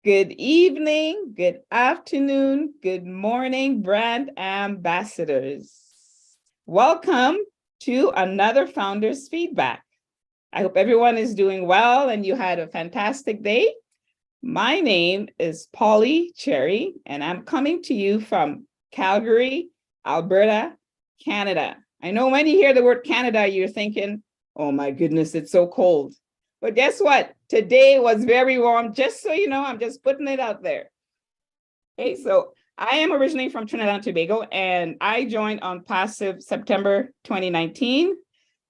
Good evening, good afternoon, good morning, brand ambassadors. Welcome to another Founders Feedback. I hope everyone is doing well and you had a fantastic day. My name is Polly Cherry, and I'm coming to you from Calgary, Alberta, Canada. I know when you hear the word Canada, you're thinking, oh my goodness, it's so cold. But guess what? Today was very warm, just so you know, I'm just putting it out there. Okay, so I am originally from Trinidad and Tobago, and I joined ONPASSIVE September 2019.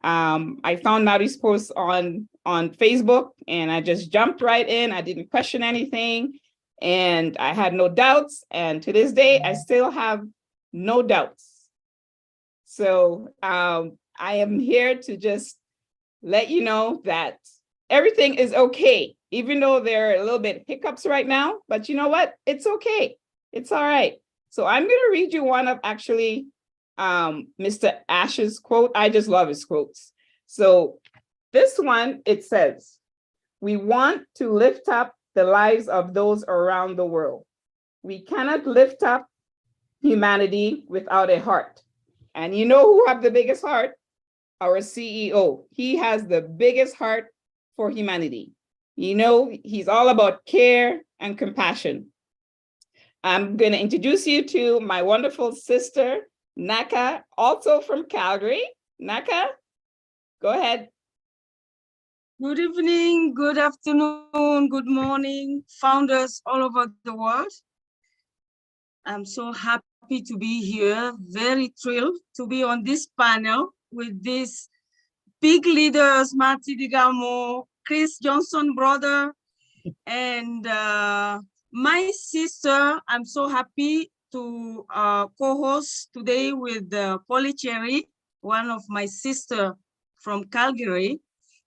I found Maddie's post on Facebook, and I just jumped right in. I didn't question anything, and I had no doubts. And to this day, I still have no doubts. So I am here to just let you know that everything is okay, even though there are a little bit hiccups right now, but you know what? It's okay. It's all right. So I'm going to read you one of actually Mr. Ash's quote. I just love his quotes. So this one, it says, we want to lift up the lives of those around the world. We cannot lift up humanity without a heart. And you know who have the biggest heart? Our CEO. He has the biggest heart for humanity. You know, he's all about care and compassion. I'm going to introduce you to my wonderful sister, Naka, also from Calgary. Naka, go ahead. Good evening, good afternoon, good morning, founders all over the world. I'm so happy to be here, very thrilled to be on this panel with these big leaders, Marty Digamo, Chris Johnson brother, and my sister. I'm so happy to co-host today with Polly Cherry, one of my sister from Calgary,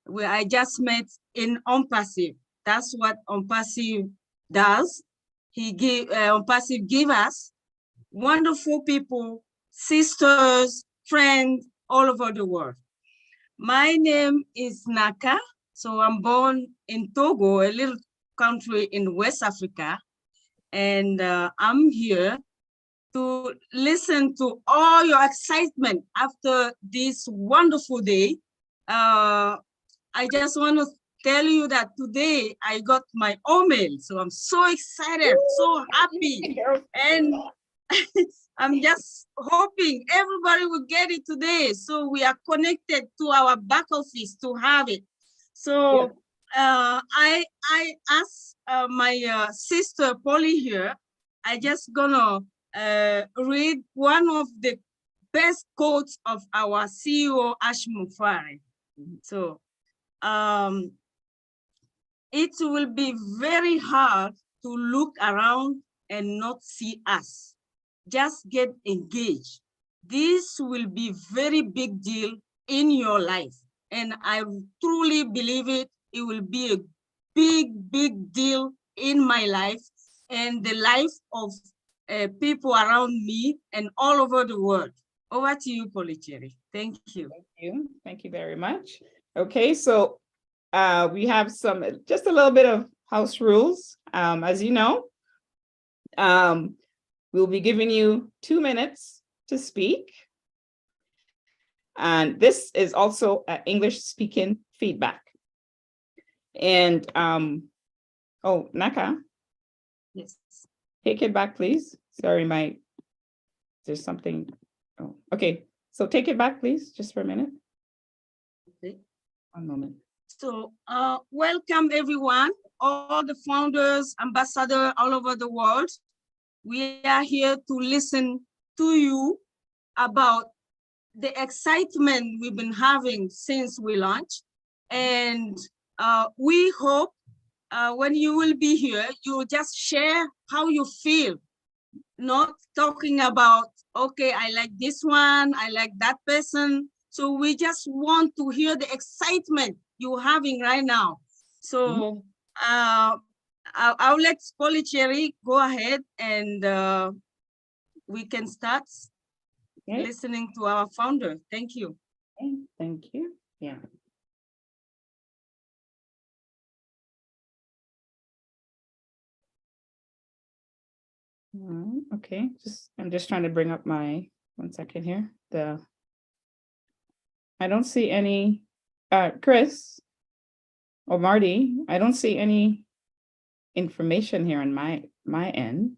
where I just met in ONPASSIVE. That's what ONPASSIVE does. ONPASSIVE give us wonderful people, sisters, friends all over the world. My name is Naka. So I'm born in Togo, a little country in West Africa. And I'm here to listen to all your excitement after this wonderful day. I just want to tell you that today I got my email. So I'm so excited, so happy. And I'm just hoping everybody will get it today. So we are connected to our back office to have it. So I asked my sister Polly here, I just gonna read one of the best quotes of our CEO, Ash Mufari. So it will be very hard to look around and not see us. Just get engaged. This will be very big deal in your life. And I truly believe it will be a big deal in my life and the life of people around me and all over the world. Over to you, Polly Cherry. Thank you. Thank you. Thank you very much. Okay, so we have just a little bit of house rules. As you know, we'll be giving you 2 minutes to speak. And this is also English speaking feedback. And, oh, Naka. Yes. Take it back, please. Sorry, there's something. Oh, okay. So take it back, please, just for a minute. Okay. One moment. So welcome everyone, all the founders, ambassadors all over the world. We are here to listen to you about the excitement we've been having since we launched. And we hope when you will be here, you will just share how you feel, not talking about, okay, I like this one, I like that person. So we just want to hear the excitement you're having right now. So I'll let Polly Cherry go ahead and we can start listening to our founder. Thank you. Thank you. Yeah. Okay, I'm just trying to bring up my, 1 second here, I don't see any, Chris or Marty, I don't see any information here on my end.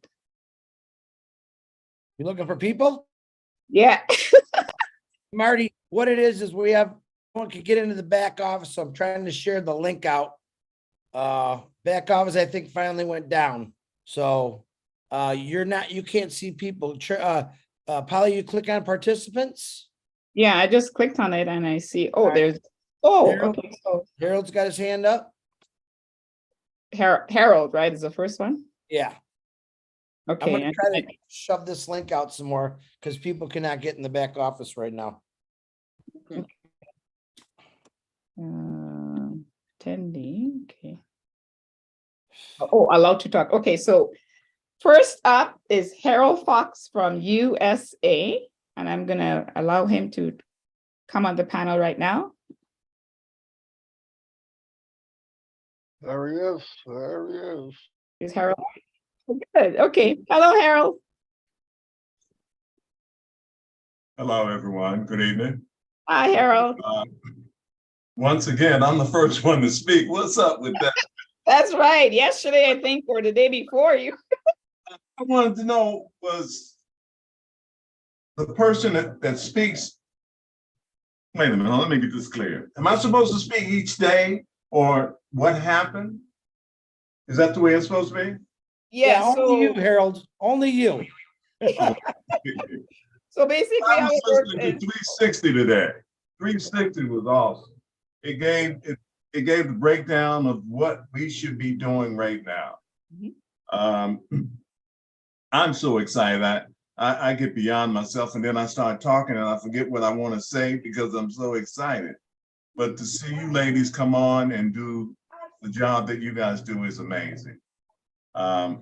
You looking for people? Yeah. Marty, what it is we have, one could get into the back office, so I'm trying to share the link out. Back office, I think finally went down. So, you can't see people. Polly, you click on participants. Yeah, I just clicked on it and I see, Harold? okay, so Harold's got his hand up. Harold, right, is the first one? Yeah. I'm Okay. gonna try to shove this link out some more because people cannot get in the back office right now. Attendee, okay. Oh, allowed to talk. Okay, so first up is Harold Fox from USA, and I'm gonna allow him to come on the panel right now. There he is. There he is. Is Harold? Good. Okay. Hello, Harold. Hello, everyone. Good evening. Hi, Harold. Once again, I'm the first one to speak. What's up with that? That's right. Yesterday, I think, or the day before you. I wanted to know, was the person that speaks, wait a minute, let me get this clear. Am I supposed to speak each day or what happened? Is that the way it's supposed to be? Yeah, only you, Harold. Only you. so basically, I how was it works listening to is 360 today. 360 was awesome. It gave the breakdown of what we should be doing right now. I'm so excited. I get beyond myself and then I start talking and I forget what I want to say because I'm so excited. But to see you ladies come on and do the job that you guys do is amazing. I'm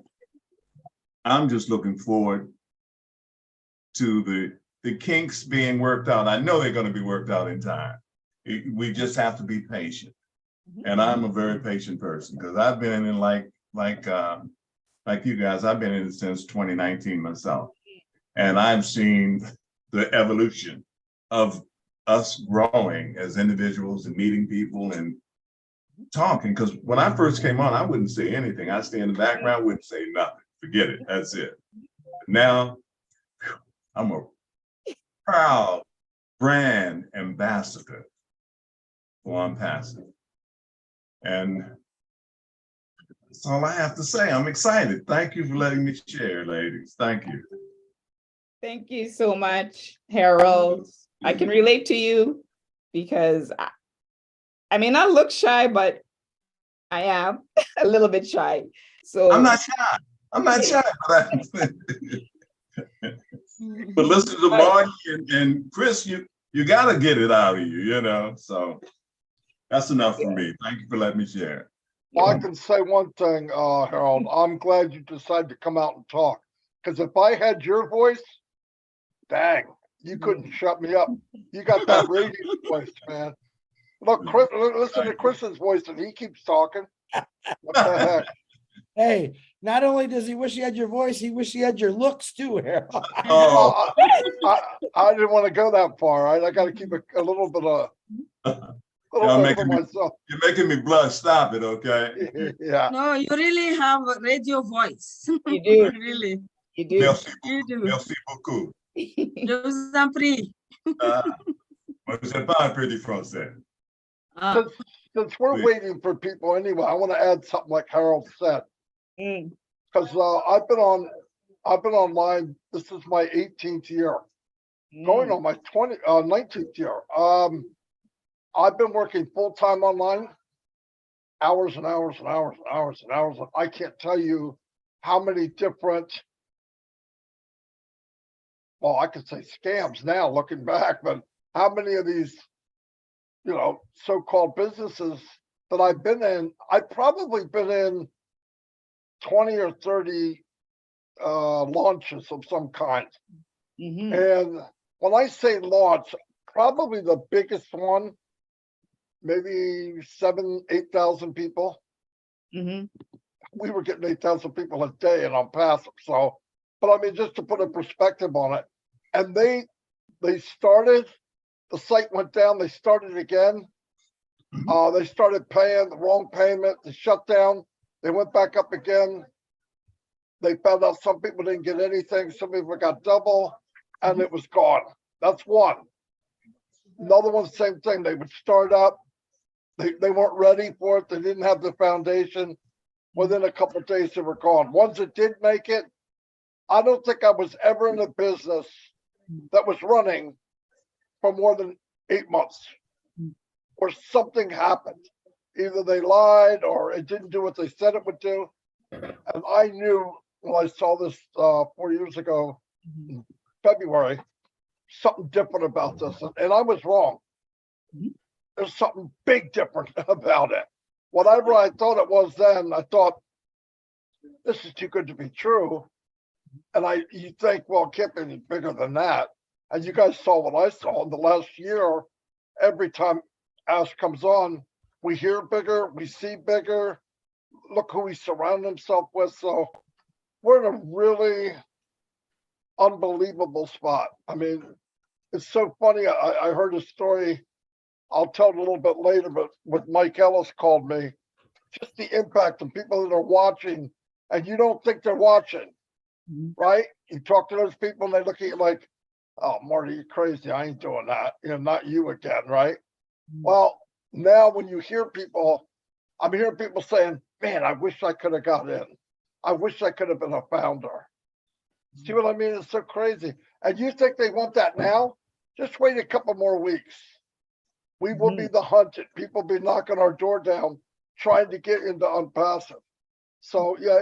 just looking forward to the kinks being worked out. I know they're going to be worked out in time. We just have to be patient. And I'm a very patient person because I've been in like you guys, I've been in it since 2019 myself. And I've seen the evolution of us growing as individuals and meeting people and talking. Because when I first came on, I wouldn't say anything. I'd stay in the background, wouldn't say nothing. Forget it. That's it. Now, I'm a proud brand ambassador for ONPASSIVE. And that's all I have to say. I'm excited. Thank you for letting me share, ladies. Thank you. Thank you so much, Harold. I can relate to you because I may not look shy, but I am a little bit shy. So I'm not shy. I'm not shy, but listen to Marty and Chris, you gotta get it out of you, you know. So that's enough for me. Thank you for letting me share. I can say one thing, Harold. I'm glad you decided to come out and talk. Because if I had your voice, dang, you couldn't shut me up. You got that radio voice, man. Look, Chris, listen to Chris's voice, and he keeps talking. What the heck? Hey, not only does he wish he had your voice, he wish he had your looks too, Harold. Oh, I didn't want to go that far. I got to keep a little bit for myself. you're making me blush. Stop it, okay? Yeah. No, you really have a radio voice. you do, Really, you do. Merci, you do. merci beaucoup. Je vous en prie. Moi, je sais pas un peu du français. Ah, Since we're Please. waiting for people anyway, I want to add something like Harold said. Mm. Because I've been online. This is my 18th year, going on my 19th year. I've been working full time online, hours and hours and hours and hours and hours. I can't tell you how many different, well, I could say scams now looking back, but how many of these, so-called businesses that I've been in. I've probably been in 20 or 30 launches of some kind. And when I say launch, probably the biggest one, maybe 8,000 people. We were getting 8,000 people a day and ONPASSIVE. So but I mean, just to put a perspective on it, and they started, the site went down, they started again. They started paying the wrong payment, they shut down, they went back up again. They found out some people didn't get anything, some people got double, and it was gone. That's one. Another one, same thing, they would start up, they weren't ready for it, they didn't have the foundation. Within a couple of days, they were gone. Ones that did make it, I don't think I was ever in a business that was running for more than 8 months, or something happened. Either they lied or it didn't do what they said it would do. And I knew when I saw this 4 years ago, in February, something different about this. And I was wrong. There's something big different about it. Whatever I thought it was then, I thought, this is too good to be true. And you think, well, it can't be any bigger than that. And you guys saw what I saw in the last year. Every time Ash comes on, we hear bigger, we see bigger. Look who he surrounded himself with. So we're in a really unbelievable spot. I mean, it's so funny. I heard a story. I'll tell it a little bit later, but with Mike Ellis called me, just the impact of people that are watching and you don't think they're watching, right? You talk to those people and they look at you like, oh, Marty, you're crazy. I ain't doing that. You know, not you again, right? Well, now when you hear people, I'm hearing people saying, man, I wish I could have got in. I wish I could have been a founder. See what I mean? It's so crazy. And you think they want that now? Just wait a couple more weeks. We will be the hunted. People be knocking our door down, trying to get into ONPASSIVE. So yeah,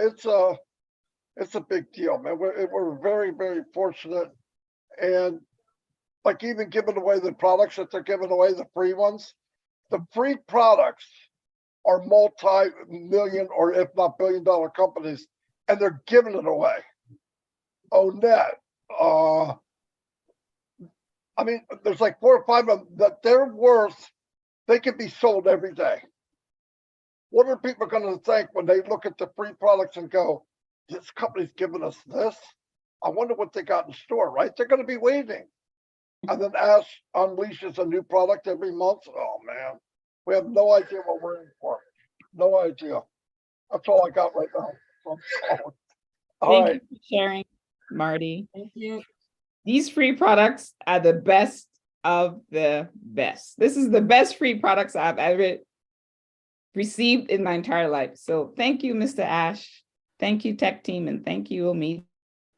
it's a big deal, man. We're very, very fortunate. And like even giving away the products that they're giving away, the free ones, the free products are multi-million or if not billion-dollar companies, and they're giving it away. Onet, I mean, there's like 4 or 5 of them that they're worth, they can be sold every day. What are people going to think when they look at the free products and go, this company's giving us this? I wonder what they got in store, right? They're going to be waiting. And then Ash unleashes a new product every month. Oh, man, we have no idea what we're in for. No idea. That's all I got right now. Thank you for sharing, Marty. Thank you. These free products are the best of the best. This is the best free products I've ever received in my entire life. So thank you, Mr. Ash. Thank you, tech team, and thank you, Omid.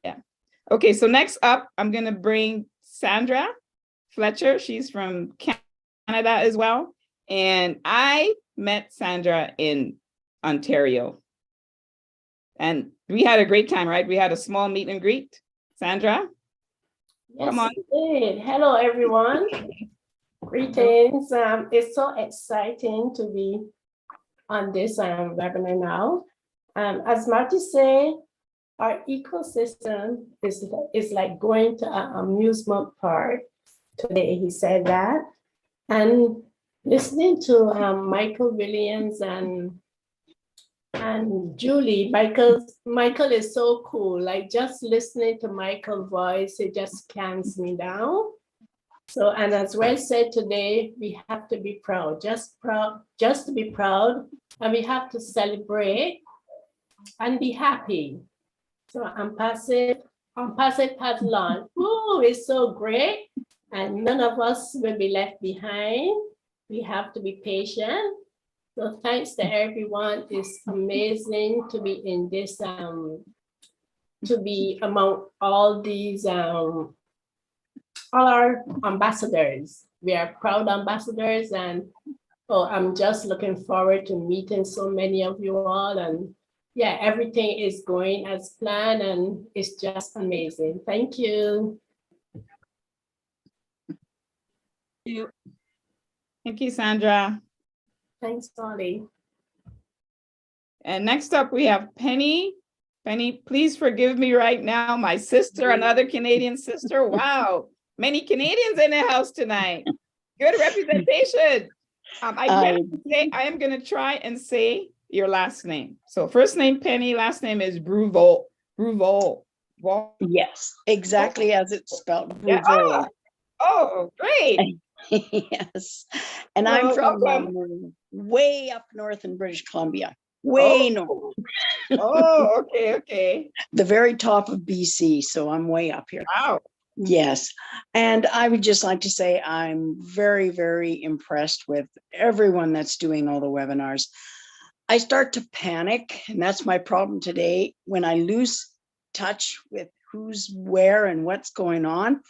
Yeah. Okay, so next up, I'm going to bring Sandra Fletcher. She's from Canada as well. And I met Sandra in Ontario. And we had a great time, right? We had a small meet and greet. Sandra? Yes, Come on. indeed. Hello, everyone. Greetings. It's so exciting to be on this webinar now. As Marty said, our ecosystem is like going to an amusement park today. He said that. And listening to Michael Williams and Julie, Michael is so cool. Like just listening to Michael's voice, it just calms me down. So, and as well said today, we have to be proud, just to be proud, and we have to celebrate and be happy. So ONPASSIVE has launched. Ooh, it's so great. And none of us will be left behind. We have to be patient. So thanks to everyone. It's amazing to be in this, to be among all these, all our ambassadors. We are proud ambassadors, and I'm just looking forward to meeting so many of you all. And yeah, everything is going as planned, and it's just amazing. Thank you. Thank you, Sandra. Thanks, Dolly. And next up, we have Penny. Penny, please forgive me right now. My sister, another Canadian sister. Wow, many Canadians in the house tonight. Good representation. I am going to try and say your last name. So first name, Penny. Last name is Bruval. Bruval. Yes, exactly as it's spelled. Yeah. Vouvray. Oh, great. Yes. And I'm Well, from welcome. way up north in British Columbia, way north, Oh, okay, okay. the very top of BC. So I'm way up here. Wow. Yes. And I would just like to say I'm very, very impressed with everyone that's doing all the webinars. I start to panic, and that's my problem today. When I lose touch with who's where and what's going on,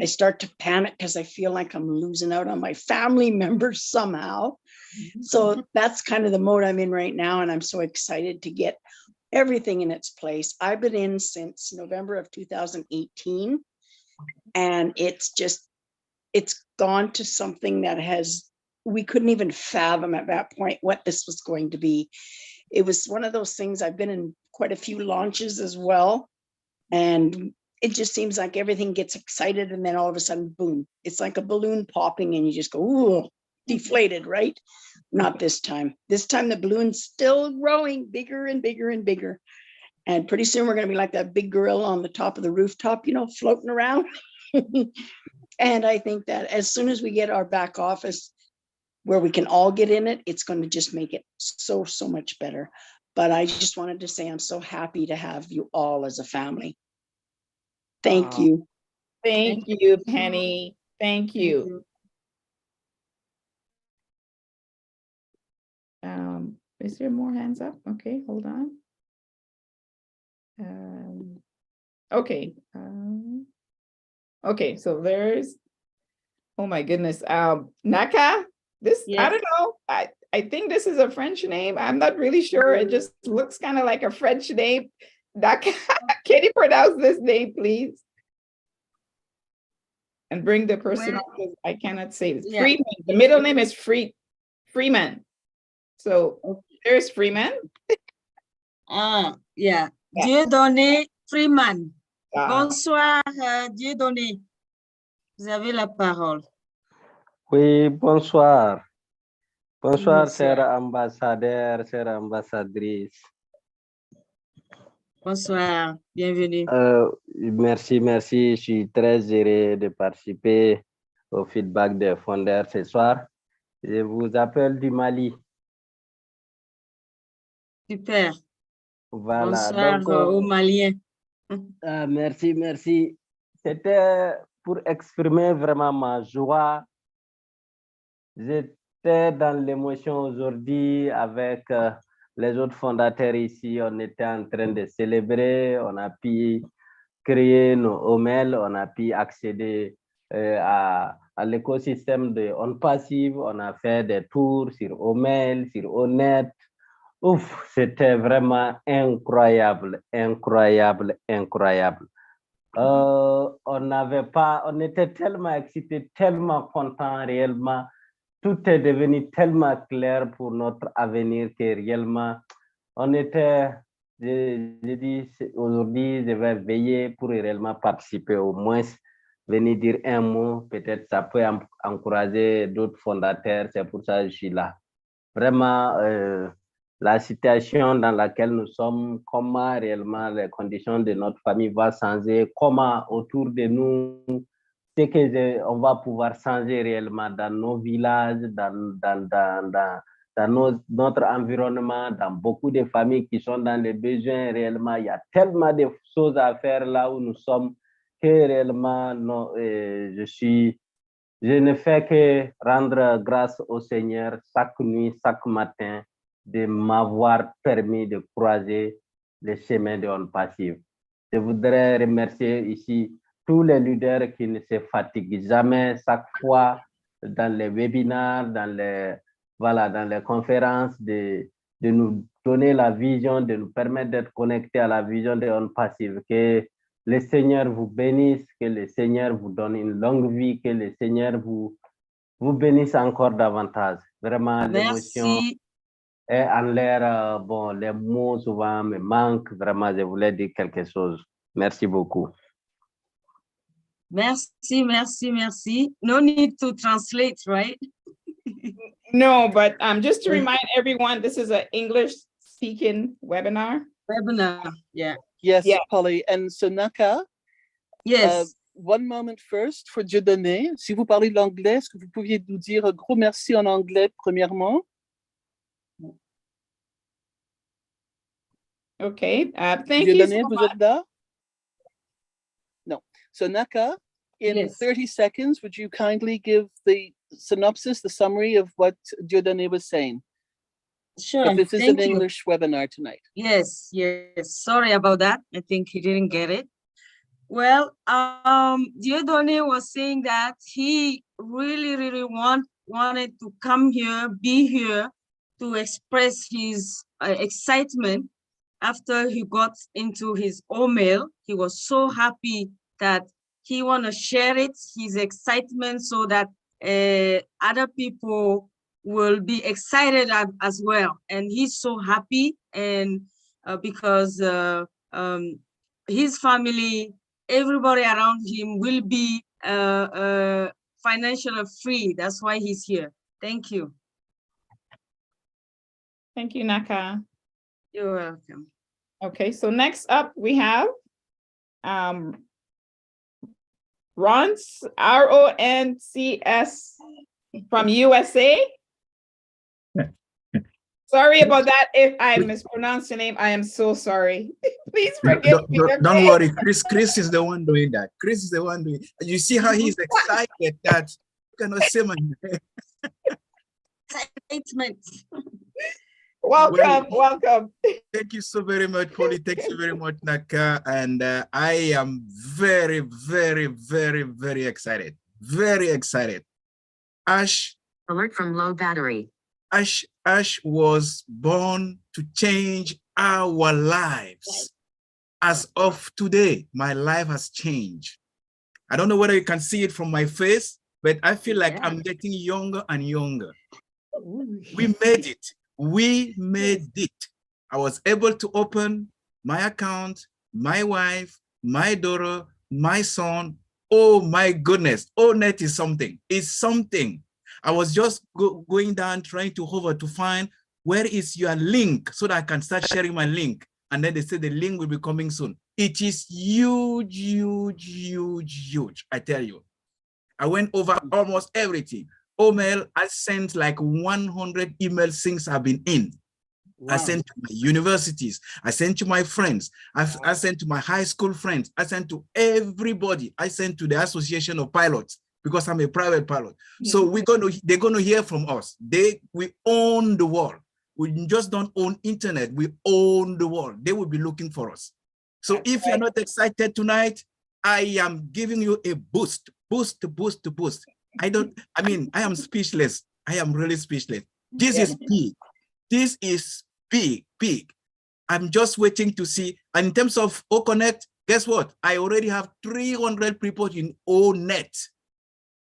I start to panic because I feel like I'm losing out on my family members somehow. So that's kind of the mode I'm in right now. And I'm so excited to get everything in its place. I've been in since November of 2018. And it's gone to something that we couldn't even fathom at that point what this was going to be. It was one of those things. I've been in quite a few launches as well. And it just seems like everything gets excited and then all of a sudden, boom, it's like a balloon popping and you just go, ooh, deflated, right? Not this time. This time the balloon's still growing bigger and bigger and bigger. And pretty soon we're going to be like that big gorilla on the top of the rooftop, floating around. And I think that as soon as we get our back office where we can all get in it, it's going to just make it so much better. But I just wanted to say I'm so happy to have you all as a family. Thank you. Thank you, Penny. Thank you. Is there more hands up? Okay, hold on. Okay. Okay, so there's, oh my goodness, Naka. This, I don't know. I think this is a French name. I'm not really sure. It just looks kind of like a French name. Naka, can you pronounce this name, please? And bring the person up because I cannot say it. Freeman. The middle name is Freeman. So there's Freeman. Dieudonné Freeman. Bonsoir, Dieudonné. Vous avez la parole. Oui, bonsoir. Bonsoir, chers ambassadeurs, chères ambassadrices. Bonsoir, bienvenue. Merci. Je suis très heureux de participer au feedback des fondaires ce soir. Je vous appelle du Mali. Super. Voilà. Bonsoir Donc, aux Maliens. Merci. C'était pour exprimer vraiment ma joie. J'étais dans l'émotion aujourd'hui avec les autres fondateurs ici. On était en train de célébrer, on a pu créer nos OML, on a pu accéder à l'écosystème de ONPASSIVE, on a fait des tours sur OML, sur ONET. Ouf, c'était vraiment incroyable. On était tellement excités, tellement contents réellement. Tout est devenu tellement clair pour notre avenir que réellement, on était, je dis aujourd'hui, je vais veiller pour réellement participer, au moins venir dire un mot, peut-être ça peut encourager d'autres fondateurs, c'est pour ça que je suis là. Vraiment, la situation dans laquelle nous sommes, comment réellement les conditions de notre famille vont changer, comment autour de nous, c'est que on va pouvoir changer réellement dans nos villages, dans notre environnement, dans beaucoup de familles qui sont dans les besoins réellement. Il y a tellement de choses à faire là où nous sommes que réellement, je ne fais que rendre grâce au Seigneur chaque nuit, chaque matin, de m'avoir permis de croiser les chemins de ONPASSIVE. Je voudrais remercier ici tous les leaders qui ne se fatiguent jamais, chaque fois dans les webinaires, dans les conférences, de nous donner la vision, de nous permettre d'être connectés à la vision de ONPASSIVE. Que le Seigneur vous bénisse, que le Seigneur vous donne une longue vie, que le Seigneur vous bénisse encore davantage. Vraiment, l'émotion est en l'air. Bon, les mots souvent me manquent. Vraiment, je voulais dire quelque chose. Merci beaucoup. Merci. No need to translate, right? No, but just to remind everyone, this is an English speaking webinar. Yeah. Yes, Yeah. Polly. And Sonaka, Yes. one moment first for Dieudonné. Si vous parlez l'anglais, est-ce que vous pouviez nous dire un gros merci en anglais, premièrement? Okay. Thank you Dieudonné, so vous much. êtes là? No. Sonaka, in Yes. 30 seconds, would you kindly give the synopsis, the summary of what Dieudonné was saying? Sure. But this is Thank an you. English webinar tonight. Yes, yes. Sorry about that. I think he didn't get it. Well, Dieudonné was saying that he really wanted to come here, be here, to express his excitement after he got into his OMail. He was so happy that he want to share it, his excitement, so that other people will be excited as well. And he's so happy, and because his family, everybody around him will be financially free. That's why he's here. Thank you. Thank you, Naka. You're welcome. Okay, so next up we have Roncs, RONCS from USA. Sorry about that. If I mispronounced your name, I am so sorry. Please forgive me. Don't worry, Chris is the one doing that. Chris is the one doing. You see how he's excited that you cannot say my name. Excitement. Welcome, welcome. Thank you so very much, Polly. Thank you very much, Naka. And I am very excited. Very excited. Ash. Alert from low battery. Ash was born to change our lives. As of today, my life has changed. I don't know whether you can see it from my face, but I feel like I'm getting younger and younger. We made it. We made it. I was able to open my account, my wife, my daughter, my son. Oh my goodness. Oh, net is something. It's something. I was just going down, trying to hover to find where is your link so that I can start sharing my link. And then they said the link will be coming soon. It is huge, huge, huge, huge. I tell you. I went over almost everything. OMail, I sent like 100 emails since I've been in. Wow. I sent to my universities. I sent to my friends. I sent to my high school friends. I sent to everybody. I sent to the Association of Pilots because I'm a private pilot. So they're gonna hear from us. We own the world. We just don't own internet. We own the world. They will be looking for us. So if you're not excited tonight, I am giving you a boost. I am speechless. I am really speechless. This is big. This is big. I'm just waiting to see. And in terms of OConnect, guess what? I already have 300 people in ONet.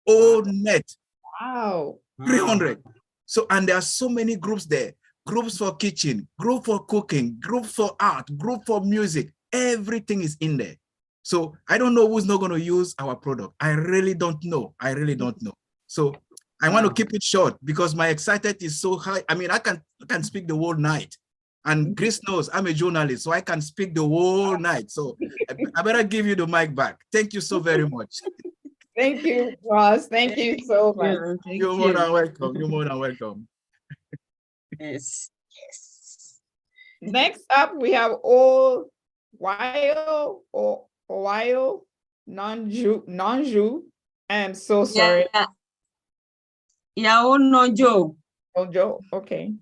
ONet. Wow. 300. So, and there are so many groups there. Groups for kitchen, group for cooking, group for art, group for music. Everything is in there. So I don't know who's not going to use our product. I really don't know. So I want to keep it short because my excitement is so high. I mean, I can speak the whole night. And Chris knows I'm a journalist, so I can speak the whole night. So I better give you the mic back. Thank you so very much. Thank you, Ross. Thank you so much. You're more than welcome. You're more than welcome. Yes. Next up, we have Ohio Nanju. I am so sorry. Yao Nojo. Nojo. Okay.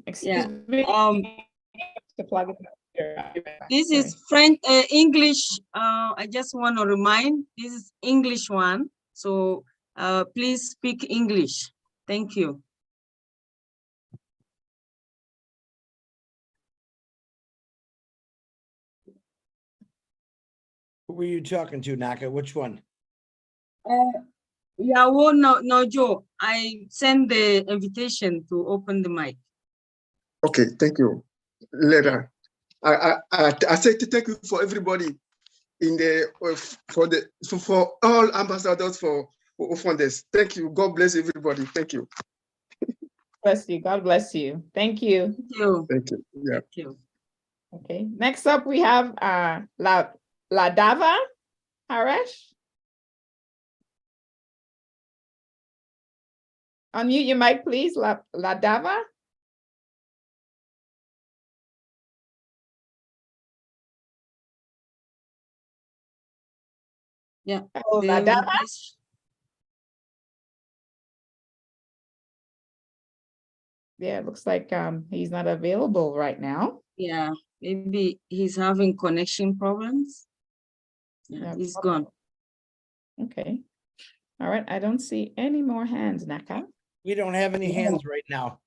Excuse me. To plug it up. This is French, English. I just want to remind this is English one. So please speak English. Thank you. Who were you talking to, Naka? Which one? Yao Nojo. I send the invitation to open the mic. Okay, thank you. Later. I say thank you for everybody in the for all ambassadors for funders. Thank you. God bless everybody. Thank you. Bless you. God bless you. Thank you. Thank you. Thank you. Yeah. Thank you. Okay, next up we have Ladava Haresh. Unmute your mic, please, Ladava. Yeah. Oh, Ladava. Yeah, it looks like he's not available right now. Yeah, maybe he's having connection problems. Yeah, he's gone. Okay. All right, I don't see any more hands, Naka. We don't have any hands right now.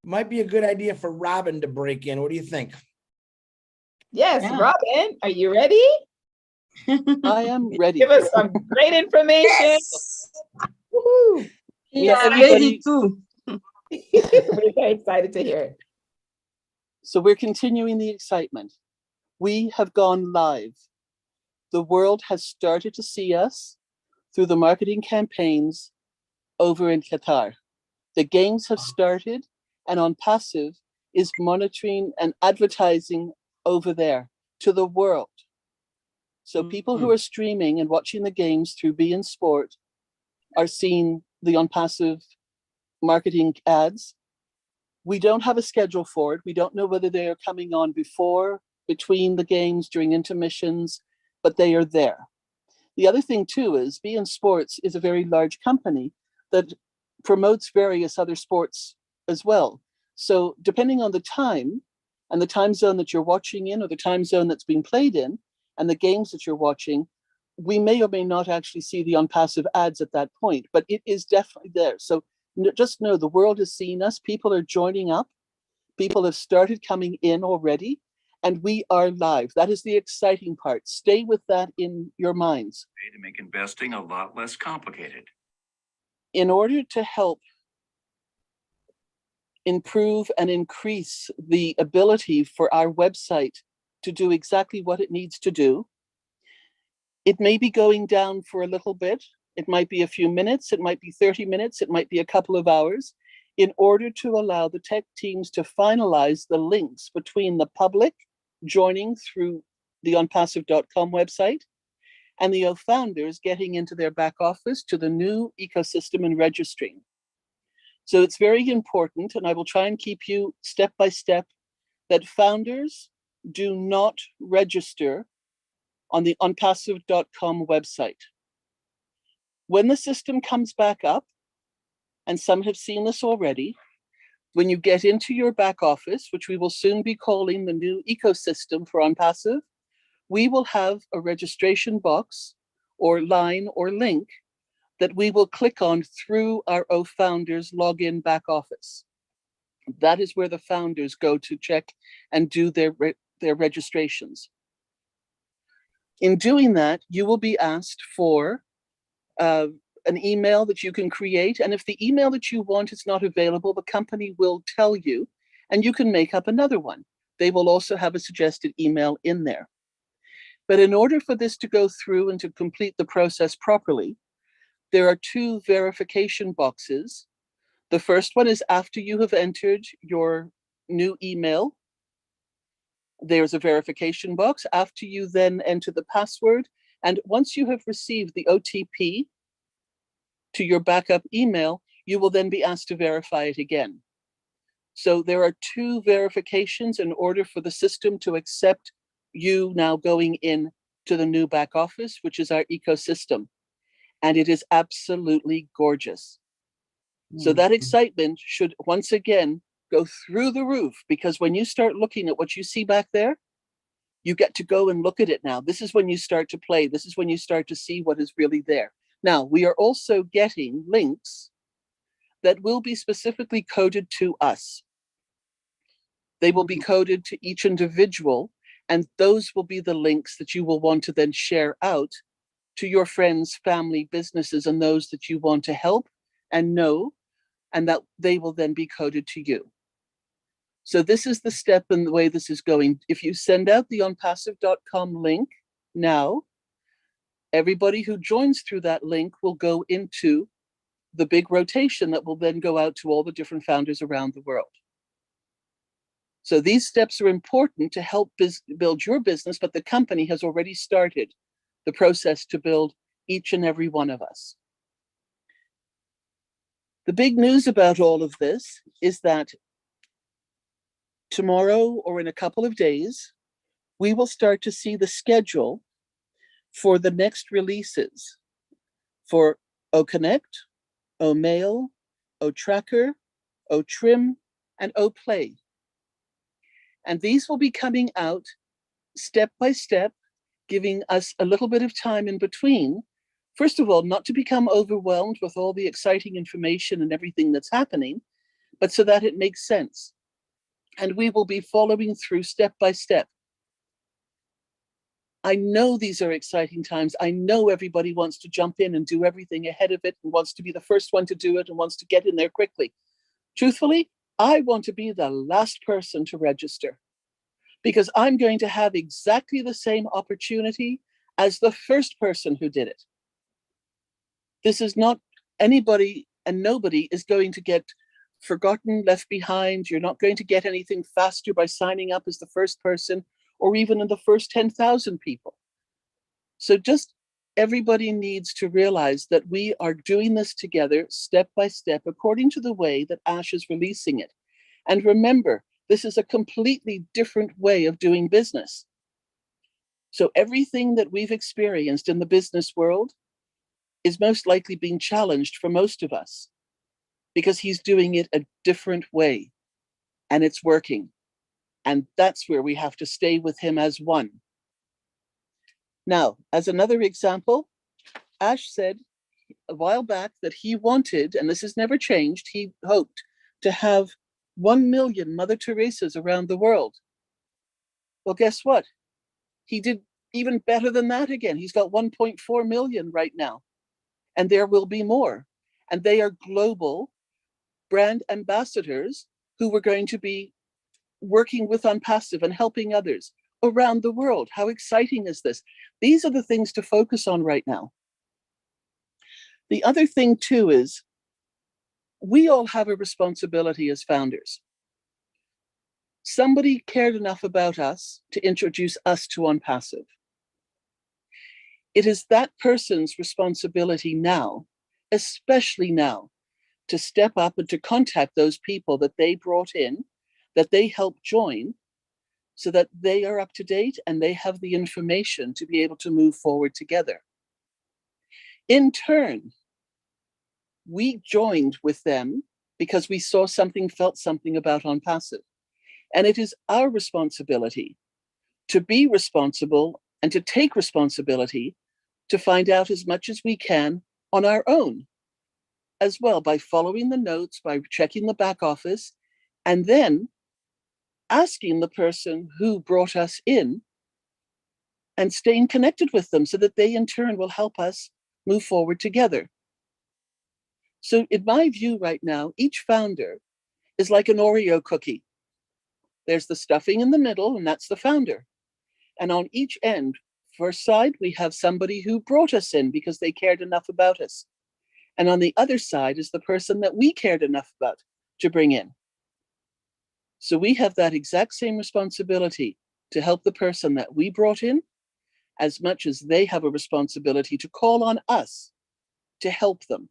Might be a good idea for Robin to break in. What do you think? Yes, Yeah. Robin, are you ready? I am ready. Give us some great information. Yes. Woohoo. He's everybody- ready too. We're very excited to hear it. So we're continuing the excitement. We have gone live. The world has started to see us through the marketing campaigns over in Qatar. The games have started, and ONPASSIVE is monitoring and advertising over there to the world. So people who are streaming and watching the games through beIN Sport are seeing the ONPASSIVE marketing ads. We don't have a schedule for it. We don't know whether they are coming on before, between the games, during intermissions, but they are there. The other thing too is beIN Sports is a very large company that promotes various other sports as well. So depending on the time and the time zone that you're watching in, or the time zone that's being played in, and the games that you're watching, we may or may not actually see the ONPASSIVE ads at that point, but it is definitely there. So just know the world is seeing us. People are joining up. People have started coming in already, and we are live. That is the exciting part. Stay with that in your minds. To make investing a lot less complicated. In order to help improve and increase the ability for our website to do exactly what it needs to do, it may be going down for a little bit. It might be a few minutes, it might be 30 minutes, it might be a couple of hours, in order to allow the tech teams to finalize the links between the public joining through the onpassive.com website and the founders getting into their back office to the new ecosystem and registering. So it's very important, and I will try and keep you step by step, that founders do not register on the onpassive.com website. When the system comes back up, and some have seen this already, when you get into your back office, which we will soon be calling the new ecosystem for ONPASSIVE, we will have a registration box or line or link that we will click on through our founders login back office. That is where the founders go to check and do their registrations. In doing that, you will be asked for an email that you can create. And if the email that you want is not available, the company will tell you, and you can make up another one. They will also have a suggested email in there. But in order for this to go through and to complete the process properly, there are two verification boxes. The first one is after you have entered your new email. There's a verification box after you then enter the password. And once you have received the OTP to your backup email, you will then be asked to verify it again. So there are two verifications in order for the system to accept you now going in to the new back office, which is our ecosystem. And it is absolutely gorgeous. So that excitement should once again go through the roof, because when you start looking at what you see back there, you get to go and look at it now. This is when you start to play. This is when you start to see what is really there. Now, we are also getting links that will be specifically coded to us. They will be coded to each individual, and those will be the links that you will want to then share out to your friends, family, businesses, and those that you want to help and know, and that they will then be coded to you. So this is the step in the way this is going. If you send out the onpassive.com link now, everybody who joins through that link will go into the big rotation that will then go out to all the different founders around the world. So these steps are important to help build your business, but the company has already started the process to build each and every one of us. The big news about all of this is that tomorrow or in a couple of days, we will start to see the schedule for the next releases for OConnect, OMail, OTracker, OTrim, and OPlay. And these will be coming out step by step, giving us a little bit of time in between. First of all, not to become overwhelmed with all the exciting information and everything that's happening, but so that it makes sense. And we will be following through step by step. I know these are exciting times. I know everybody wants to jump in and do everything ahead of it and wants to be the first one to do it and wants to get in there quickly. Truthfully, I want to be the last person to register because I'm going to have exactly the same opportunity as the first person who did it. This is not anybody, and nobody is going to get forgotten, left behind. You're not going to get anything faster by signing up as the first person or even in the first 10,000 people. So just everybody needs to realize that we are doing this together step by step according to the way that Ash is releasing it. And remember, this is a completely different way of doing business. So everything that we've experienced in the business world is most likely being challenged for most of us because he's doing it a different way and it's working. And that's where we have to stay with him as one. Now, as another example, Ash said a while back that he wanted, and this has never changed, he hoped to have 1 million Mother Teresas around the world. Well, guess what? He did even better than that again. He's got 1.4 million right now, and there will be more. And they are global brand ambassadors who were going to be working with ONPASSIVE and helping others around the world. How exciting is this? These are the things to focus on right now. The other thing too is we all have a responsibility as founders. Somebody cared enough about us to introduce us to ONPASSIVE. It is that person's responsibility now, especially now, to step up and to contact those people that they brought in, that they helped join, so that they are up to date and they have the information to be able to move forward together. In turn, we joined with them because we saw something, felt something about ONPASSIVE. And it is our responsibility to be responsible and to take responsibility to find out as much as we can on our own, as well, by following the notes, by checking the back office, and then asking the person who brought us in and staying connected with them so that they in turn will help us move forward together. So in my view right now, each founder is like an Oreo cookie. There's the stuffing in the middle, and that's the founder. And on each end, first side, we have somebody who brought us in because they cared enough about us. And on the other side is the person that we cared enough about to bring in. So we have that exact same responsibility to help the person that we brought in, as much as they have a responsibility to call on us to help them.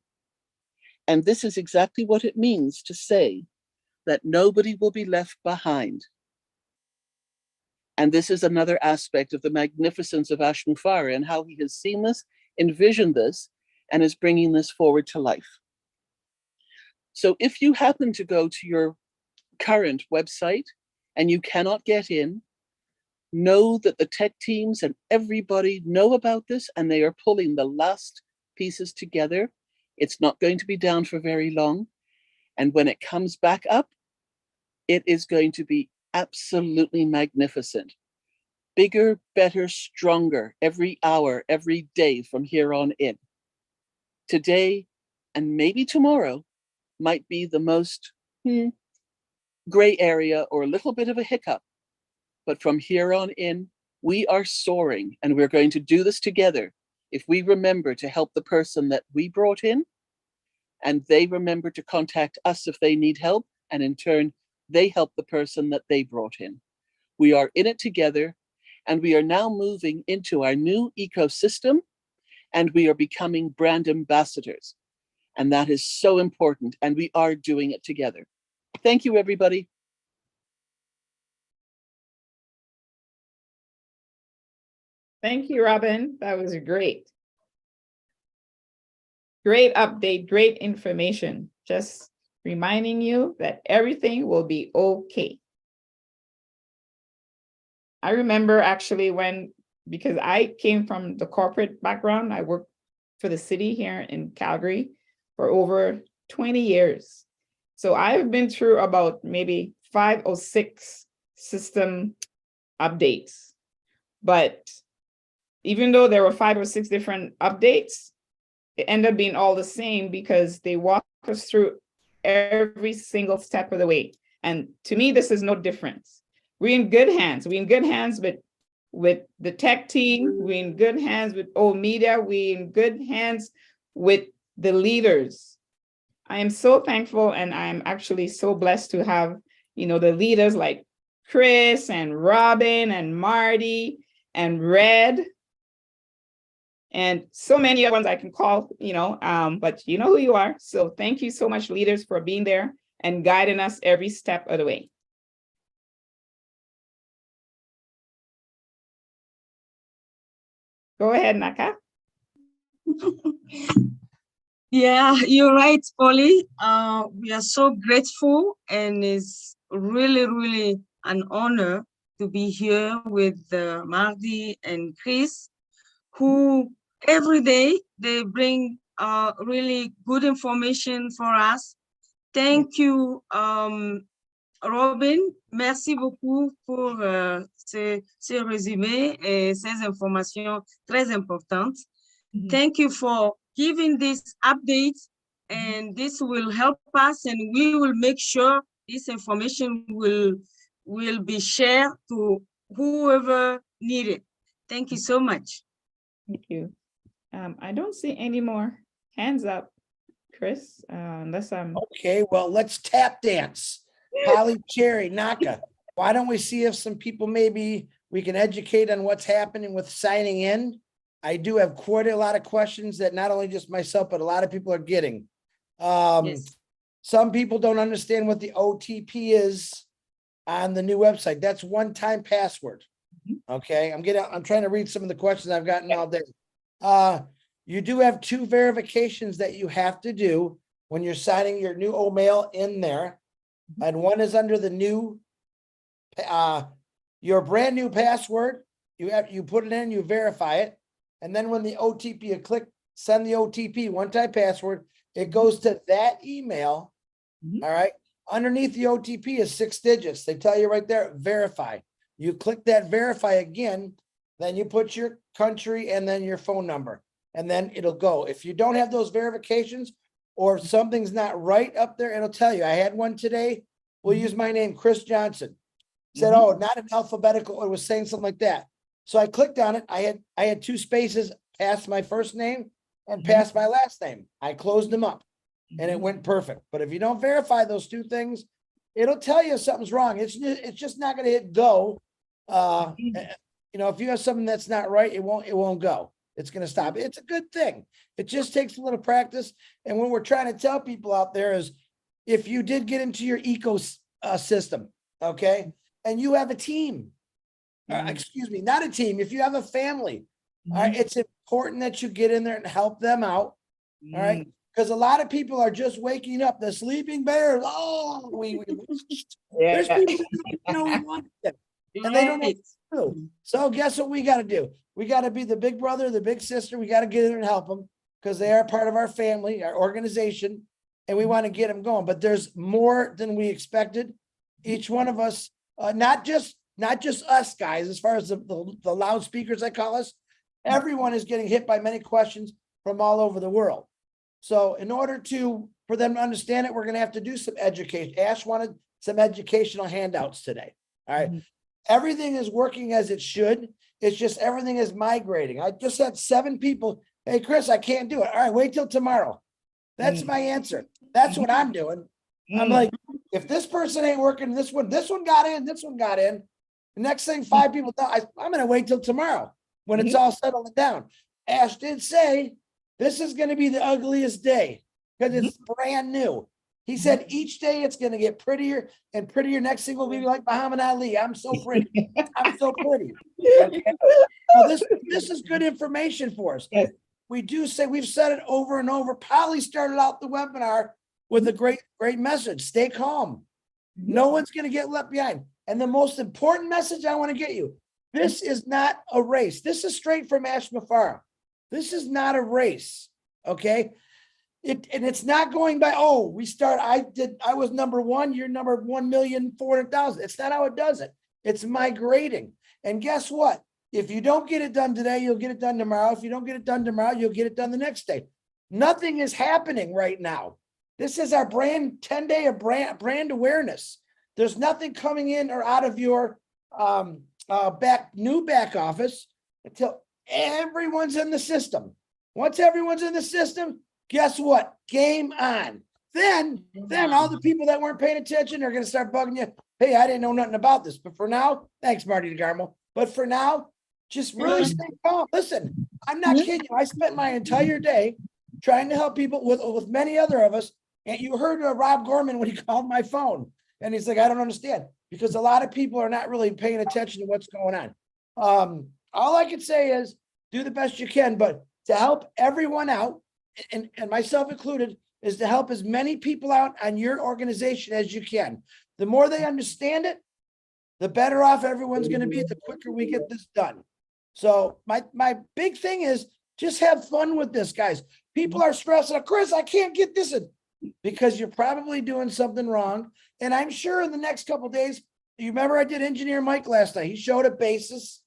And this is exactly what it means to say that nobody will be left behind. And this is another aspect of the magnificence of Ash Mufareh and how he has seen this, envisioned this, and is bringing this forward to life. So if you happen to go to your current website and you cannot get in, know that the tech teams and everybody know about this and they are pulling the last pieces together. It's not going to be down for very long. And when it comes back up, it is going to be absolutely magnificent. Bigger, better, stronger every hour, every day from here on in. Today and maybe tomorrow might be the most gray area or a little bit of a hiccup. But from here on in, we are soaring, and we're going to do this together if we remember to help the person that we brought in, and they remember to contact us if they need help, and in turn, they help the person that they brought in. We are in it together, and we are now moving into our new ecosystem, and we are becoming brand ambassadors. And that is so important, and we are doing it together. Thank you, everybody. Thank you, Robin. That was great. Great update, great information. Just reminding you that everything will be okay. I remember actually because I came from the corporate background, I worked for the city here in Calgary for over 20 years. So I've been through about maybe 5 or 6 system updates. But even though there were 5 or 6 different updates, it ended up being all the same because they walk us through every single step of the way. And to me, this is no difference. We're in good hands. We're in good hands with the tech team. We're in good hands with old media. We're in good hands with the leaders. I am so thankful, and I'm actually so blessed to have, the leaders like Chris and Robin and Marty and Red, and so many other ones I can call, but you know who you are. So thank you so much, leaders, for being there and guiding us every step of the way. Go ahead, Naka. Yeah, you're right, Polly. We are so grateful, and it's really, really an honor to be here with Marty and Chris, who every day they bring really good information for us. Thank you, Robin. Merci beaucoup pour ces résumés et ces informations très importantes. Thank you for giving this update, and this will help us, and we will make sure this information will be shared to whoever needs it. Thank you so much. Thank you. I don't see any more hands up, Chris, unless I'm... Okay, well, let's tap dance. Polly, Cherry, Naka, why don't we see if some people maybe we can educate on what's happening with signing in? I do have quite a lot of questions that not only just myself, but a lot of people are getting. Yes. Some people don't understand what the OTP is on the new website. That's one-time password. Okay, I'm trying to read some of the questions I've gotten all day. You do have 2 verifications that you have to do when you're signing your new OMail in there. And one is under the new, your brand new password. You put it in, you verify it. And then when the OTP, you click send the OTP, one-time password, it goes to that email. All right. Underneath the OTP is 6 digits. They tell you right there, verify. You click that verify again, then you put your country and then your phone number, and then it'll go. If you don't have those verifications or something's not right up there, it'll tell you. I had one today. We'll use my name, Chris Johnson. Said, oh, not an alphabetical. It was saying something like that. So I clicked on it. I had 2 spaces past my first name and past my last name. I closed them up and it went perfect. But if you don't verify those 2 things, it'll tell you something's wrong. It's just not going to hit go. If you have something that's not right, it won't go. It's going to stop. It's a good thing. It just takes a little practice. And what we're trying to tell people out there is, if you did get into your ecosystem, okay, and you have a team, excuse me, not a team, if you have a family, all right, it's important that you get in there and help them out. All right. Because a lot of people are just waking up. The sleeping bears. Oh, there's people that we want them, and they don't know what to do. So guess what we got to do? We got to be the big brother, the big sister. We got to get in there and help them because they are part of our family, our organization, and we want to get them going. But there's more than we expected. Each one of us, not just us guys, as far as the loudspeakers, I call us, everyone is getting hit by many questions from all over the world. So in order for them to understand it, we're going to have to do some education. Ash wanted some educational handouts today. All right. Everything is working as it should. It's just everything is migrating. I just had 7 people. Hey, Chris, I can't do it. All right, wait till tomorrow. That's my answer. That's what I'm doing. I'm like, if this person ain't working, this one got in, this one got in. The next thing, 5 people, I'm going to wait till tomorrow when it's all settled down. Ash did say, this is going to be the ugliest day because it's brand new. He said each day it's going to get prettier and prettier. Next thing will be like Muhammad Ali. I'm so pretty. I'm so pretty. Okay? Well, this is good information for us. Yes. We do say, we've said it over and over. Polly started out the webinar with a great message. Stay calm. No one's going to get left behind. And the most important message I want to get you, this is not a race. This is straight from Ash Mafara. This is not a race. Okay. And it's not going by, oh, I was number one, you're number 1,400,000. It's not how it does it. It's migrating. And guess what? If you don't get it done today, you'll get it done tomorrow. If you don't get it done tomorrow, you'll get it done the next day. Nothing is happening right now. This is our 10-day of brand awareness. There's nothing coming in or out of your new back office until everyone's in the system. Once everyone's in the system, guess what? Game on. Then all the people that weren't paying attention are going to start bugging you. Hey, I didn't know nothing about this. But for now, thanks, Marty DeGarmo. But for now, just really stay calm. Listen, I'm not kidding you. I spent my entire day trying to help people with many other of us. And you heard Rob Gorman when he called my phone. And he's like, I don't understand. Because a lot of people are not really paying attention to what's going on. All I can say is do the best you can. But to help everyone out, and myself included, is to help as many people out on your organization as you can. The more they understand it, the better off everyone's going to be, the quicker we get this done. So my big thing is just have fun with this, guys. People are stressing, Chris, I can't get this in, because you're probably doing something wrong. And I'm sure in the next couple of days, you remember I did Engineer Mike last night. He showed a basis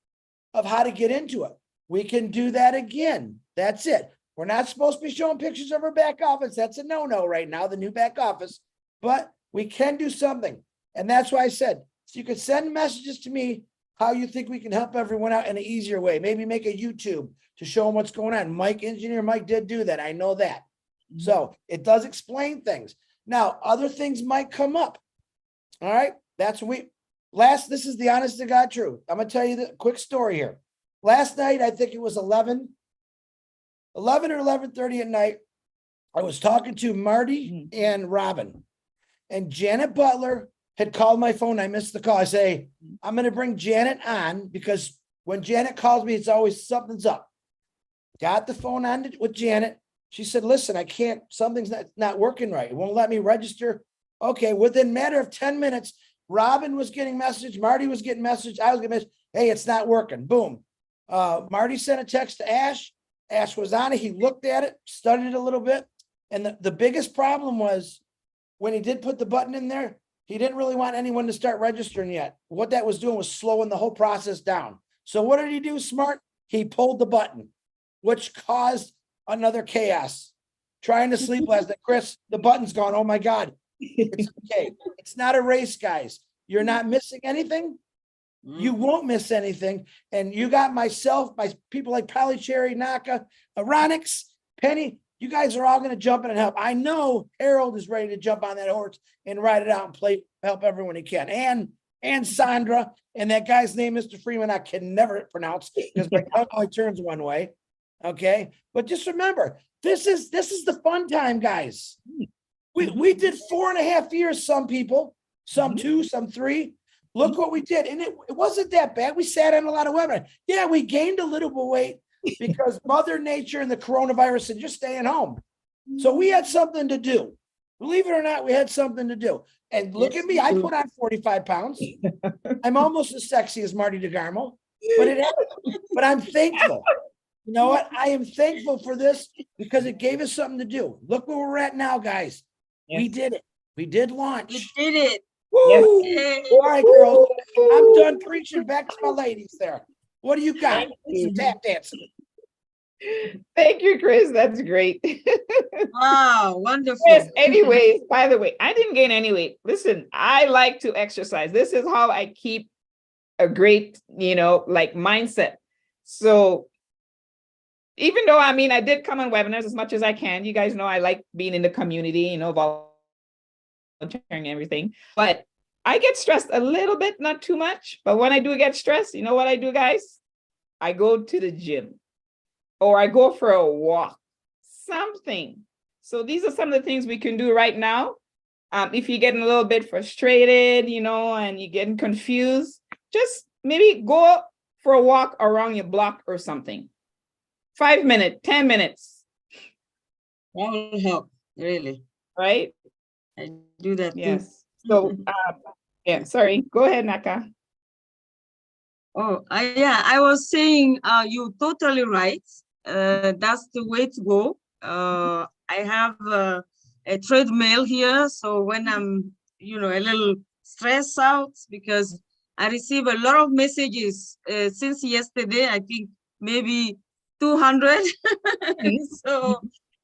of how to get into it. We can do that again. That's it. We're not supposed to be showing pictures of our back office. That's a no-no right now, the new back office. But we can do something. And that's why I said, so you could send messages to me how you think we can help everyone out in an easier way. Maybe make a YouTube to show them what's going on. Engineer Mike did do that. I know that. So it does explain things. Now, other things might come up. All right. That's what this is the honest to God truth. I'm going to tell you the quick story here. Last night, I think it was 11 or 11:30 at night. I was talking to Marty and Robin, and Janet Butler had called my phone. I missed the call. I say, I'm going to bring Janet on because when Janet calls me, it's always something's up. Got the phone on with Janet. She said, listen, I can't, something's not working right. It won't let me register. Okay, within a matter of 10 minutes, Robin was getting message, Marty was getting message, I was getting message, hey, it's not working, boom. Marty sent a text to Ash. Ash was on it, he looked at it, studied it a little bit. And the biggest problem was when he did put the button in there, he didn't really want anyone to start registering yet. What that was doing was slowing the whole process down. So what did he do, smart? He pulled the button, which caused another chaos. Trying to sleep last night. Chris, the button's gone. Oh my God. It's okay. It's not a race, guys. You're not missing anything. You won't miss anything. And you got myself, my people like Polly Cherry, Naka, Aronix, Penny. You guys are all going to jump in and help. I know Harold is ready to jump on that horse and ride it out and help everyone he can. And Sandra, and that guy's name, Mr. Freeman, I can never pronounce because my tongue only turns one way. Okay. But just remember, this is the fun time, guys. We did 4.5 years, some people, some 2, some 3. Look what we did. And it wasn't that bad. We sat on a lot of webinars. Yeah, we gained a little bit of weight because Mother Nature and the coronavirus said, just staying home. So we had something to do. Believe it or not, we had something to do. And look at me, I put on 45 pounds. I'm almost as sexy as Marty DeGarmo, but I'm thankful. You know what? I am thankful for this because it gave us something to do. Look where we're at now, guys. Yes. We did it. We did launch. We did it. Woo! Yes. All right, girls. I'm done preaching. Back to my ladies there. What do you got? Some tap dancing. Thank you, Chris. That's great. Wow, wonderful. Yes, anyways, by the way, I didn't gain any weight. Listen, I like to exercise. This is how I keep a great, mindset. So even though, I did come on webinars as much as I can. You guys know I like being in the community, monitoring everything. But I get stressed a little bit, not too much. But when I do get stressed, you know what I do, guys? I go to the gym or I go for a walk, something. So these are some of the things we can do right now. If you're getting a little bit frustrated, you know, and you're getting confused, just maybe go for a walk around your block or something. 5 minutes, 10 minutes. That will help, really. Right? I do that too. Yes. So, yeah, sorry. Go ahead, Naka. Oh, yeah, I was saying you're totally right. That's the way to go. I have a treadmill here, so when I'm, a little stressed out because I receive a lot of messages since yesterday, I think maybe 200. So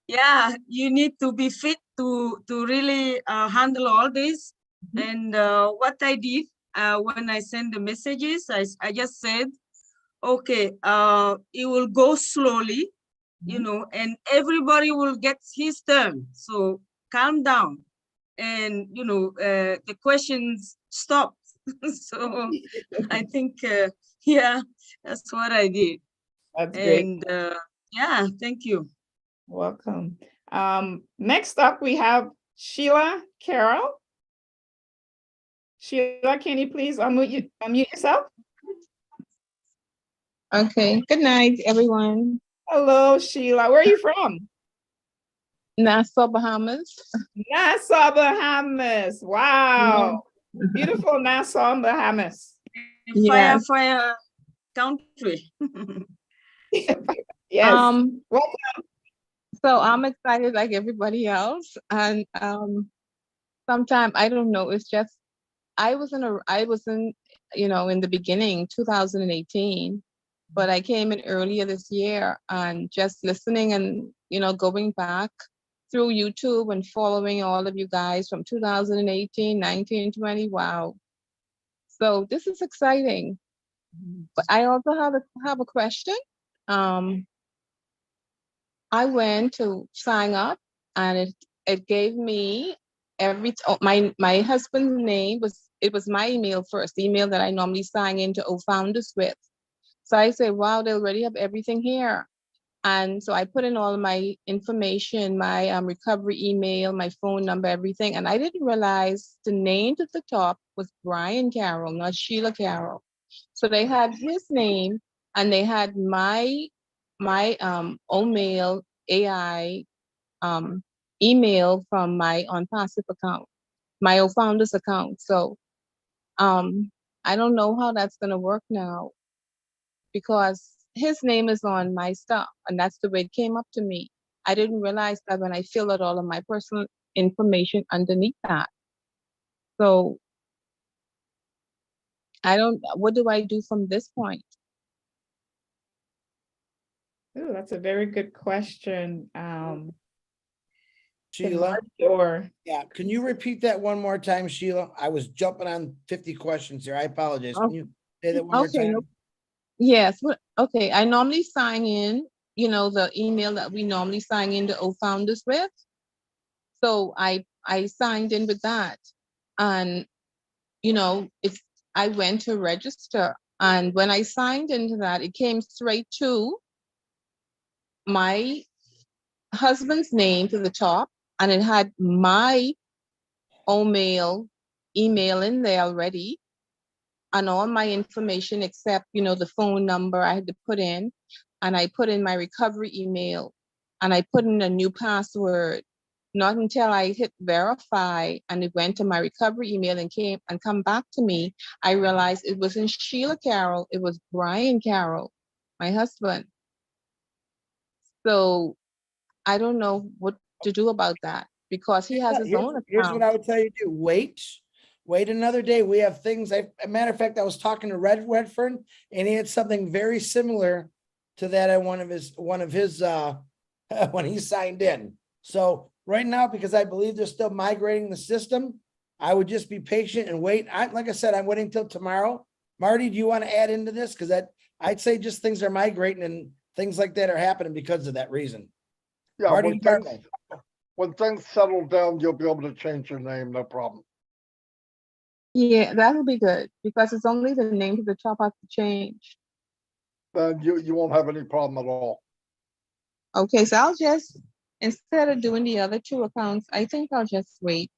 yeah, you need to be fit to really handle all this. And what I did when I send the messages, I just said, okay, it will go slowly, and everybody will get his turn. So calm down, and the questions stop. So I think, yeah, that's what I did. That's great. And yeah, thank you. Welcome. Next up, we have Sheila Carroll. Sheila, can you please unmute yourself? Okay, good night, everyone. Hello, Sheila. Where are you from? Nassau, Bahamas. Nassau, Bahamas. Wow. Beautiful Nassau, Bahamas. Yes. Fire country. Yes. So I'm excited like everybody else. And sometime, I don't know, it's just, I was in, in the beginning, 2018, but I came in earlier this year and just listening and, going back through YouTube and following all of you guys from 2018, 19, 20. Wow. So this is exciting. But I also have a question. I went to sign up and it gave me my husband's name was my email first, email that I normally sign into OFounders with. So I said, wow, they already have everything here. And so I put in all my information, my recovery email, my phone number, everything. And I didn't realize the name at the top was Brian Carroll, not Sheila Carroll. So they had his name and they had my OMail AI email from my ONPASSIVE account, my OFounders account. So I don't know how that's gonna work now because his name is on my stuff and that's the way it came up to me. I didn't realize that when I filled out all of my personal information underneath that. So what do I do from this point? Ooh, that's a very good question. Sheila? Or yeah, can you repeat that one more time, Sheila? I was jumping on 50 questions here. I apologize. Can you say that one more time? Yes. Okay. I normally sign in, the email that we normally sign into OFounders with. So I signed in with that. And, I went to register. And when I signed into that, it came straight to my husband's name to the top. And it had my OMail email in there already. And all my information except, the phone number I had to put in. And I put in my recovery email and I put in a new password. Not until I hit verify and it went to my recovery email and come back to me, I realized it wasn't Sheila Carroll, it was Brian Carroll, my husband. So I don't know what to do about that because he has his own account. Here's what I would tell you to do. Wait another day. We have things. A matter of fact, I was talking to Redfern and he had something very similar to that at one of his when he signed in. So right now, because I believe they're still migrating the system, I would just be patient and wait. Like I said, I'm waiting till tomorrow. Marty, do you want to add into this? Because I'd say just things are migrating and things like that are happening because of that reason. Yeah, Marty, when things settle down, you'll be able to change your name, no problem. Yeah, that'll be good because it's only the name to the top has to change. Then you won't have any problem at all. Okay, so I'll just, instead of doing the other 2 accounts, I think I'll just wait.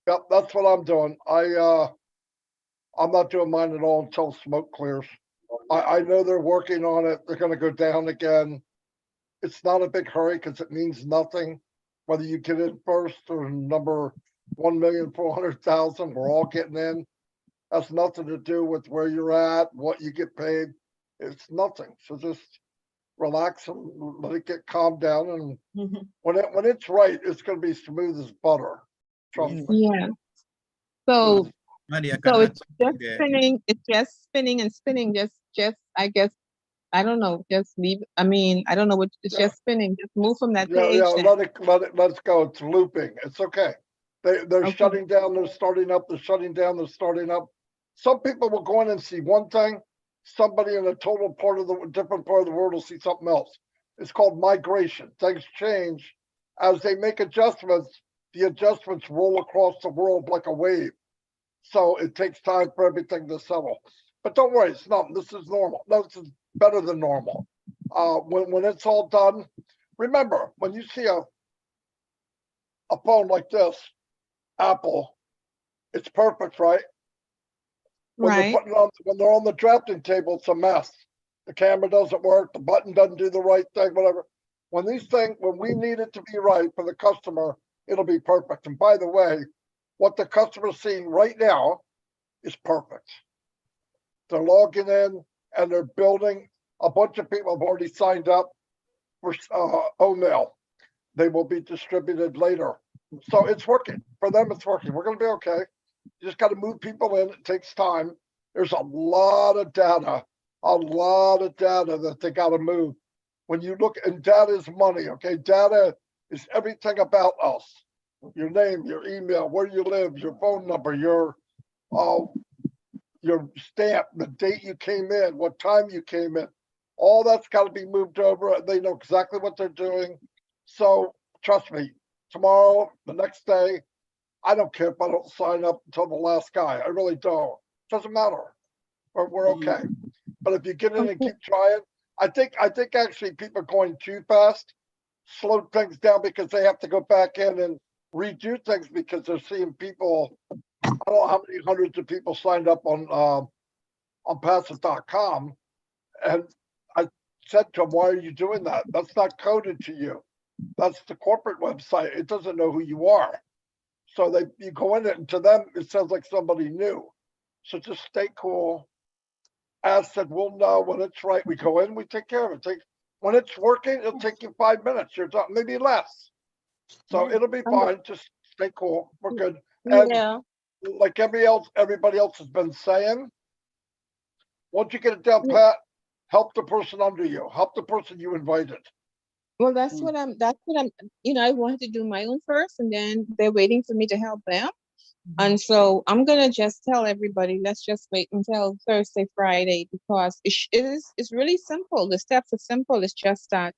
Yep, that's what I'm doing. I'm not doing mine at all until smoke clears. I know they're working on it. They're gonna go down again. It's not a big hurry because it means nothing. Whether you get in first or number 1,400,000, we're all getting in. Has nothing to do with where you're at, what you get paid. It's nothing. So just relax and let it get calmed down. And when it's right, it's gonna be smooth as butter. Trust me. Yeah. So, Maddie, I so can add it's something just there. spinning. It's just spinning and spinning. Just, I guess, I don't know. Just leave. I mean, I don't know what. It's Yeah. just spinning. Just move from that Yeah, page. yeah, then. let's go. It's looping. It's okay. They're Okay. shutting down, they're starting up, they're shutting down, they're starting up. Some people will go in and see one thing. Somebody in a total different part of the world will see something else. It's called migration. Things change. As they make adjustments, the adjustments roll across the world like a wave. So it takes time for everything to settle. But don't worry, it's not. This is normal. No, this is better than normal. When it's all done, remember, when you see a phone like this, Apple, it's perfect, right? When they're Right. putting it on, when they're on the drafting table, it's a mess. The camera doesn't work, the button doesn't do the right thing, whatever. When we need it to be right for the customer, it'll be perfect. And by the way, what the customer's seeing right now is perfect. They're logging in and they're building. A bunch of people have already signed up for OMail. They will be distributed later. So it's working. For them, it's working. We're going to be okay. You just got to move people in. It takes time. There's a lot of data that they got to move. When you look, and data is money, okay? Data is everything about us. Your name, your email, where you live, your phone number, your stamp, the date you came in, what time you came in. All that's got to be moved over. They know exactly what they're doing. So trust me, tomorrow, the next day, I don't care if I don't sign up until the last guy. I really don't. Doesn't matter. We're okay. But if you get in and keep trying, I think actually people are going too fast, slow things down because they have to go back in and redo things because they're seeing people. I don't know how many hundreds of people signed up on ONPASSIVE.com, and I said to them, "Why are you doing that? That's not coded to you. That's the corporate website. It doesn't know who you are." So you go in it, and to them, it sounds like somebody new. So just stay cool. As said, we'll know when it's right. We go in, we take care of it. When it's working, it'll take you 5 minutes. You're done, maybe less. So it'll be fine. Just stay cool. We're good. And Yeah. like everybody else has been saying, once you get it down pat, help the person under you. Help the person you invited. Well, that's what I'm, I wanted to do my own first, and then they're waiting for me to help them. And so I'm going to just tell everybody, let's just wait until Thursday, Friday, because it's really simple. The steps are simple. It's just that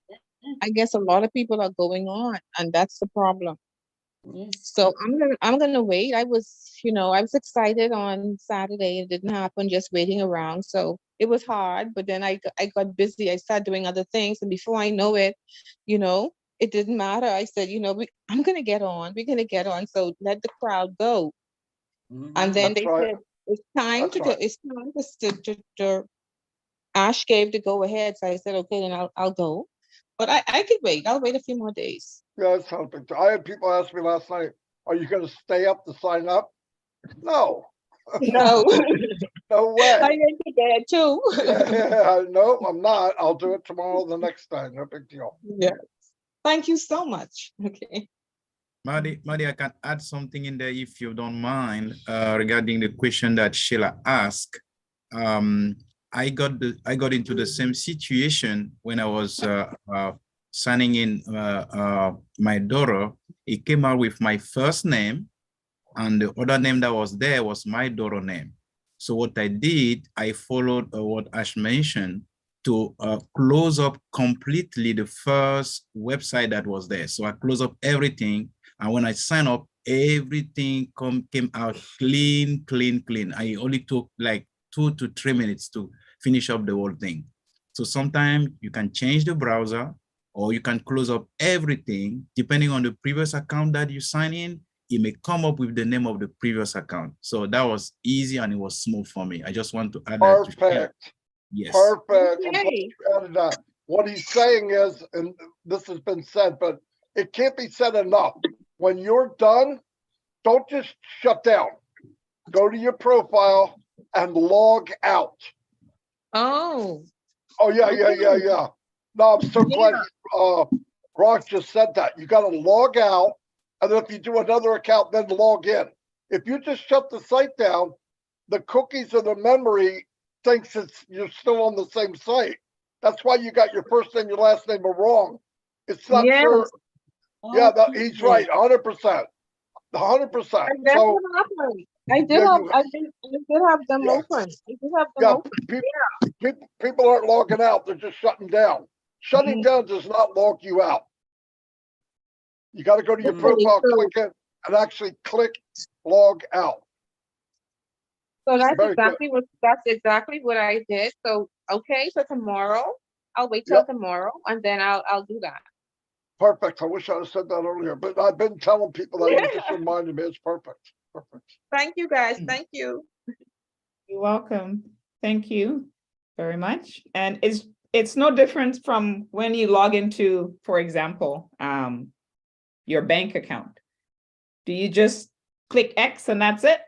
I guess a lot of people are going on, and that's the problem. So I'm gonna wait. I was excited on Saturday. It didn't happen, just waiting around. So it was hard, but then I got busy. I started doing other things, and before I know it, it didn't matter. I said, I'm gonna get on. We're gonna get on. So let the crowd go. And then That's they right. said it's time to go. Right. It's time to Ash gave the go ahead. So I said, okay, then I'll go. But I could wait. I'll wait a few more days. Yeah, it's helping. I had people ask me last night, "Are you going to stay up to sign up?" No. No. No way. I went to bed too. No, I'm not. I'll do it tomorrow, the next time. No big deal. Yeah. Thank you so much. Okay. Maddie, I can add something in there if you don't mind regarding the question that Sheila asked. I got into the same situation when I was signing in my daughter. It came out with my first name, and the other name that was there was my daughter name. So what I did, I followed what Ash mentioned to close up completely the first website that was there. So I close up everything. And when I sign up, everything came out clean. I only took like 2 to 3 minutes to finish up the whole thing. So sometimes you can change the browser or you can close up everything. Depending on the previous account that you sign in, it may come up with the name of the previous account. So that was easy and it was smooth for me. I just want to add that to share. Perfect. Yes. Perfect. I'm glad Okay. you added that. What he's saying is, and this has been said, but it can't be said enough. When you're done, don't just shut down. Go to your profile and log out. Oh, Oh, yeah. No, I'm so glad Rock just said that. You got to log out, and then if you do another account, then log in. If you just shut the site down, the cookies and the memory thinks you're still on the same site. That's why you got your first name, your last name are wrong. It's not yes. sure. Yeah, he's right, 100%. 100%. And that's So what happened. I did yeah, have them yeah. open. I did have them Yeah, open. people aren't logging out, they're just shutting down. Shutting down does not log you out. You got to go to your Okay, profile, so- click it, and actually click log out. So that's Very good. exactly what I did. So okay, so tomorrow I'll wait till Yep. tomorrow and then I'll do that. Perfect. I wish I'd have said that earlier, but I've been telling people that. You just reminded me. It's perfect. Perfect. Thank you guys. Thank you. You're welcome. Thank you very much. And it's no different from when you log into, for example, your bank account. Do you just click X and that's it?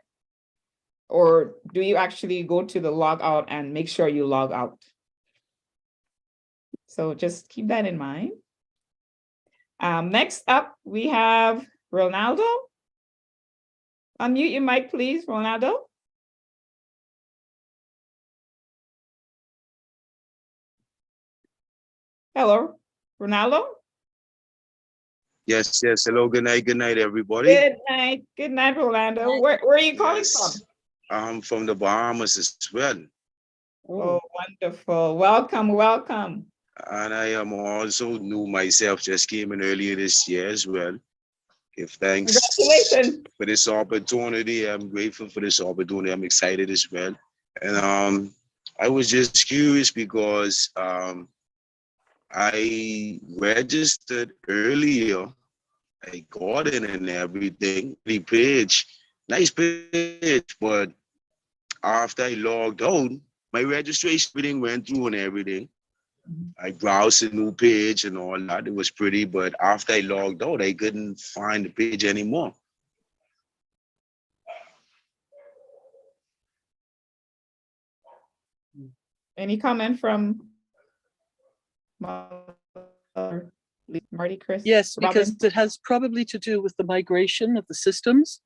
Or do you actually go to the log out and make sure you log out? So just keep that in mind. Next up, we have Ronaldo. Unmute your mic, please, Ronaldo. Hello, Ronaldo. Yes. Hello. Good night, everybody. Good night, Rolando. Where are you calling from? I'm from the Bahamas as well. Oh, wonderful. Welcome. And I am also new myself, just came in earlier this year as well. Give thanks Congratulations. for this opportunity. I'm grateful for this opportunity. I'm excited as well. And I was just curious because I registered earlier. I got in and everything. The page, nice page, but after I logged out, my registration everything went through and everything. I browsed a new page and all that. It was pretty, but after I logged out, I couldn't find the page anymore. Any comment from Marty, Chris? Yes, because Robin? it has probably to do with the migration of the systems.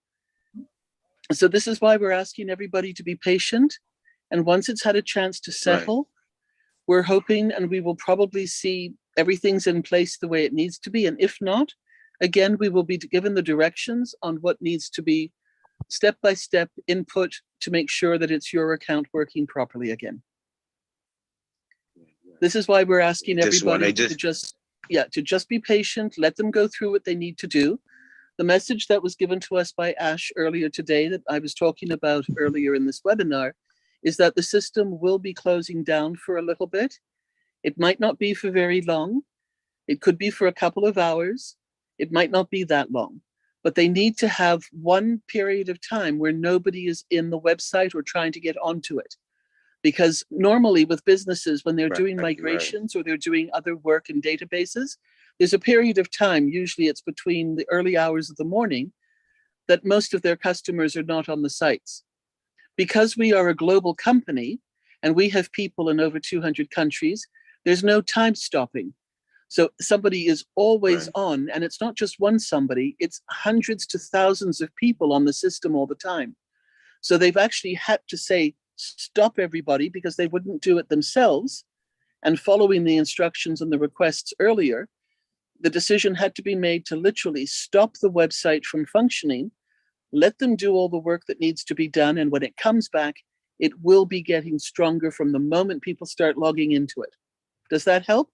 So this is why we're asking everybody to be patient. And once it's had a chance to settle, we're hoping and we will probably see everything's in place the way it needs to be. And if not, again, we will be given the directions on what needs to be step-by-step input to make sure that it's your account working properly again. This is why we're asking everybody to just be patient, let them go through what they need to do. The message that was given to us by Ash earlier today that I was talking about earlier in this webinar is that the system will be closing down for a little bit. It might not be for very long. It could be for a couple of hours. It might not be that long, but they need to have one period of time where nobody is in the website or trying to get onto it. Because normally with businesses, when they're doing migrations or they're doing other work in databases, there's a period of time, usually it's between the early hours of the morning, that most of their customers are not on the sites. Because we are a global company and we have people in over 200 countries, there's no time stopping. So somebody is always on, and it's not just one somebody, it's hundreds to thousands of people on the system all the time. So they've actually had to say, stop everybody, because they wouldn't do it themselves. And following the instructions and the requests earlier, the decision had to be made to literally stop the website from functioning, let them do all the work that needs to be done. And when it comes back, it will be getting stronger from the moment people start logging into it. Does that help?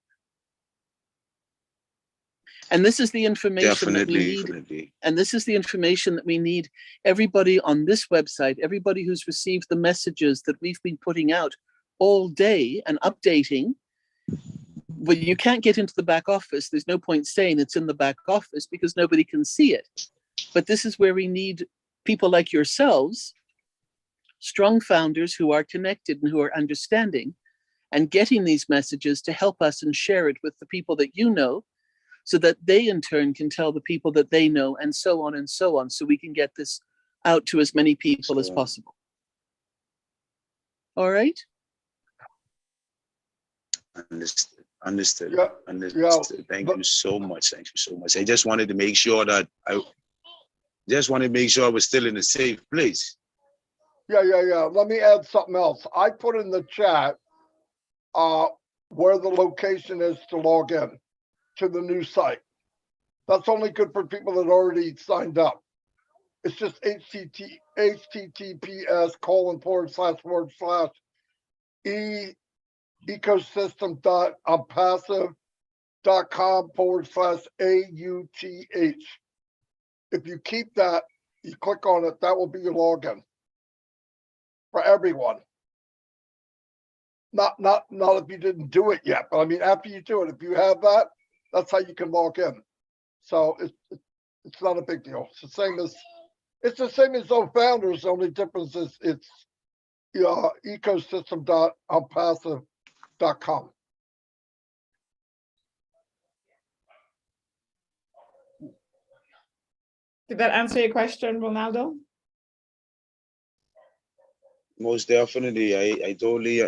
And this is the information that we Definitely, need. definitely. And this is the information that we need. Everybody on this website, everybody who's received the messages that we've been putting out all day and updating, well, you can't get into the back office. There's no point saying it's in the back office because nobody can see it. But this is where we need people like yourselves, strong founders who are connected and who are understanding and getting these messages to help us and share it with the people that you know, so that they in turn can tell the people that they know, and so on and so on, so we can get this out to as many people as possible. All right? Understood. Understood. Yeah, Understood. Thank you so much. Thank you so much. I just wanted to make sure that I was still in a safe place. Yeah. Let me add something else. I put in the chat where the location is to log in to the new site. That's only good for people that already signed up. It's just https://ecosystem.unpassive.com/AUTH. If you keep that, you click on it, that will be your login for everyone. Not if you didn't do it yet, but I mean, after you do it, if you have that, that's how you can log in. So it's not a big deal. It's the same as OFounders. The only difference is it's ecosystem.unpassive.com. Did that answer your question, Ronaldo? Most definitely. I totally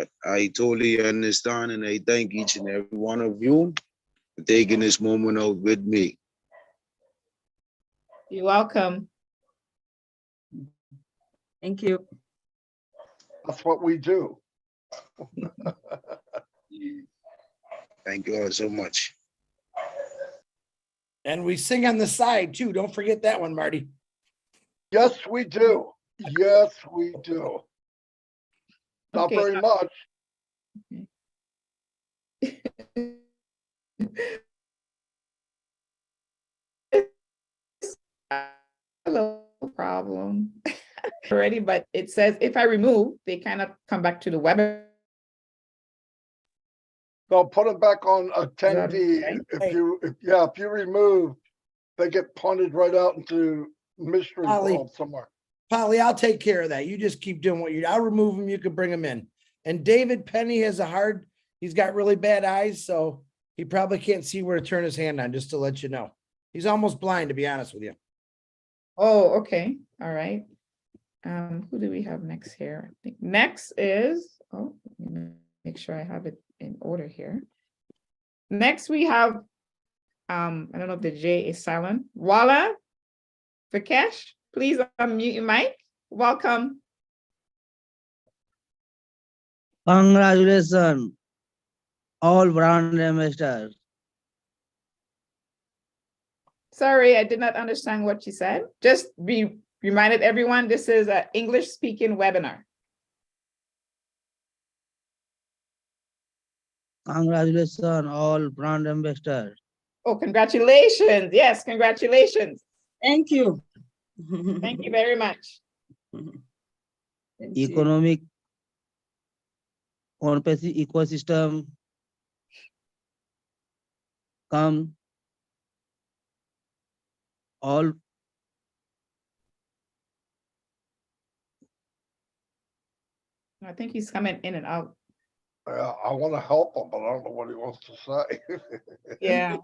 understand, and I thank each and every one of you for taking this moment out with me. You're welcome. Thank you. That's what we do. Thank you all so much. And we sing on the side too. Don't forget that one, Marty. Yes, we do. Yes, we do. Not Okay. very much. Hello, problem already, but it says if I remove, they kind of come back to the web. They'll put them back on attendee. Right? If you remove, they get punted right out into mystery world somewhere. Polly, I'll take care of that. You just keep doing what I'll remove them. You can bring them in. And David Penny has he's got really bad eyes, so he probably can't see where to turn his hand on, just to let you know. He's almost blind, to be honest with you. Oh, okay. All right. Who do we have next here? I think next is, let me make sure I have it in order here. Next we have, I don't know if the J is silent. Wala Vikesh, please unmute your mic. Welcome. Congratulations, all brand ambassadors. Sorry, I did not understand what you said. Just be reminded everyone, this is an English speaking webinar. Congratulations, all brand ambassadors. Oh, congratulations. Yes, congratulations. Thank you. Thank you very much. Economic ONPASSIVE ecosystem come all I think he's coming in and out. Yeah, I want to help him, but I don't know what he wants to say. Yeah.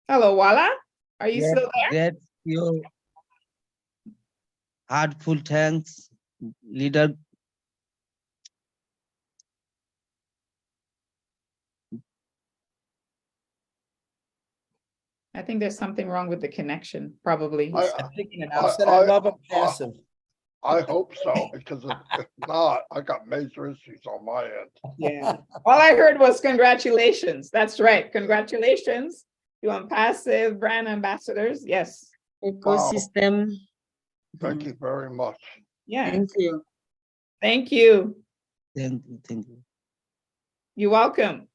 Hello, Wala. Are you still there? Get your heartful thanks, leader. I think there's something wrong with the connection, probably. He's picking it I up. said I love him passive. I hope so, because if not, I got major issues on my end. Yeah. All I heard was congratulations. That's right. Congratulations to ONPASSIVE brand ambassadors. Yes. Ecosystem. Wow. Thank you very much. Yeah. Thank you. Thank you. Thank you. You're welcome.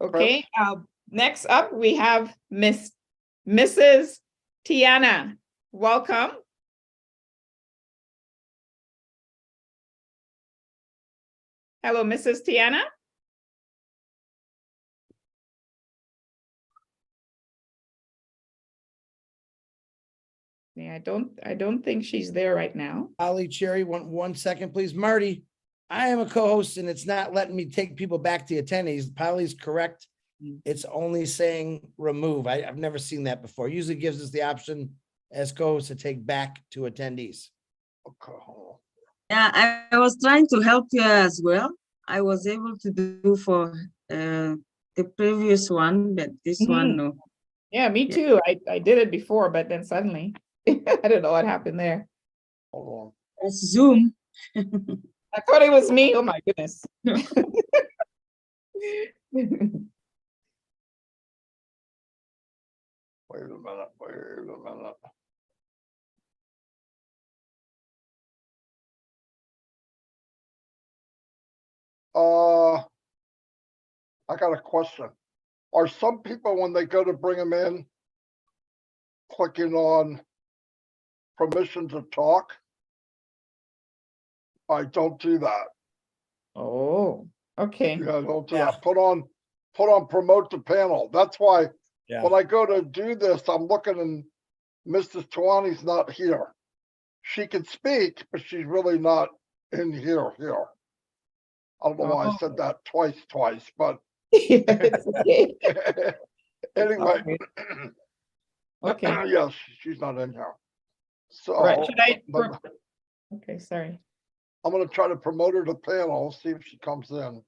Okay, next up we have Mrs. Tiana. Welcome. Hello, Mrs. Tiana. Yeah, I don't think she's there right now. Ali Cherry, one second, please. Marty, I am a co-host and it's not letting me take people back to attendees. Polly's correct. It's only saying remove. I've never seen that before. Usually gives us the option as co-host to take back to attendees. Okay. Yeah, I was trying to help you as well. I was able to do for the previous one, but this one, no. Yeah, me too. I did it before, but then suddenly, I don't know what happened there. Hold It's Zoom. I thought it was me. Oh my goodness. Wait a minute. I got a question. Are some people, when they go to bring them in, clicking on permission to talk? I don't do that. Oh, okay. Yeah, don't do that. Put on promote the panel. That's why when I go to do this, I'm looking and Mrs. Tawani's not here. She can speak, but she's really not in here. I don't know why I said that twice, but anyway. Okay. Yes, she's not in here. So Right. Should I? Okay, sorry. I'm gonna try to promote her to panel, see if she comes in.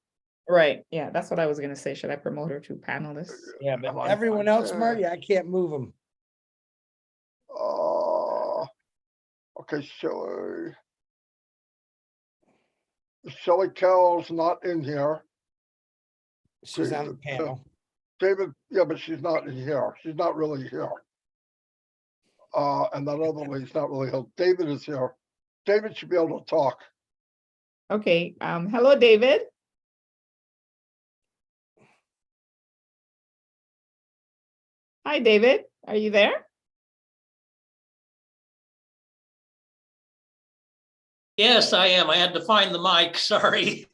Right. Yeah, that's what I was gonna say. Should I promote her to panelists? Yeah, but everyone else, Marty, I can't move them. Okay, Shelley Carroll's not in here. She's on the panel. David, yeah, but she's not in here. She's not really here. And that other lady's not really here. David is here. David should be able to talk. Okay. Hello, David. Hi, David. Are you there? Yes, I am. I had to find the mic. Sorry.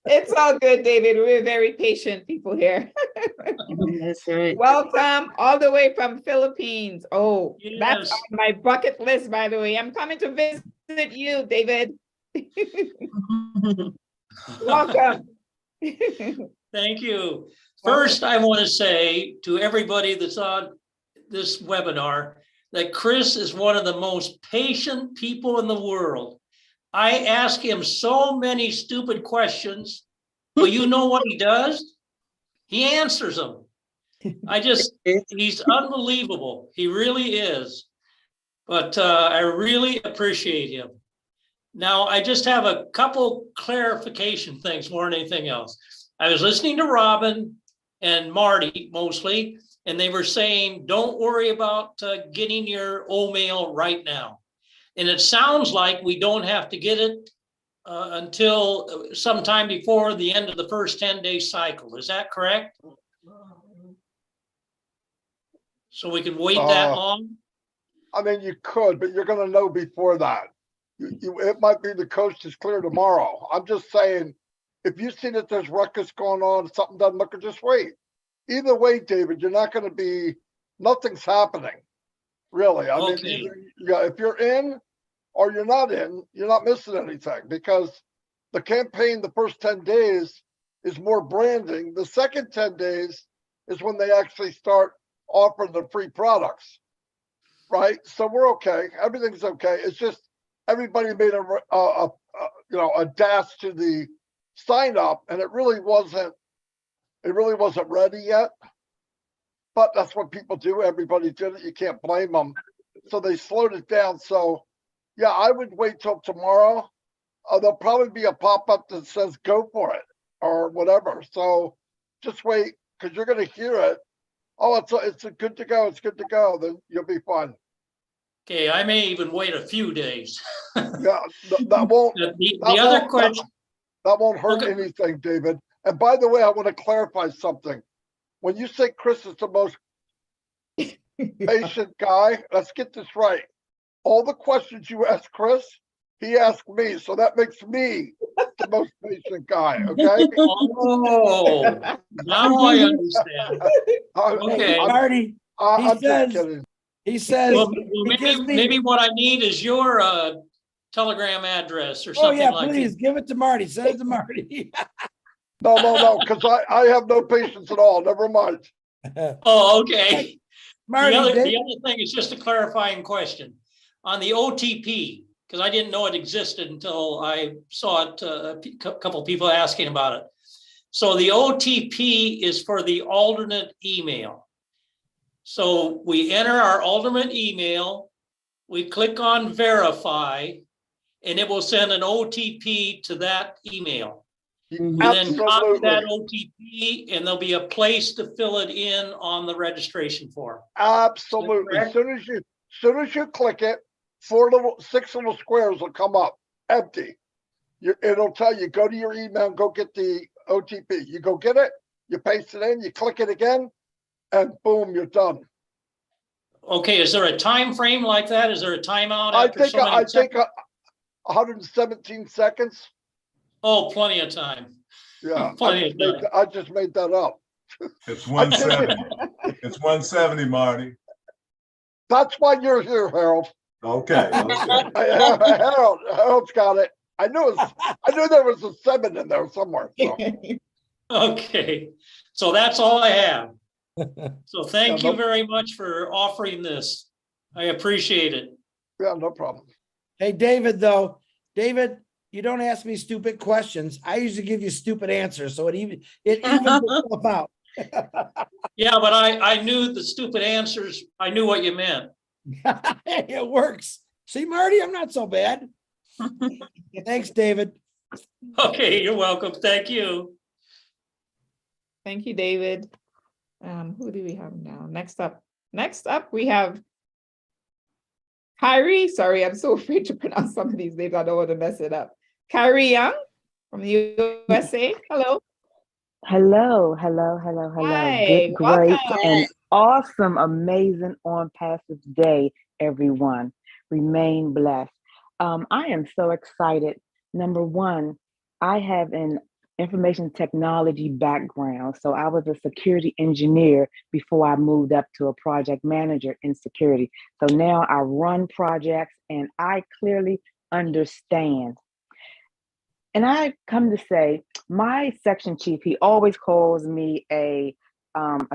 It's all good, David. We're very patient people here. That's right. Welcome all the way from Philippines. Oh, that's Yes. on my bucket list, by the way. I'm coming to visit you, David. Welcome. Thank you. First, I want to say to everybody that's on this webinar that Chris is one of the most patient people in the world. I ask him so many stupid questions, but you know what he does? He answers them. He's unbelievable. He really is. But I really appreciate him. Now, I just have a couple clarification things more than anything else. I was listening to Robin and Marty mostly, and they were saying, don't worry about getting your mail right now. And it sounds like we don't have to get it until sometime before the end of the first 10-day cycle. Is that correct? So we can wait that long? I mean, you could, but you're gonna know before that. It might be the coast is clear tomorrow. I'm just saying, if you see that there's ruckus going on, something doesn't look, just wait. Either way, David, you're not gonna be, nothing's happening, really. I mean, either, if you're in or you're not in, you're not missing anything, because the campaign, the first 10 days is more branding. The second 10 days is when they actually start offering the free products, right? So we're okay. Everything's okay. It's just everybody made a dash to the sign up, and it really wasn't ready yet. But that's what people do. Everybody did it. You can't blame them. So they slowed it down. So yeah, I would wait till tomorrow. There'll probably be a pop-up that says go for it or whatever. So just wait, because you're going to hear it. Oh, it's good to go. It's good to go. Then you'll be fine. Okay, I may even wait a few days. Yeah, that won't. The other question. That won't hurt anything, David. And by the way, I want to clarify something. When you say Chris is the most patient guy, let's get this right. All the questions you ask Chris, he asked me. So that makes me the most patient guy, okay? Oh, now I understand. Okay. Marty, I'm just kidding. He says, Well, he gives me, maybe what I need is your telegram address or oh something yeah, like please that. give it to Marty. Send it to Marty. No, because I have no patience at all. Never mind. Oh, okay. Marty, the other thing is just a clarifying question. On the OTP, because I didn't know it existed until I saw it, a couple people asking about it. So the OTP is for the alternate email. So we enter our alternate email, we click on verify, and it will send an OTP to that email. We then copy that OTP and there'll be a place to fill it in on the registration form. Absolutely. As soon as you click it, 6 little squares will come up empty. It'll tell you, go to your email and go get the OTP. You go get it, you paste it in, you click it again, and boom, you're done. Okay, is there a time frame like that? Is there a timeout I after so many think 117 seconds. Oh, plenty of time. Yeah, Plenty of time. I just made that up. It's 170. It's 170, Marty. That's why you're here, Harold. Okay. Harold's got it. I knew there was a 7 in there somewhere. So. Okay, so that's all I have. So thank Yeah, you very much for offering this. I appreciate it. Yeah, no problem. Hey, David, though, you don't ask me stupid questions. I usually give you stupid answers, so it evens itself out. Yeah, but I knew the stupid answers. I knew what you meant. It works. See, Marty, I'm not so bad. Thanks, David. Okay, you're welcome. Thank you. Thank you, David. Who do we have now? Next up, we have Kyrie. Sorry, I'm so afraid to pronounce some of these names. I don't want to mess it up. Kyrie Young from the USA. Hello. Hello. Hi, Good, great, welcome. and awesome, amazing ONPASSIVE day, everyone. Remain blessed. I am so excited. Number one, I have an information technology background. So I was a security engineer before I moved up to a project manager in security. So now I run projects and I clearly understand. And I come to say, my section chief, he always calls me a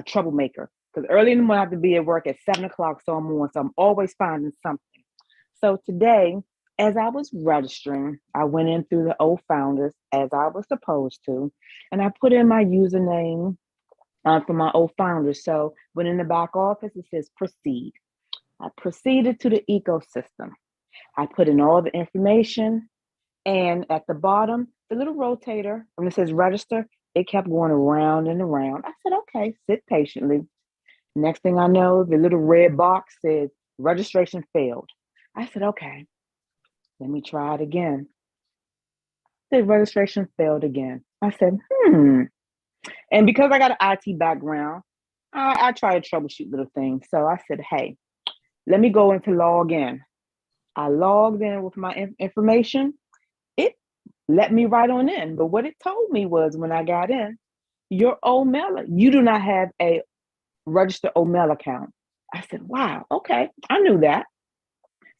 troublemaker, because early in the morning I have to be at work at 7 o'clock, so I'm always finding something. So today, as I was registering, I went in through the old founders as I was supposed to, and I put in my username for my old founders. So when in the back office, it says proceed. I proceeded to the ecosystem. I put in all the information. And at the bottom, the little rotator, when it says register, it kept going around and around. I said, okay, sit patiently. Next thing I know, the little red box said registration failed. I said, okay, let me try it again. The registration failed again. I said, And because I got an IT background, I try to troubleshoot little things. So I said, hey, let me go into log in. I logged in with my information. It let me right on in. But what it told me was when I got in, your OML, you do not have a registered OML account. I said, wow, okay, I knew that.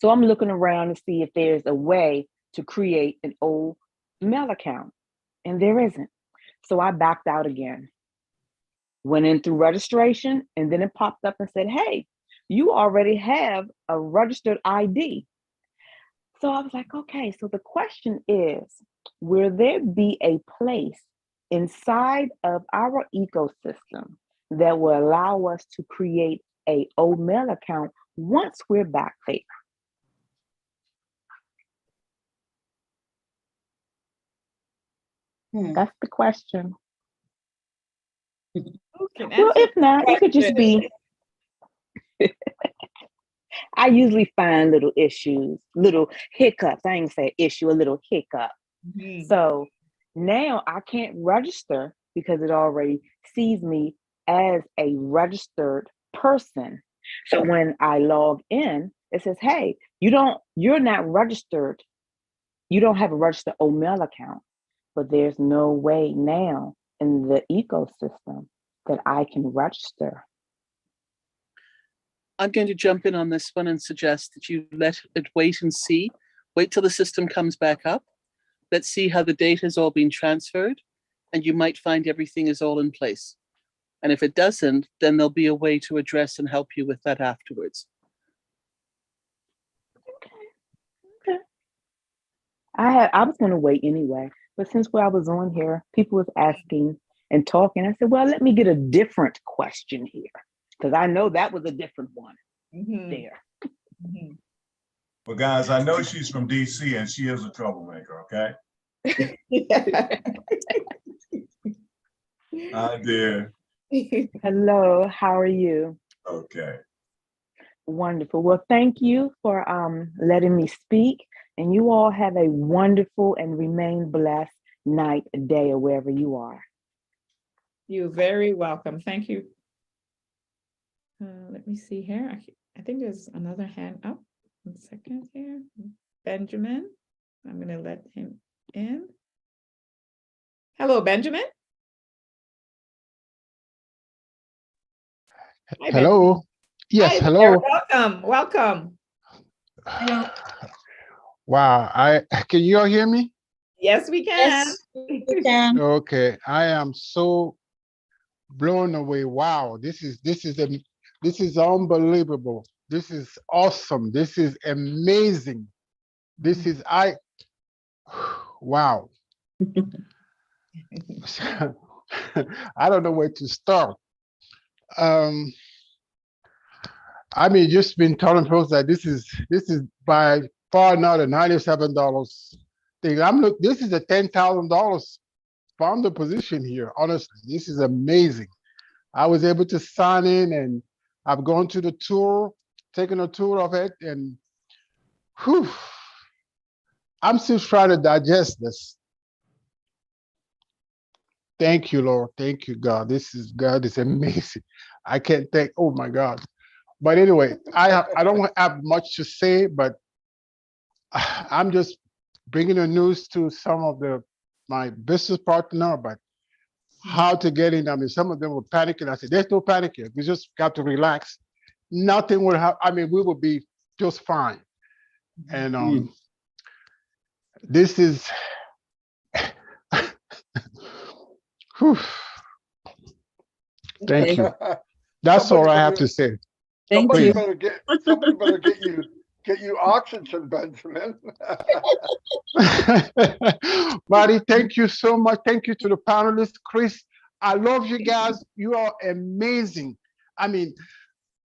So I'm looking around to see if there's a way to create an OML account, and there isn't. So I backed out again, went in through registration, and then it popped up and said, hey, you already have a registered ID. So I was like, okay, so the question is, will there be a place inside of our ecosystem that will allow us to create a OML account once we're back there? That's the question. Well, if not, it could just be, I usually find little issues, little hiccups. I ain't say issue, a little hiccup. So Now I can't register because it already sees me as a registered person. So when I log in, it says, hey, you're not registered. You don't have a registered OML account, but there's no way now in the ecosystem that I can register. I'm going to jump in on this one and suggest that you let it wait and see. Wait till the system comes back up. Let's see how the data has all been transferred, and you might find everything is all in place. And if it doesn't, then there'll be a way to address and help you with that afterwards. Okay. I was going to wait anyway, but since I was on here, people was asking and talking. I said, well, let me get a different question here, because I know that was a different one there. Well, guys, I know she's from DC and she is a troublemaker, okay? Hi, dear. Hello, how are you? Okay. Wonderful. Well, thank you for letting me speak. And you all have a wonderful and remain blessed night, day, or wherever you are. You're very welcome. Thank you. Let me see here. I think there's another hand up. 1 second here. Benjamin. I'm going to let him in. Hello, Benjamin. Hi, Hello. Benjamin. Yes, Hi hello. there. Welcome. Welcome. Hello. Wow, can you all hear me? Yes, we can. Yes, we can. Okay, I am so blown away. Wow, this is unbelievable. This is awesome. This is amazing. This is wow. I don't know where to start. I mean, just been telling folks that this is by far not a $97 thing. This is a $10,000 founder position here. Honestly, this is amazing. I was able to sign in, and I've gone to the tour, taken a tour of it, and whew, I'm still trying to digest this. Thank you, Lord. Thank you, God. God is amazing. I can't thank. Oh my God. But anyway, I don't have much to say, but I'm just bringing the news to some of my business partner, but how to get in. I mean, some of them were panicking. I said, there's no panic here. We just got to relax. Nothing will happen. I mean, we will be just fine. And this is, whew. Thank you. That's all I have to say. Somebody better get you oxygen, Benjamin. Marty, thank you so much. Thank you to the panelists. Chris, I love you guys. You are amazing. I mean,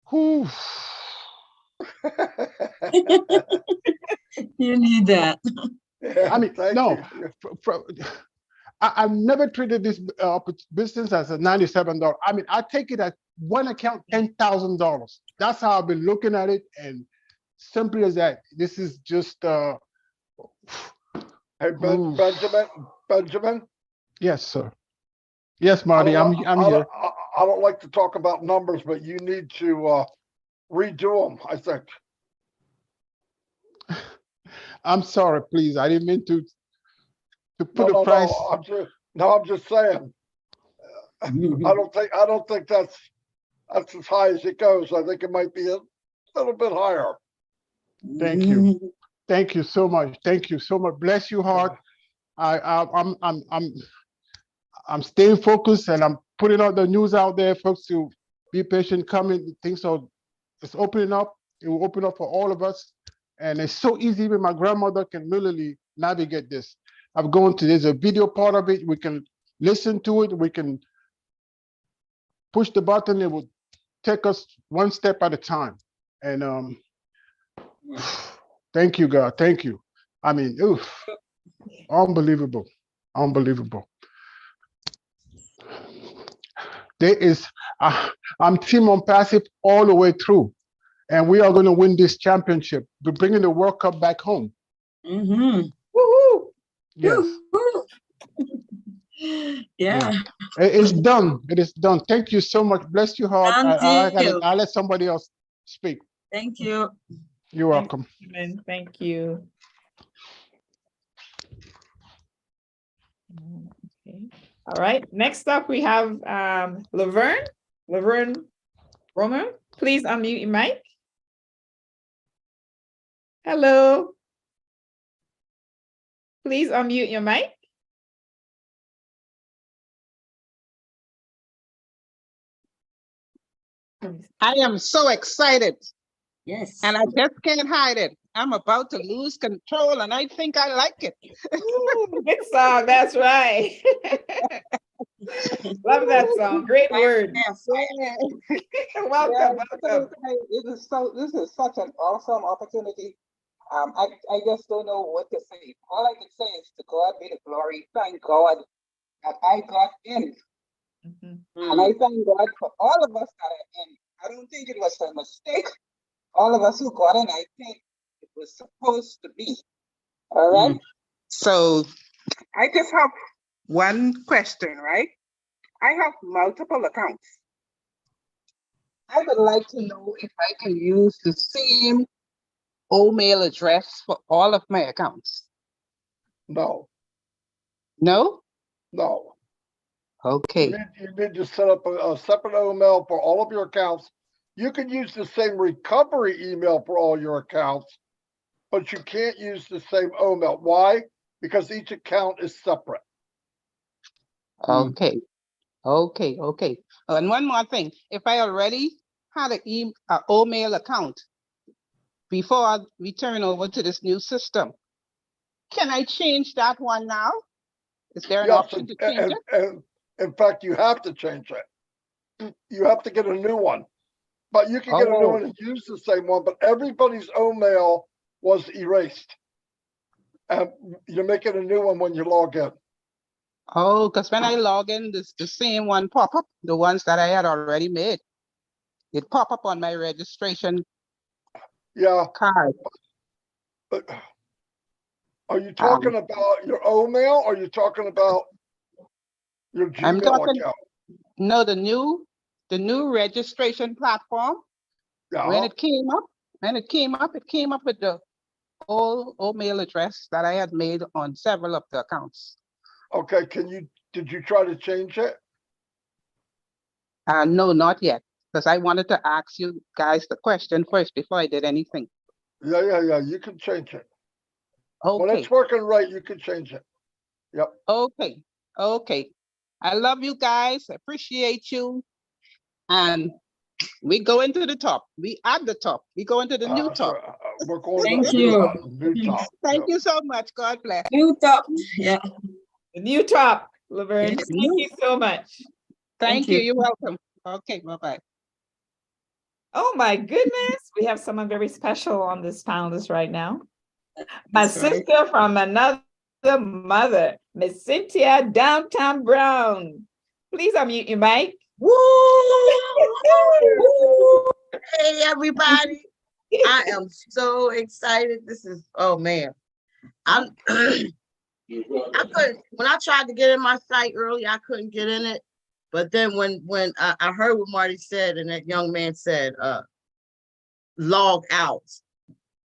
who? You need that. I mean, no. I've never treated this business as a $97. I mean, I take it at one account, $10,000. That's how I've been looking at it, and simply as that. This is just. Hey, Benjamin. Yes, sir. Yes, Marty. I'm here. I don't like to talk about numbers, but you need to redo them, I think. I'm sorry, please. I didn't mean to put a price. I'm just saying. I don't think that's as high as it goes. I think it might be a little bit higher. Thank you. Thank you so much. Thank you so much. Bless your heart. I'm staying focused, and I'm putting out the news out there, folks, to be patient, coming. Things are it's opening up. It will open up for all of us. And it's so easy. Even my grandmother can literally navigate this. I've gone to, there's a video part of it. We can listen to it. We can push the button. It will take us one step at a time. And thank you, God. Thank you. I mean, oof, unbelievable. Unbelievable. There is, I'm Team ONPASSIVE all the way through. And we are going to win this championship. We're bringing the World Cup back home. Mm-hmm. Woohoo! Yes. Woo-hoo. Yeah. It's done. It is done. Thank you so much. Bless you heart. Thank I'll let somebody else speak. Thank you. You're welcome. Amen. Thank you. Okay. All right. Next up, we have Laverne. Laverne Roman, please unmute your mic. Hello. Please unmute your mic. I am so excited. Yes. And I just can't hide it. I'm about to lose control and I think I like it. Ooh, good song, that's right. Love that song. Great word. Welcome, welcome. This is such an awesome opportunity. I just don't know what to say. All I can say is to God be the glory. Thank God that I got in. And I thank God for all of us that are in. I don't think it was a mistake. All of us who got in, I think it was supposed to be. All right. So I just have one question, right? I have multiple accounts. I would like to know if I can use the same email address for all of my accounts. No. No? No. Okay. You need to set up a separate email for all of your accounts. You can use the same recovery email for all your accounts, but you can't use the same email. Why? Because each account is separate. Okay. Okay. And one more thing. If I already had an email account before we turn over to this new system, can I change that one now? Is there an option to change it? And in fact, you have to change it. You have to get a new one. But you can get a new one and use the same one, but everybody's email was erased. And you're making a new one when you log in. Oh, because when I log in, the same one pop up, the ones that I had already made. It pop up on my registration card. But are you talking about your email or are you talking about your Gmail account? No, the new registration platform. Yeah. When it came up, it came up with the old email address that I had made on several of the accounts. Okay, did you try to change it? No, not yet, because I wanted to ask you guys the question first before I did anything. Yeah, you can change it. Okay. When it's working right, you can change it. Yep. Okay. I love you guys. I appreciate you. And we go into the top. We at the top. We go into the new top. We're going Thank to you. new top. Thank you so much. God bless. New top. Yeah. The new top, Laverne. Yes. Thank you so much. Thank you. You're welcome. Okay, bye-bye. Oh my goodness. We have someone very special on this panelist right now. My sister from another mother, Miss Cynthia Downtown Brown. Please unmute your mic. Woo! Hey, everybody. I am so excited. This is, oh man. I couldn't, when I tried to get in my site early, I couldn't get in it. But then when I heard what Marty said and that young man said, log out.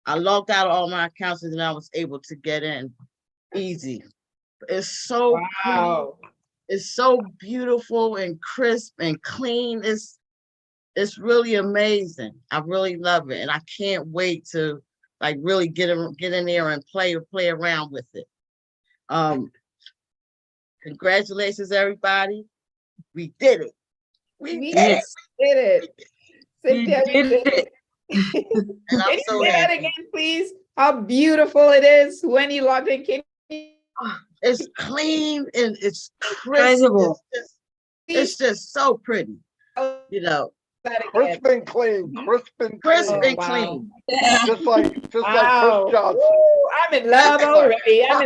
I logged out all my accounts and then I was able to get in easy. It's so wow. It's so beautiful and crisp and clean. It's really amazing. I really love it. And I can't wait to like really get in there and play around with it. Congratulations, everybody. We did it. We did it. Cynthia, we did it. And I'm can you so say that happy. again, please? How beautiful it is when you log in. It's clean and it's crisp. Incredible. It's just so pretty. You know. Crisp and clean. Crisp and clean. Clean. Just like Chris Johnson. Ooh, I'm in love already. I'm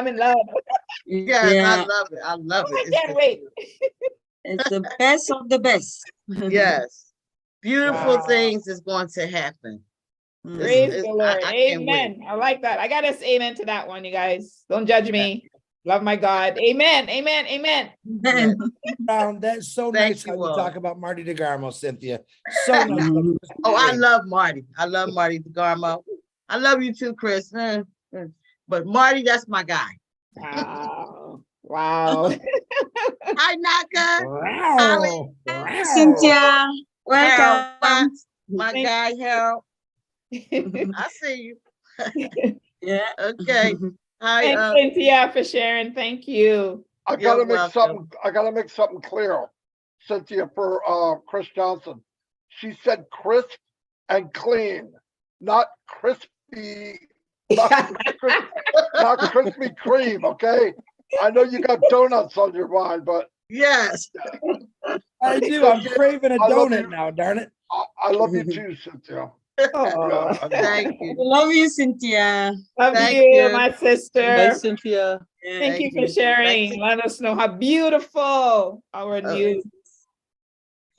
in love. Yes, Yeah. I love it. I can't wait. It's the best of the best. Yes. Beautiful things is going to happen. Praise the Lord. Amen. I like that. I got to say amen to that one, you guys. Don't judge me. Love my God. Amen. Amen. Amen. Yeah. That's so nice how you you all. talk about Marty DeGarmo, Cynthia. So nice. Oh, I love Marty. I love Marty DeGarmo. I love you too, Chris. But Marty, that's my guy. Wow. Wow. Hi, Naka. Wow. Cynthia, Harold, welcome. my guy, Harold. I see you. Yeah. Okay. Hi, Thanks, Cynthia, for sharing. Thank you. I gotta make something clear, Cynthia, for Chris Johnson. She said crisp and clean, not crispy, not Krispy Kreme, okay? I know you got donuts on your mind, but yes. I do. I'm craving a donut now, darn it. I love you too, Cynthia. Oh, thank you. Love you, Cynthia. Love Thank you, you. my sister. Bye, Cynthia. Thank you for sharing. Let us know how beautiful our new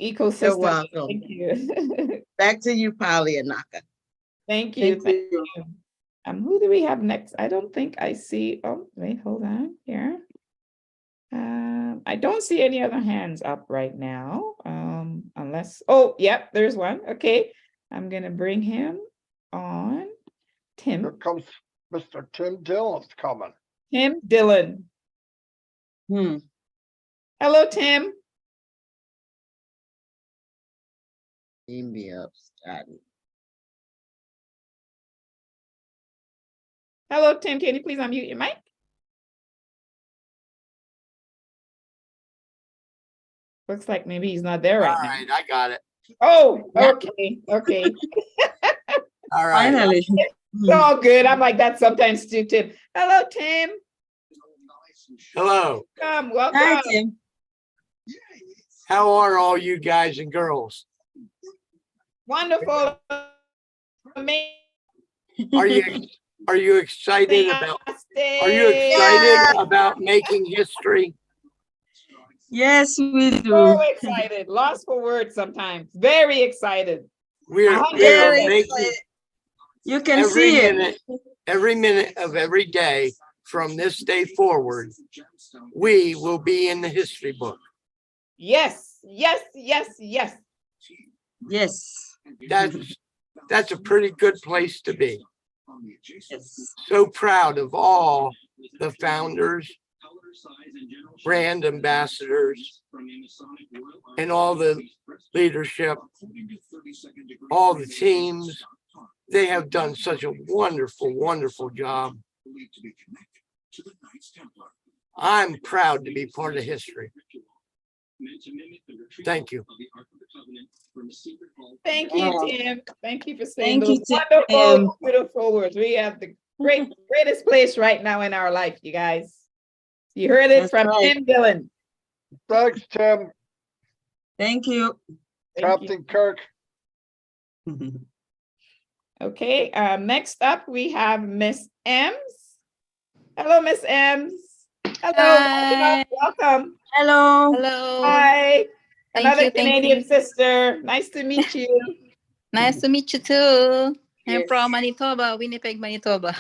ecosystem. You're welcome. Thank you. Back to you, Polly and Naka. Thank you. Thank you. Who do we have next? I don't think I see. Oh, wait, hold on here. I don't see any other hands up right now. Unless, oh, yep, there's one. Okay, I'm gonna bring him on. Tim. Here comes Mr. Tim Dillon's coming. Tim Dillon. Hello, Tim. Me up, Scotty. Hello, Tim. Can you please unmute your mic? Looks like maybe he's not there right now. All right, I got it. Oh, okay, okay. All right. Finally. It's all good. I'm like that sometimes too, Tim. Hello, Tim. Hello. Welcome. Hi, Tim. How are all you guys and girls? Wonderful. Amazing. Are you excited about making history? Yes, we do. So excited. Lost for words sometimes. Very excited. We are making you can see every minute of every day from this day forward. We will be in the history book. Yes, yes, yes, yes. Yes. That's a pretty good place to be. Yes. So proud of all the founders, brand ambassadors, and all the leadership, all the teams. They have done such a wonderful, wonderful job. I'm proud to be part of history. Thank you. Thank you, Tim. Thank you for saying Thank those you, wonderful, beautiful words. We have the greatest place right now in our life, you guys. You heard it from Tim Dillon. Thanks, Tim. Thank you. Captain Kirk. Okay, next up we have Miss Ems. Hello, Miss Ems. Hello, Hi. welcome. Hello. Hello. Hi. Thank Another you, thank Canadian you. sister. Nice to meet you. Nice to meet you too. I'm Yes. from Manitoba, Winnipeg, Manitoba.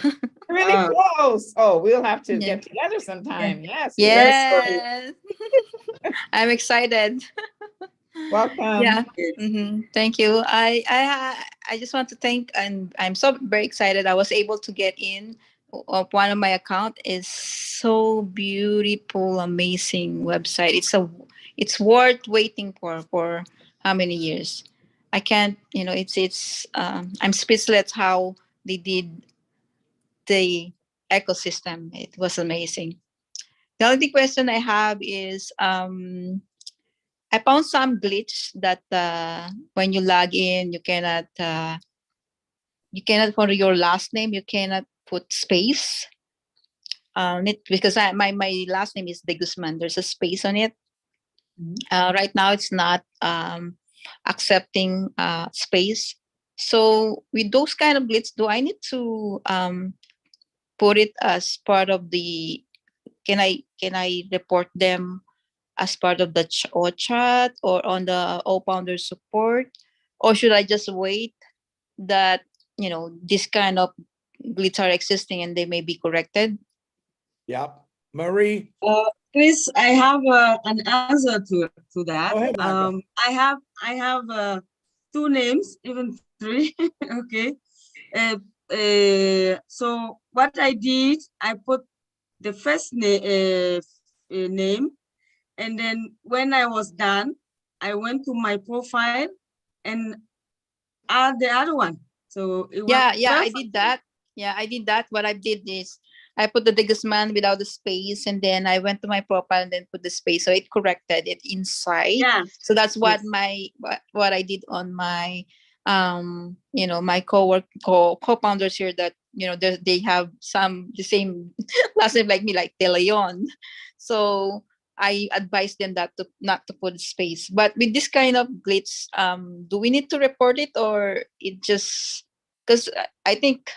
Really close. Oh, we'll have to Yeah. get together sometime. Yes. Yes. I'm excited. Welcome. Yeah. Thank you. I just want to thank, and I'm so very excited. I was able to get in of one of my account. Is so beautiful, amazing website. It's worth waiting for how many years? I can't, I'm speechless how they did the ecosystem. It was amazing. The only question I have is I found some glitch that when you log in, you cannot for your last name, you cannot put space on it because my last name is De Guzman. There's a space on it. Right now, it's not accepting space. So with those kind of glitch, do I need to put it as part of the? Can I report them as part of the chat or on the all founder support, or should I just wait that this kind of glitch are existing and they may be corrected? Yep. Marie. Chris, I have an answer to that. Go ahead, Martha. I have two names, even three. Okay. So what I did, I put the first name, and then when I was done, I went to my profile and add the other one. So it Yeah, worked yeah, I perfect. did that. Yeah, I did that. What I did is I put the Digisman without the space, and then I went to my profile and then put the space. So it corrected it inside. Yeah. So that's what Yes. what I did on my my co-founders here, that they have some the same last name like me, like De Leon. So I advise them that to not to put space. But with this kind of glitch, do we need to report it, or it just, because I think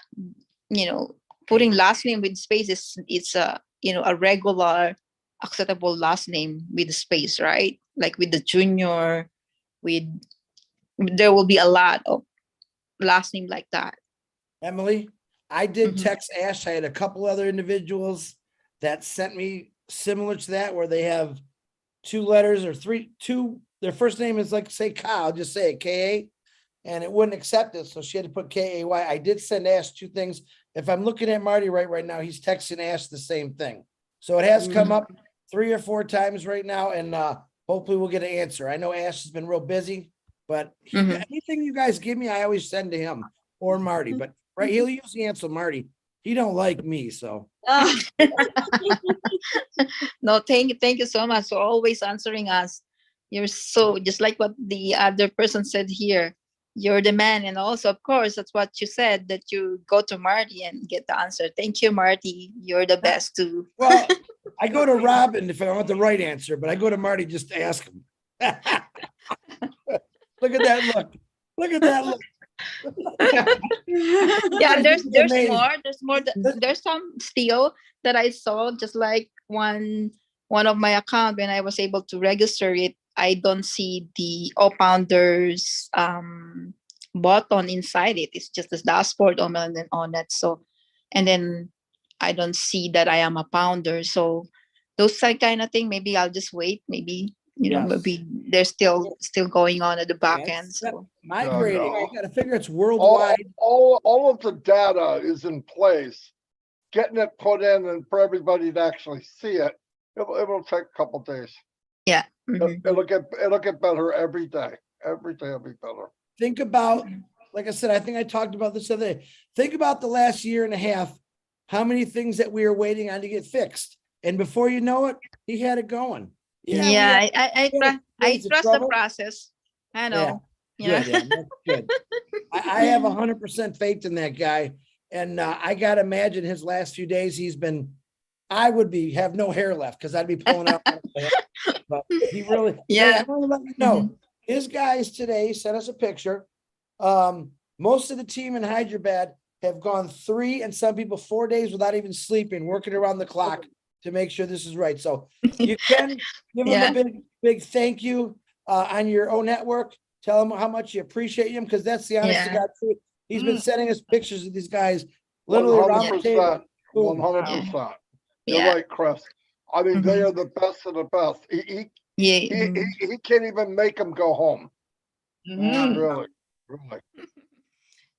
putting last name with space is it's a regular acceptable last name with space, right? Like with the junior, with there will be a lot of last name like that. Emily, I did text Ash. I had a couple other individuals that sent me similar to that, where they have two letters or two. Their first name is like, say, Kyle, I'll just say it, K-A, and it wouldn't accept it. So she had to put K-A-Y. I did send Ash two things. If I'm looking at Marty right now, he's texting Ash the same thing. So it has come up 3 or 4 times right now, and hopefully we'll get an answer. I know Ash has been real busy, but anything you guys give me, I always send to him or Marty. But he'll usually answer Marty. He don't like me, so. No, thank you so much for always answering us. You're so, just like what the other person said here, you're the man. And also, of course, that's what you said, that you go to Marty and get the answer. Thank you, Marty. You're the best too. Well, I go to Robin if I want the right answer, but I go to Marty just to ask him. Look at that look. Look at that look. Yeah, there's more. There's some still that I saw, just like one of my account, when I was able to register it, I don't see the founders button inside it. It's just this dashboard on that. So, and then I don't see that I am a founder. So those kind of thing, maybe I'll just wait. Maybe maybe they're still going on at the back end. So migrating. You got to figure it's worldwide. All of the data is in place. Getting it put in and for everybody to actually see it, it'll take a couple days. Yeah. It'll get better every day. Every day will be better. Think about, like I said, I think I talked about this the other day. Think about the last year and a half, how many things that we were waiting on to get fixed. And before you know it, he had it going. Yeah, I trust the process. I know. Yeah. Good, that's good. I have 100% faith in that guy. And I got to imagine his last few days, he's been, I would have no hair left because I'd be pulling out. But he really, I want to let you know, his guys today sent us a picture. Most of the team in Hyderabad have gone 3 and some people 4 days without even sleeping, working around the clock to make sure this is right. So you can give him a big thank you on your own network. Tell him how much you appreciate him, because that's the honest to God truth. He's been sending us pictures of these guys literally around the table. 100%. You're right, Chris. I mean, they are the best of the best. He can't even make them go home. Really.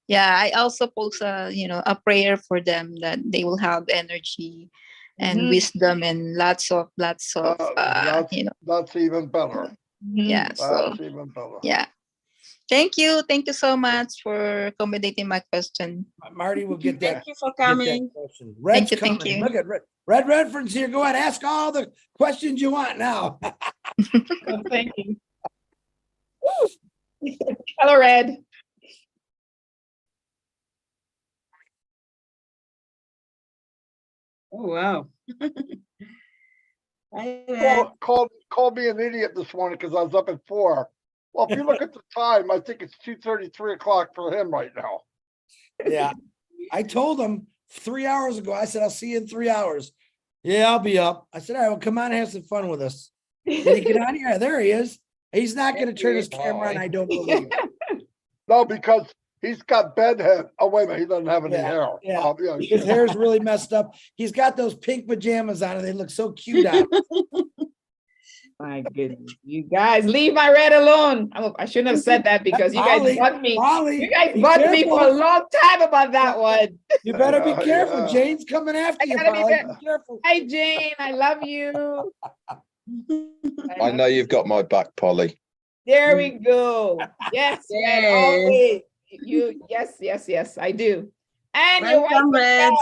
Yeah, I also post a prayer for them, that they will have energy and wisdom and lots of that's even better. Yeah, that's even better. Yeah. Thank you so much for accommodating my question. Marty will get that. Thank you for coming. Red's Thank coming. you. Look at Red Redford's here. Go ahead, ask all the questions you want now. Thank you. Hello, Red. Oh, wow. Called me an idiot this morning because I was up at 4. Well, if you look at the time, I think it's 2:30, 3 o'clock for him right now. Yeah. I told him 3 hours ago, I said, I'll see you in 3 hours. Yeah, I'll be up. I said, all right, well, come on and have some fun with us. Did he get on here? There he is. He's not going to turn his camera on, I don't believe. No, because He's got bedhead. Oh, wait a minute. He doesn't have any hair. Yeah. Yeah, His hair's really messed up. He's got those pink pajamas on and they look so cute out. My goodness, you guys leave my red alone. I shouldn't have said that because you guys bugged me. You guys bugged me for a long time about that one. You better be careful. Jane's coming after you, Polly. Be careful. Hi, Jane. I love you. I know you've got my back, Polly. There we go. Yes, Red, Yes. always. Yes, I do. And your wife, Welcome, Red.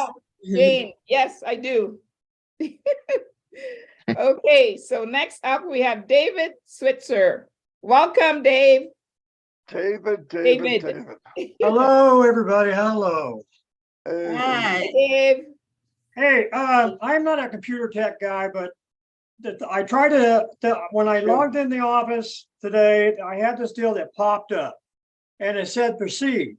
Jane. Yes, I do. Okay, so next up we have David Switzer. Welcome, Dave. David. Hello, everybody. Hello. Hi, Dave. Hey, I'm not a computer tech guy, but I tried to when I logged in the office today, I had this deal that popped up and it said proceed.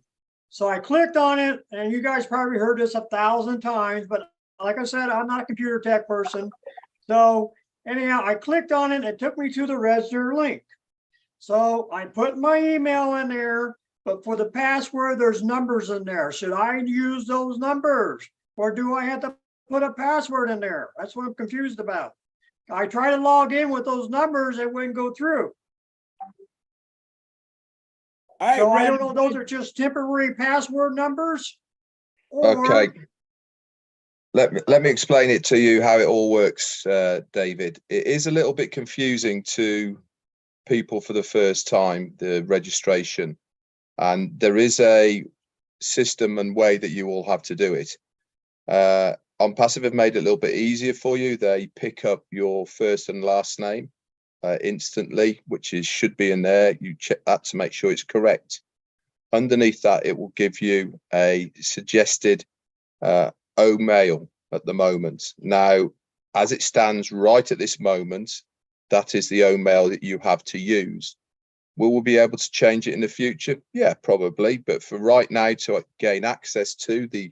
So I clicked on it, and you guys probably heard this 1,000 times, but like I said, I'm not a computer tech person. So anyhow, I clicked on it. It took me to the register link. So I put my email in there, but for the password, there's numbers in there. Should I use those numbers, or do I have to put a password in there? That's what I'm confused about. I tried to log in with those numbers, it wouldn't go through. All right, so I Red, don't know, those are just temporary password numbers? Or, Okay. Let me explain it to you how it all works, David. It is a little bit confusing to people for the first time, the registration, and there is a system and way that you all have to do it. ONPASSIVE have made it a little bit easier for you. They pick up your first and last name instantly, which should be in there. You check that to make sure it's correct. Underneath that, it will give you a suggested mail at the moment. Now, as it stands right at this moment, that is the mail that you have to use. Will we be able to change it in the future? Yeah, probably. But for right now, to gain access to the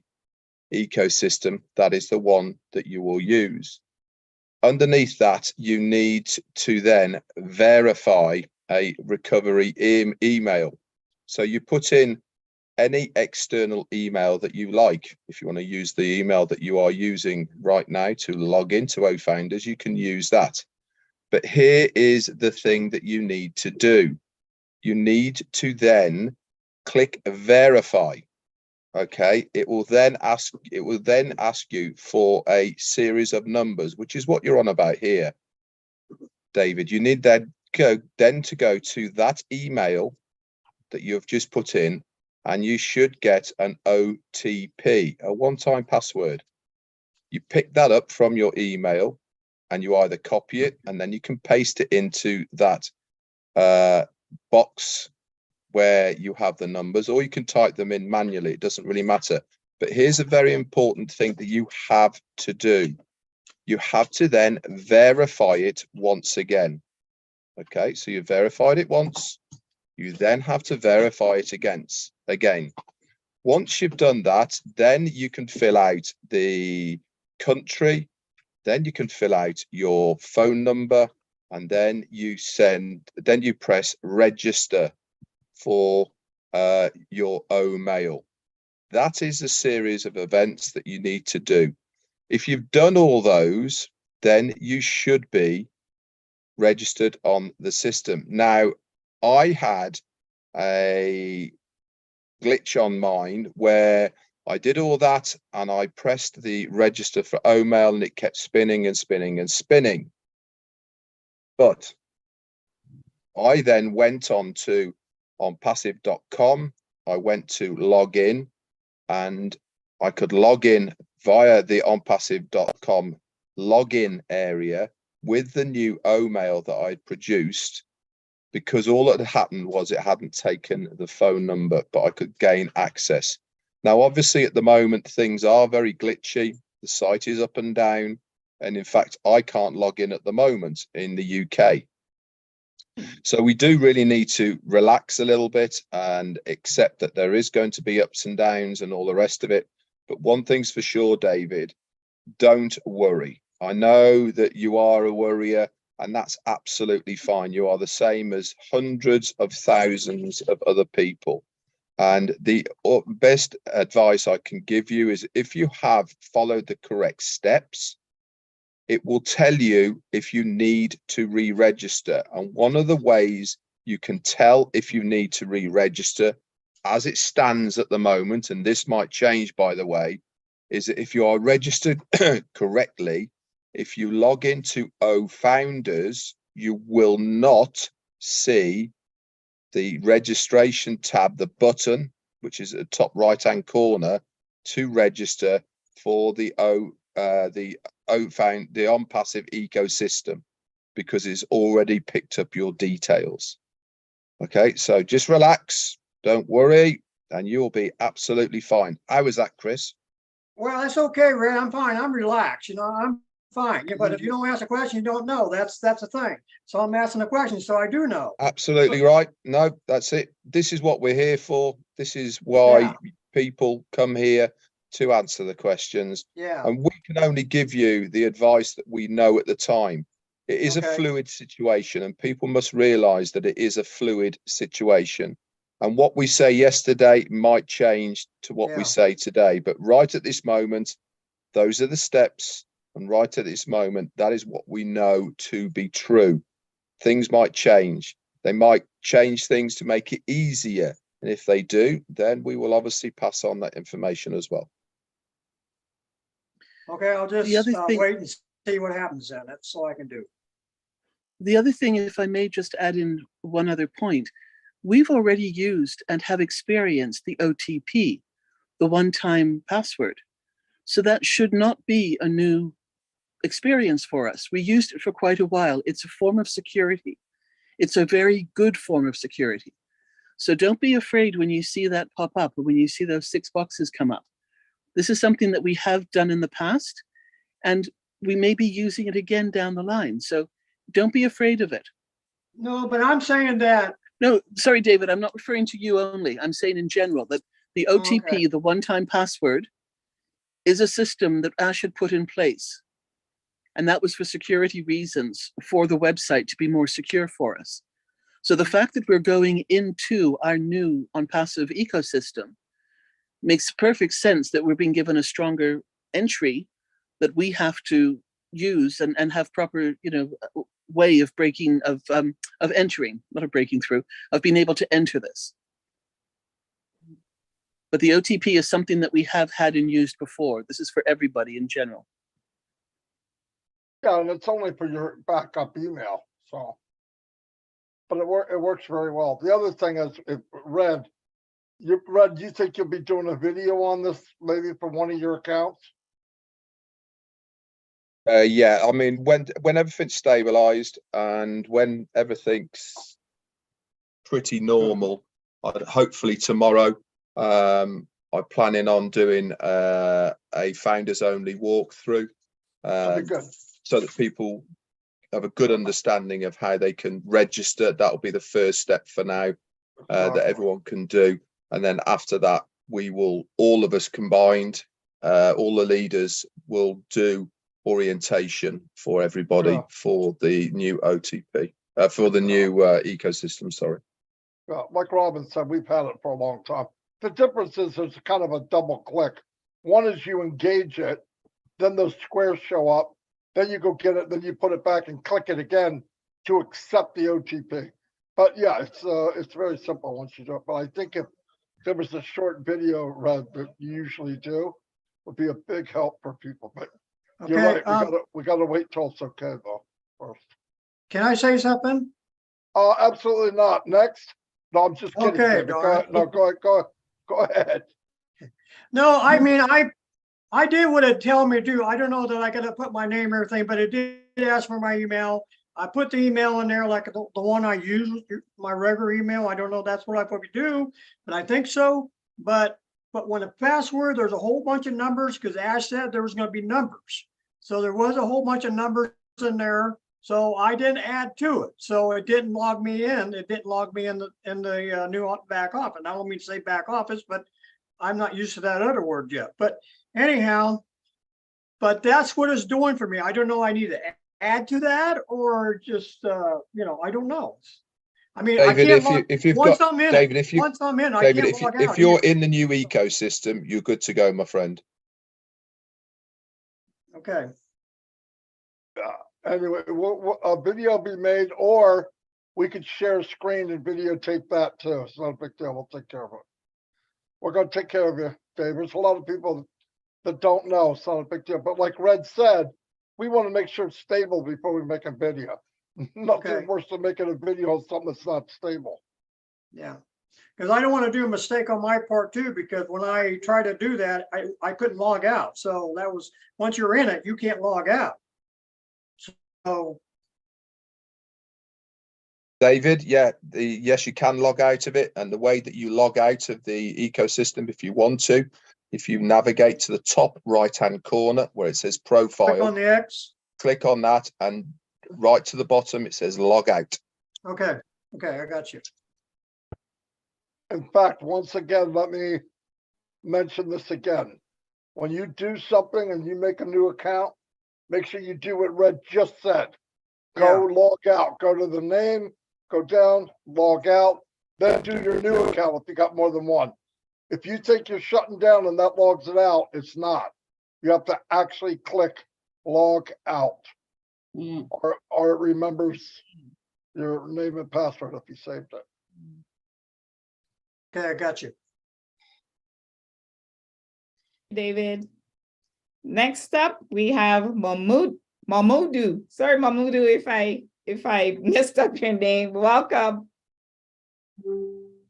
ecosystem, that is the one that you will use. Underneath that, you need to then verify a recovery email. So you put in any external email that you like. If you want to use the email that you are using right now to log into OFounders, you can use that. But here is the thing that you need to do. You need to then click verify. Okay, it will then ask you for a series of numbers, which is what you're on about here, David. You need then to go to that email that you've just put in, and you should get an OTP, a one-time password. You pick that up from your email, and you either copy it and then you can paste it into that box where you have the numbers, or you can type them in manually. It doesn't really matter. But here's a very important thing that you have to do. You have to then verify it once again. Okay, so you verified it once. You then have to verify it again. Once you've done that, then you can fill out the country, then you can fill out your phone number, and then you press register for your mail. That is a series of events that you need to do. If you've done all those, then you should be registered on the system. Now, I had a glitch on mine where I did all that and I pressed the register for OMail and it kept spinning and spinning and spinning. But I then went on to onpassive.com. I went to log in, and I could log in via the onpassive.com login area with the new OMail that I'd produced, because all that had happened was it hadn't taken the phone number, but I could gain access. Now, obviously, at the moment, things are very glitchy. The site is up and down. And in fact, I can't log in at the moment in the UK. So we do really need to relax a little bit and accept that there is going to be ups and downs and all the rest of it. But one thing's for sure, David, don't worry. I know that you are a worrier, and that's absolutely fine. You are the same as hundreds of thousands of other people. And the best advice I can give you is if you have followed the correct steps, it will tell you if you need to re-register. And one of the ways you can tell if you need to re-register as it stands at the moment, and this might change by the way, is that if you are registered correctly, if you log into OFounders, you will not see the registration tab, the button, which is at the top right hand corner, to register for the ONPASSIVE ecosystem, because it's already picked up your details. Okay, so just relax, don't worry, and you'll be absolutely fine. How was that, Chris? Well, that's okay, Ray. I'm fine. I'm relaxed. You know, I'm fine. Yeah, but if you don't ask a question, you don't know. That's the thing. So I'm asking a question, so I do know. Absolutely right. No, that's it. This is what we're here for. This is why people come here to answer the questions. Yeah. And we can only give you the advice that we know at the time. It is a fluid situation, and people must realize that it is a fluid situation. And what we say yesterday might change to what we say today. But right at this moment, those are the steps. And right at this moment, that is what we know to be true. Things might change. They might change things to make it easier. And if they do, then we will obviously pass on that information as well. Okay, I'll just wait and see what happens then. That's all I can do. The other thing, if I may just add in one other point, we've already used and have experienced the OTP, the one-time password. So that should not be a new experience for us. We used it for quite a while. It's a form of security. It's a very good form of security. So don't be afraid when you see that pop up or when you see those 6 boxes come up. This is something that we have done in the past, and we may be using it again down the line. So don't be afraid of it. No, but I'm saying that. No, sorry, David, I'm not referring to you only. I'm saying in general that the OTP, the one-time password, is a system that Ash had put in place. And that was for security reasons, for the website to be more secure for us. So the fact that we're going into our new ONPASSIVE ecosystem makes perfect sense, that we're being given a stronger entry that we have to use and have proper, way of breaking, of entering, not of breaking through, of being able to enter this. But the OTP is something that we have had and used before. This is for everybody in general. Yeah, and it's only for your backup email, so. But it works very well. The other thing is, Red, do you think you'll be doing a video on this maybe for one of your accounts? Yeah, I mean, when everything's stabilized and when everything's pretty normal, hopefully tomorrow, I'm planning on doing a founders only walkthrough, so that people have a good understanding of how they can register. That'll be the first step for now, that everyone can do. And then after that, we will, all of us combined, all the leaders will do orientation for everybody for the new OTP, for the new ecosystem, sorry. Like Robin said, we've had it for a long time. The difference is there's kind of a double click. One is you engage it, then those squares show up, then you go get it, then you put it back and click it again to accept the OTP. But yeah, it's very simple once you do it. But I think if there was a short video, Red, that you usually do, would be a big help for people. But you're right, we gotta wait till it's okay though first. Can I say something? Absolutely not. Next. No, I'm just kidding. Okay, Go ahead. No, I mean, I did what it told me to do. I don't know that I gotta put my name and everything, but it did ask for my email. I put the email in there, like the one I use, my regular email. I don't know if that's what I probably do, but I think so. But when a password, there's a whole bunch of numbers, because Ash said there was going to be numbers. So there was a whole bunch of numbers in there. So I didn't add to it. So it didn't log me in. It didn't log me in the new back office. I don't mean to say back office, but I'm not used to that other word yet. But anyhow, but that's what it's doing for me. I don't know. I need to add to that or just, I don't know. I mean, David, I can't if you've once got I'm in David, it, once I'm in, I David, can't log if out you're either. in the new ecosystem, you're good to go, my friend. Okay. Anyway, a video will be made, or we could share a screen and videotape that too. It's not a big deal. We'll take care of it. We're going to take care of you, Dave. There's a lot of people that don't know. It's not a big deal. But like Red said, we want to make sure it's stable before we make a video. Nothing worse than making a video of something that's not stable. Yeah. Because I don't want to do a mistake on my part too, because when I try to do that, I couldn't log out. So that was, once you're in it, you can't log out. So David, yeah, yes, you can log out of it. And the way that you log out of the ecosystem, if you want to, if you navigate to the top right-hand corner where it says profile, click on the X. Click on that, and right to the bottom, it says log out. Okay. Okay. I got you. In fact, once again, let me mention this again. When you do something and you make a new account, make sure you do what Red just said. Go log out, go to the name, go down, log out, then do your new account if you got more than one. If you think you're shutting down and that logs it out, it's not. You have to actually click log out, or it remembers your name and password if you saved it. Okay, I got you. David. Next up, we have Mamudu. Sorry, Mamudu, if I messed up your name. Welcome.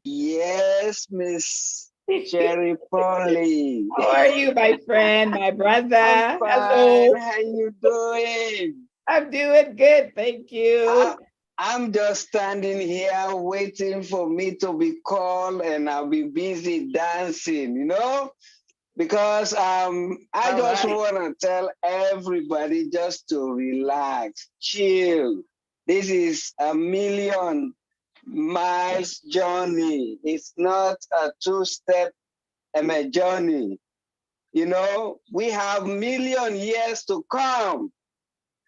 Yes, Miss Cherry Polly. How are you, my friend, my brother? I'm fine. Hello. How you doing? I'm doing good, thank you. I'm just standing here waiting for me to be called, and I'll be busy dancing, you know? Because I just want to tell everybody just to relax, chill. This is a million miles journey. It's not a two-step journey. You know, we have million years to come,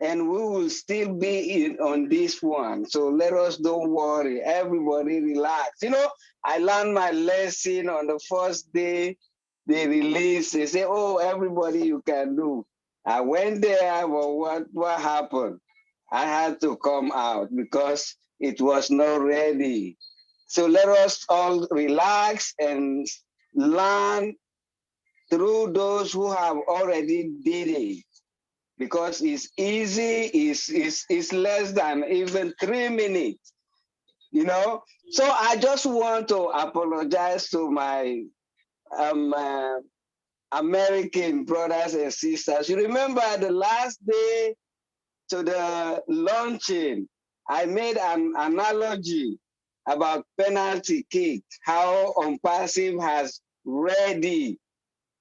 and we will still be on this one. So let us don't worry. Everybody relax. You know, I learned my lesson on the first day they release. They say, oh, everybody you can do. I went there, but what happened? I had to come out because it was not ready. So let us all relax and learn through those who have already did it. Because it's easy, it's less than even 3 minutes, you know? So I just want to apologize to my American brothers and sisters. You remember the last day to the launching, I made an analogy about penalty kick, how ONPASSIVE has ready.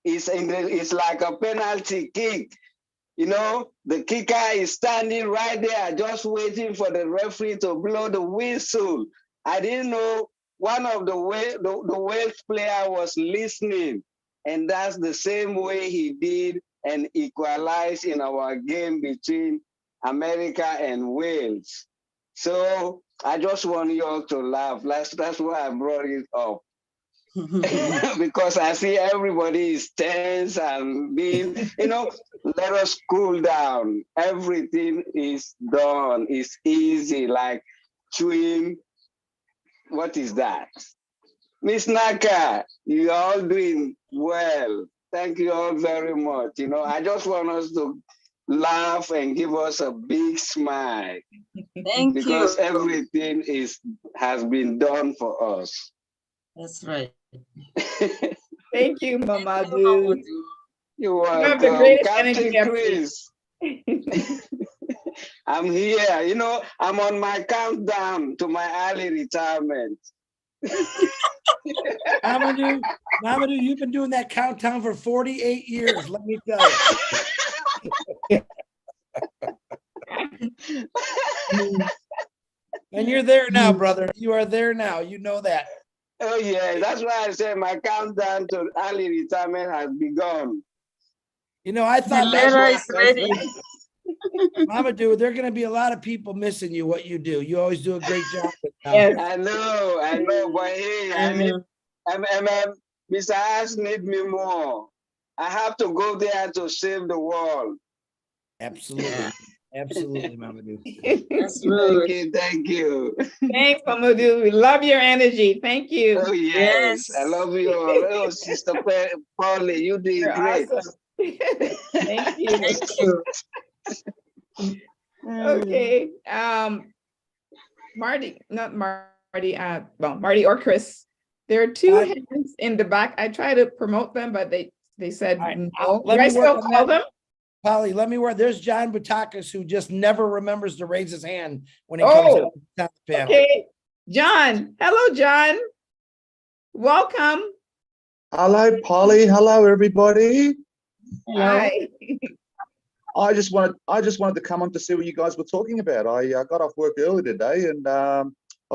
It's like a penalty kick. You know, the kicker is standing right there, just waiting for the referee to blow the whistle. I didn't know one of the Wales player was listening, and that's the same way he did and equalized in our game between America and Wales. So I just want you all to laugh. That's why I brought it up. Because I see everybody is tense and being, you know, let us cool down. Everything is done. It's easy, like chewing. What is that? Miss Naka, you are all doing well. Thank you all very much. You know, I just want us to laugh and give us a big smile. Thank because you. everything has been done for us. That's right. Thank you, Mamadou. You're You have the welcome. greatest Captain energy ever. Chris. I'm here. You know, I'm on my countdown to my early retirement. Mamadou, you've been doing that countdown for 48 years, let me tell you. And you're there now, brother. You are there now. You know that. Oh, yeah. That's why I say my countdown to early retirement has begun. You know, I thought Leonard is ready. Mamadou, there are going to be a lot of people missing you, what you do. You always do a great job. Yes. I know, but hey, Mr. Ash need me more. I have to go there to save the world. Absolutely. Absolutely, Mamadou. Thank you. Thanks, Mamadou. We love your energy. Thank you. Oh, yes. I love you all. Oh, Sister Polly, you did You're great. awesome. Thank you. Thank you. Okay. Marty, not Marty, well, Marty or Chris. There are two hands in the back. I try to promote them, but they said no. Do I still call them? Polly, let me work. There's John Butakas, who just never remembers to raise his hand when he comes on the panel. Okay. John. Hello, John. Welcome. Hello, Polly. Hello, everybody. Hi. I just wanted to come on to see what you guys were talking about. I got off work early today, and I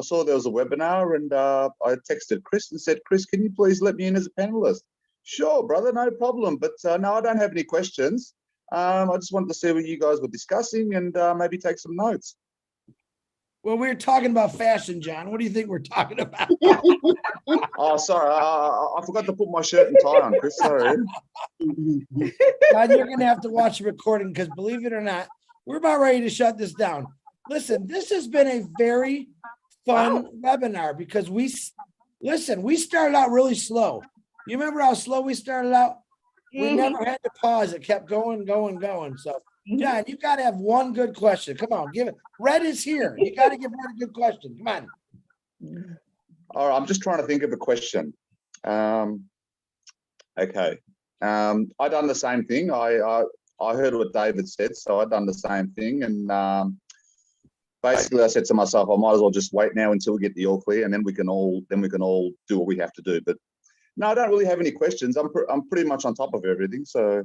saw there was a webinar, and I texted Chris and said, "Chris, can you please let me in as a panelist?" Sure, brother, no problem. But no, I don't have any questions. I just wanted to see what you guys were discussing and maybe take some notes. Well, we were talking about fashion, John. What do you think we're talking about? Oh, sorry, I forgot to put my shirt and tie on, Chris. Sorry. John, you're going to have to watch the recording because, believe it or not, we're about ready to shut this down. Listen, this has been a very fun webinar because we started out really slow. You remember how slow we started out? We never had to pause. It kept going. So, John, you got to have one good question. Come on, give it. Red is here. You got to give Red a good question. Come on. All right, I'm just trying to think of a question. Okay. I done the same thing. I heard what David said, so I done the same thing, and basically I said to myself, I might as well just wait now until we get the all clear, and then we can all do what we have to do. But no, I don't really have any questions. I'm pretty much on top of everything. So,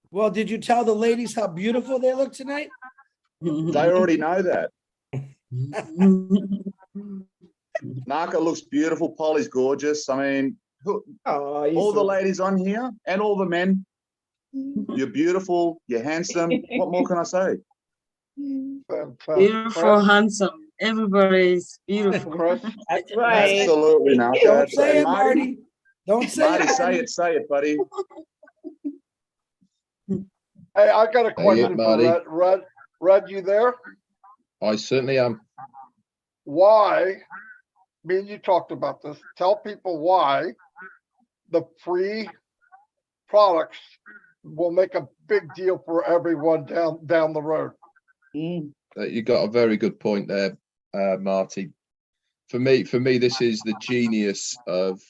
well, did you tell the ladies how beautiful they look tonight? They already know that. Naka looks beautiful. Polly's gorgeous. I mean, all the ladies on here and all the men. You're beautiful. You're handsome. What more can I say? Beautiful, handsome. Everybody's beautiful. That's right. Absolutely, Naka. Don't say it, Marty. Don't say Marty, it. say it, buddy. Hey, I got a question Marty. for Red, you there? I certainly am. Why, me and you talked about this, tell people why the free products will make a big deal for everyone down the road. You got a very good point there, Marty. For me, this is the genius of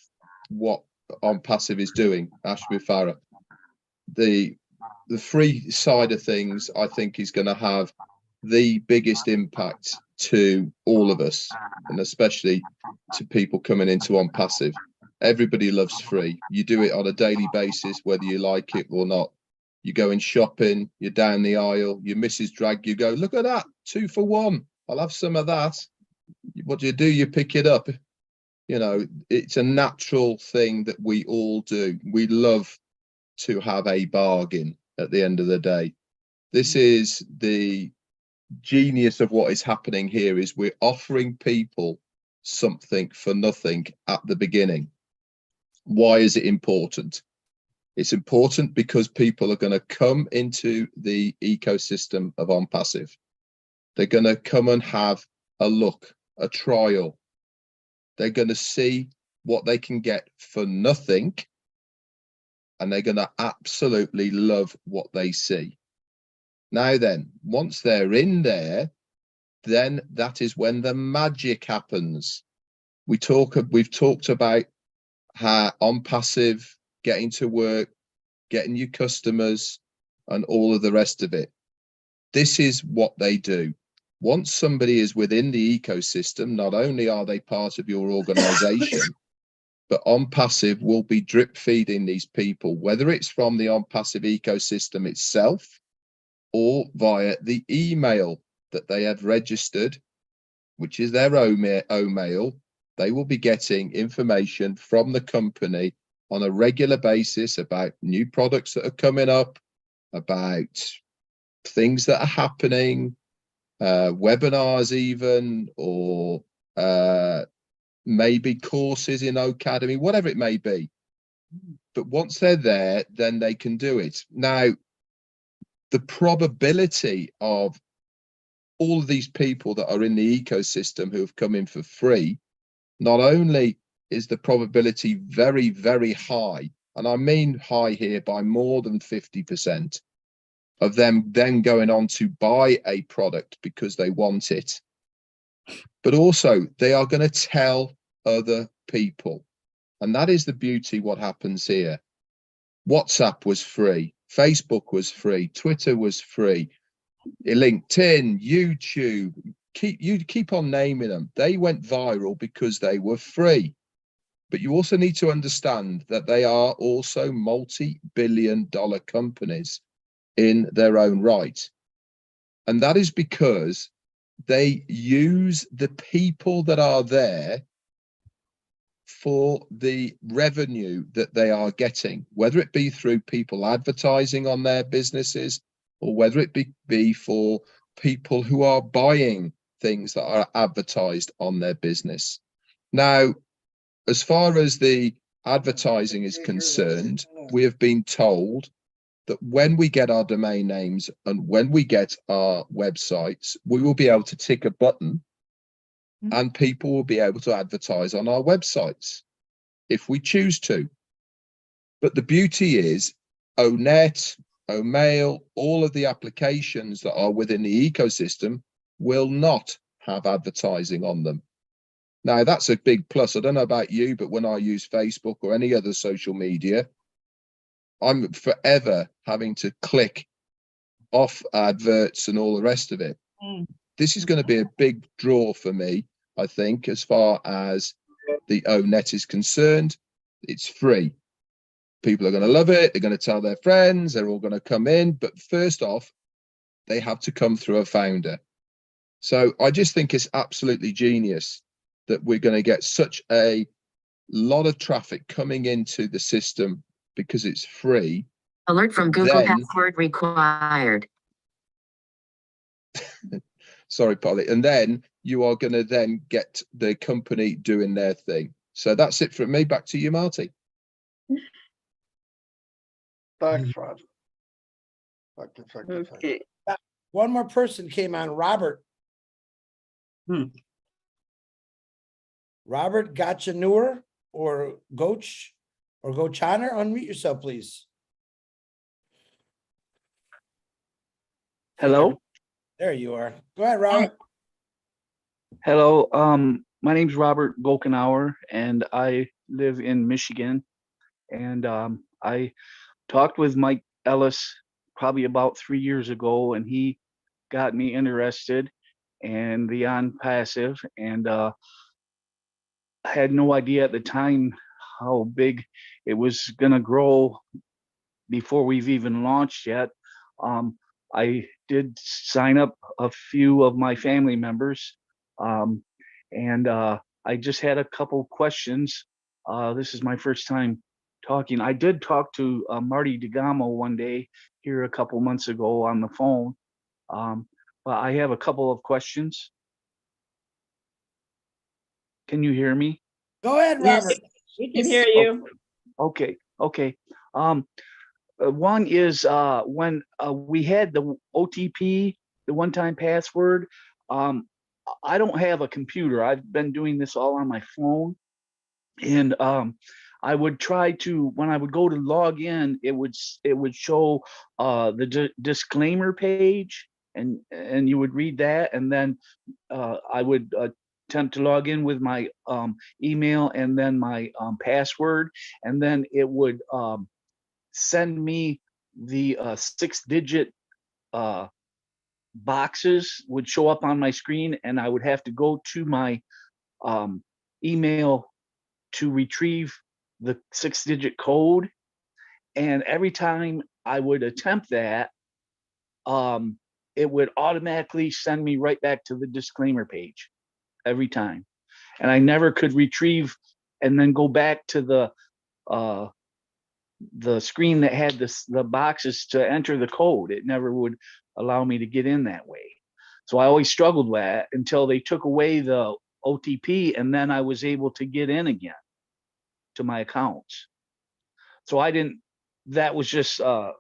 what ONPASSIVE is doing. Ashby Farah, the free side of things, I think, is going to have the biggest impact to all of us, and especially to people coming into ONPASSIVE. Everybody loves free. You do it on a daily basis, whether you like it or not. You're going shopping, you're down the aisle, your missus drag you, go, look at that, 2 for 1. I'll have some of that. What do? You pick it up. You know, it's a natural thing that we all do. We love to have a bargain at the end of the day. This is the genius of what is happening here, is we're offering people something for nothing at the beginning. Why is it important? It's important because people are going to come into the ecosystem of ONPASSIVE. They're going to come and have a look, a trial. They're going to see what they can get for nothing, and they're going to absolutely love what they see. Now then, once they're in there, then that is when the magic happens. We've talked about how ONPASSIVE, getting to work, getting you customers, and all of the rest of it. This is what they do. Once somebody is within the ecosystem, not only are they part of your organization, but ONPASSIVE will be drip feeding these people, whether it's from the ONPASSIVE ecosystem itself or via the email that they have registered, which is their own mail. They will be getting information from the company on a regular basis about new products that are coming up, about things that are happening, webinars even, or maybe courses in Academy, whatever it may be. But once they're there, then they can do it. Now, the probability of all of these people that are in the ecosystem who have come in for free, not only is the probability very, very high, and I mean high here by more than 50%, of them then going on to buy a product because they want it, but also they are going to tell other people. And that is the beauty what happens here. WhatsApp was free, Facebook was free, Twitter was free, LinkedIn, YouTube, keep on naming them. They went viral because they were free. But you also need to understand that they are also multi-billion-dollar companies in their own right. And that is because they use the people that are there for the revenue that they are getting, whether it be through people advertising on their businesses, or whether it be for people who are buying things that are advertised on their business. Now, as far as the advertising is concerned, we have been told that when we get our domain names and when we get our websites, we will be able to tick a button and people will be able to advertise on our websites if we choose to. But the beauty is ONET, OMail, all of the applications that are within the ecosystem will not have advertising on them. Now, that's a big plus. I don't know about you, but when I use Facebook or any other social media, I'm forever having to click off adverts and all the rest of it. This is going to be a big draw for me, I think, as far as the ONET is concerned. It's free. People are going to love it. They're going to tell their friends. They're all going to come in. But first off, they have to come through a founder. So I just think it's absolutely genius that we're going to get such a lot of traffic coming into the system because it's free. Alert from Google, password required. Sorry, Polly. And then you are going to then get the company doing their thing. So that's it from me. Back to you, Marty. Thanks, Roger. Okay. One more person came on, Robert. Robert Gachanur or Goch or Gochaner, unmute yourself, please. Hello. There you are. Go ahead, Robert. Hello. My name's Robert Golkenauer, and I live in Michigan. And I talked with Mike Ellis probably about 3 years ago, and he got me interested in the ONPASSIVE, and I had no idea at the time how big it was going to grow before we've even launched yet. I did sign up a few of my family members, and I just had a couple questions. This is my first time talking. I did talk to Marty DeGamo one day here a couple months ago on the phone, but I have a couple of questions. Can you hear me? Go ahead, Robert. We can hear you. Okay. One is when we had the OTP, the one-time password. I don't have a computer. I've been doing this all on my phone, and I would try to, when I would go to log in, it would show the disclaimer page, and you would read that, and then I would attempt to log in with my email and then my password, and then it would send me the 6-digit boxes would show up on my screen, and I would have to go to my email to retrieve the 6-digit code. And every time I would attempt that, it would automatically send me right back to the disclaimer page every time. And I never could retrieve and then go back to the the screen that had the boxes to enter the code. It never would allow me to get in that way. So I always struggled with that until they took away the OTP, and then I was able to get in again to my accounts. So I didn't, that was just to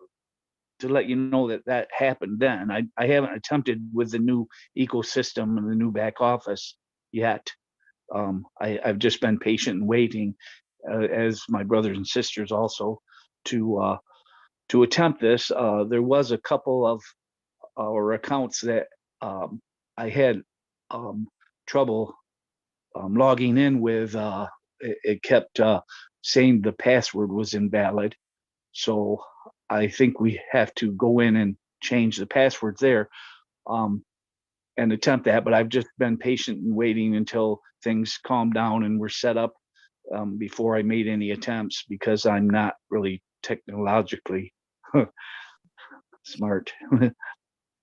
let you know that that happened then. I haven't attempted with the new ecosystem and the new back office yet. I've just been patient and waiting, as my brothers and sisters also, to attempt this. There was a couple of our accounts that I had trouble logging in with. It kept saying the password was invalid. So I think we have to go in and change the passwords there and attempt that. But I've just been patient and waiting until things calm down and were set up before I made any attempts, because I'm not really technologically smart.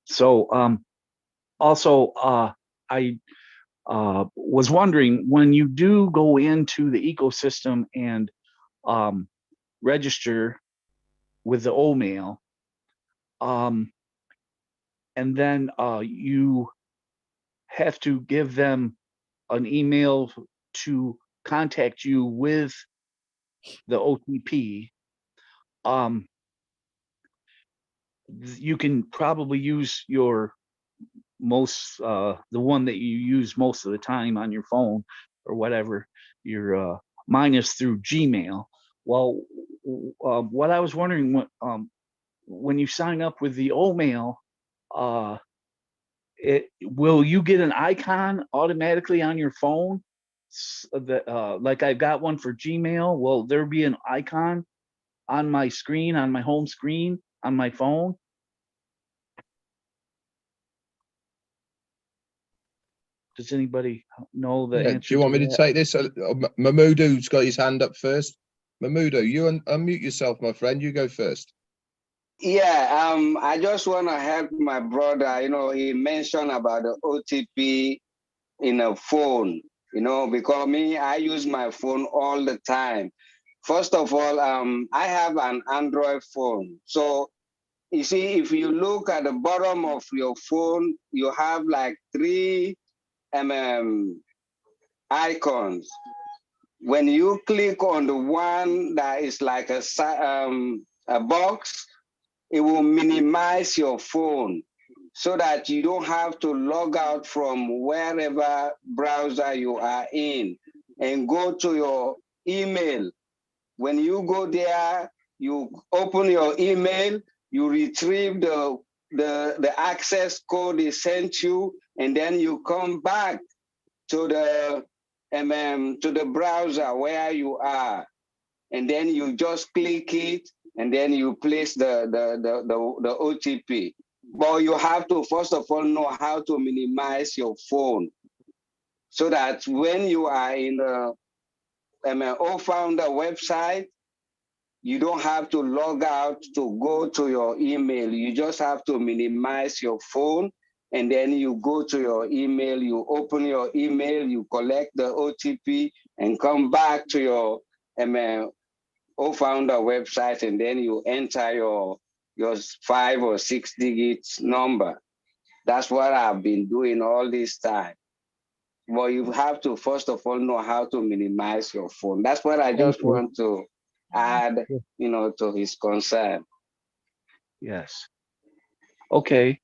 So also I was wondering, when you do go into the ecosystem and register with the OMail, and then you have to give them an email to contact you with the OTP. You can probably use your the one that you use most of the time on your phone or whatever. Your mine is through Gmail. Well, what I was wondering, when you sign up with the OMail, will you get an icon automatically on your phone? That like I've got one for Gmail. Will there be an icon on my screen, on my home screen, on my phone? Does anybody know the Yeah, answer? do you want to me to that? take this? Mahmood's got his hand up first. Mahmood, you unmute yourself, my friend. You go first. Yeah, I just want to help my brother. You know, he mentioned about the OTP in a phone, you know, because me, I use my phone all the time. First of all, I have an Android phone. So you see, if you look at the bottom of your phone, you have like 3 icons. When you click on the one that is like a box, it will minimize your phone so that you don't have to log out from wherever browser you are in and go to your email. When you go there, you open your email, you retrieve the access code they sent you, and then you come back to the browser where you are, and then you just click it, and then you place the OTP. But you have to first of all know how to minimize your phone, so that when you are in the OFounder website, you don't have to log out to go to your email. You just have to minimize your phone, and then you go to your email, you open your email, you collect the OTP, and come back to your OFounder website, and then you enter your 5 or 6 digits number. That's what I've been doing all this time. Well, you have to first of all know how to minimize your phone. That's what I just want to add, you know, to his concern. Yes. Okay.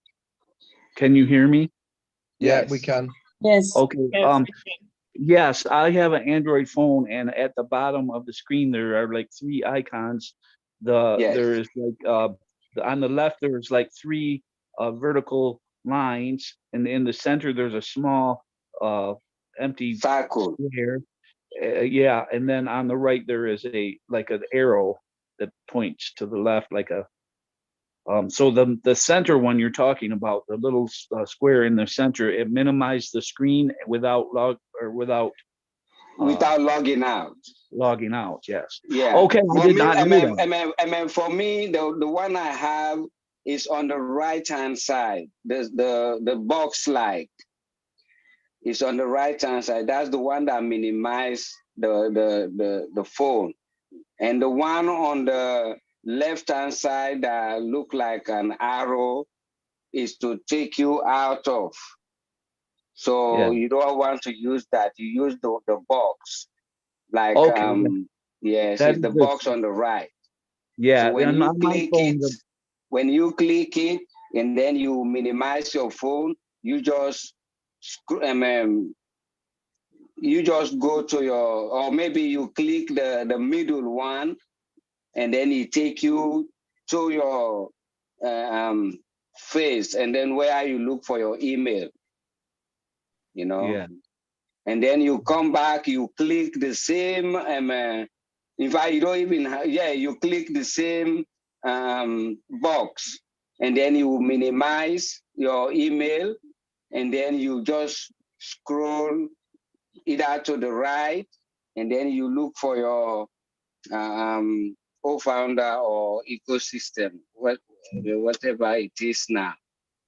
Can you hear me? Yeah, we can. Yes. Okay. Yes, I have an Android phone, and at the bottom of the screen there are like 3 icons. There is like on the left there's like 3 vertical lines, and in the center there's a small empty circle. Square. Yeah, and then on the right there is like an arrow that points to the left, like a so the center one you're talking about, the little square in the center, it minimized the screen without without logging out. Logging out, yes. Yeah. Okay, I For did me, not know that. for me, the one I have is on the right hand side. The box like is on the right hand side. That's the one that minimizes the phone. And the one on the left-hand side that look like an arrow is to take you out of. So you don't want to use that. You use the box. Like, Okay. yes, That it's is the the, box on the right. yeah, So when and you on my click phone, it, when you click it, and then you minimize your phone, you just you just go to your, or maybe you click the middle one, and then it take you to your face, and then where you look for your email, you know. yeah. And then you come back, you click the same, in fact, you don't even, you click the same box, and then you minimize your email, and then you just scroll either to the right, and then you look for your co-founder or ecosystem, whatever it is now,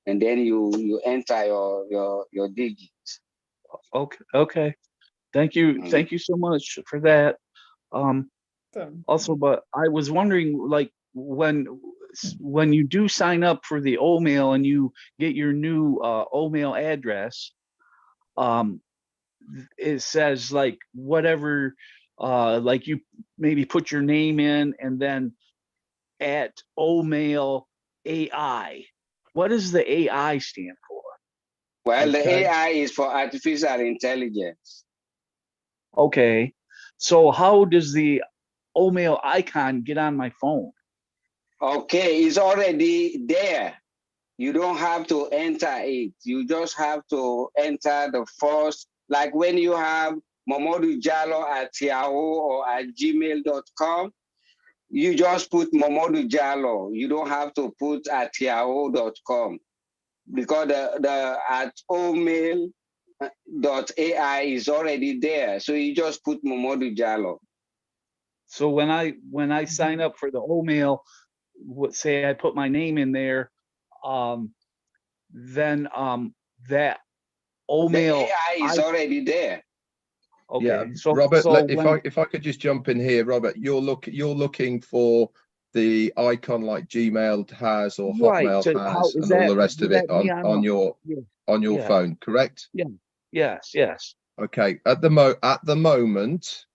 and then you enter your digits. Okay. Okay. Thank you. Thank you so much for that. Also, but I was wondering, like, when you do sign up for the O-mail and you get your new O-mail address, it says like whatever, like you maybe put your name in and then at O-mail AI. What does the AI stand for? Well, the Okay. AI is for artificial intelligence. Okay. So how does the O-mail icon get on my phone? Okay, it's already there. You don't have to enter it. You just have to enter the first, like when you have Momodu Jallo at Yahoo or at gmail.com, you just put Momodu Jallo. You don't have to put at yahoo.com, because the at omail.ai is already there. So you just put Momodu Jallo. So when I sign up for the O-mail, say I put my name in there, then that O-mail, The AI is already there. Okay. Yeah, So Robert, so if I could just jump in here, Robert, you're looking for the icon like Gmail has or right. Hotmail So how has is and all that? the rest Would of it that be on on yeah, your yeah, phone, correct? yeah. Yes. Yes. Okay. At the moment,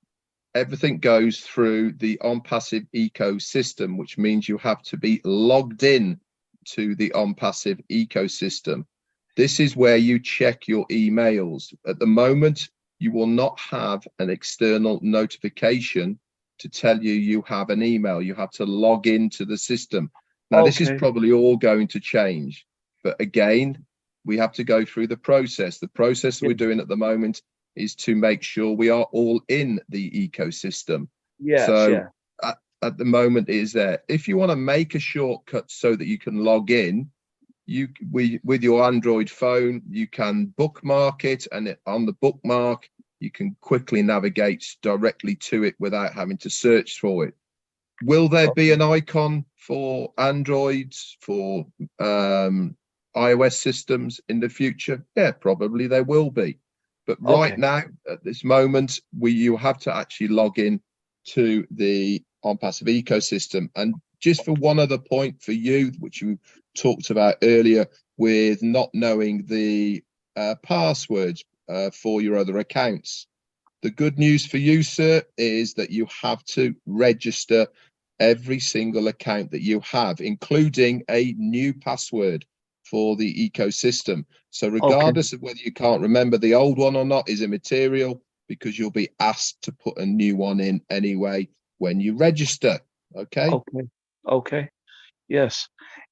everything goes through the ONPASSIVE ecosystem, which means you have to be logged in to the ONPASSIVE ecosystem. This is where you check your emails. At the moment, you will not have an external notification to tell you you have an email. You have to log into the system. Now, this is Okay. probably all going to change, but again, we have to go through the process. The process we're doing at the moment is to make sure we are all in the ecosystem. Yes. So Yeah. at the moment it is there. If you want to make a shortcut so that you can log in, with your Android phone, you can bookmark it, and on the bookmark, you can quickly navigate directly to it without having to search for it. Will there be an icon for Androids, for iOS systems in the future? Yeah, probably there will be. But right now, at this moment, you have to actually log in to the ONPASSIVE ecosystem. And just for one other point for you, which you talked about earlier, with not knowing the passwords for your other accounts. The good news for you, sir, is that you have to register every single account that you have, including a new password for the ecosystem. So regardless of whether you can't remember the old one or not is immaterial, because you'll be asked to put a new one in anyway when you register. Okay. Okay. Okay. Yes.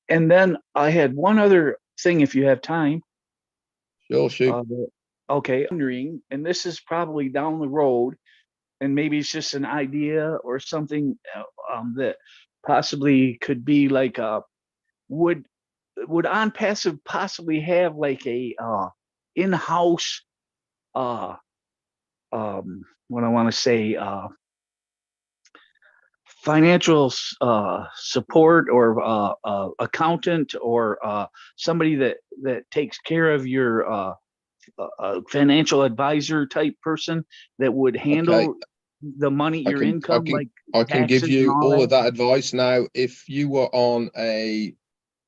And then I had one other thing, if you have time. Sure, shoot. Okay. Wondering, and this is probably down the road, and maybe it's just an idea or something that possibly could be like would OnPassive possibly have like a in-house what I want to say financial support or accountant or somebody that takes care of your financial advisor type person that would handle the money, your income, like I can give taxes and you all of that? that advice now. If you were on a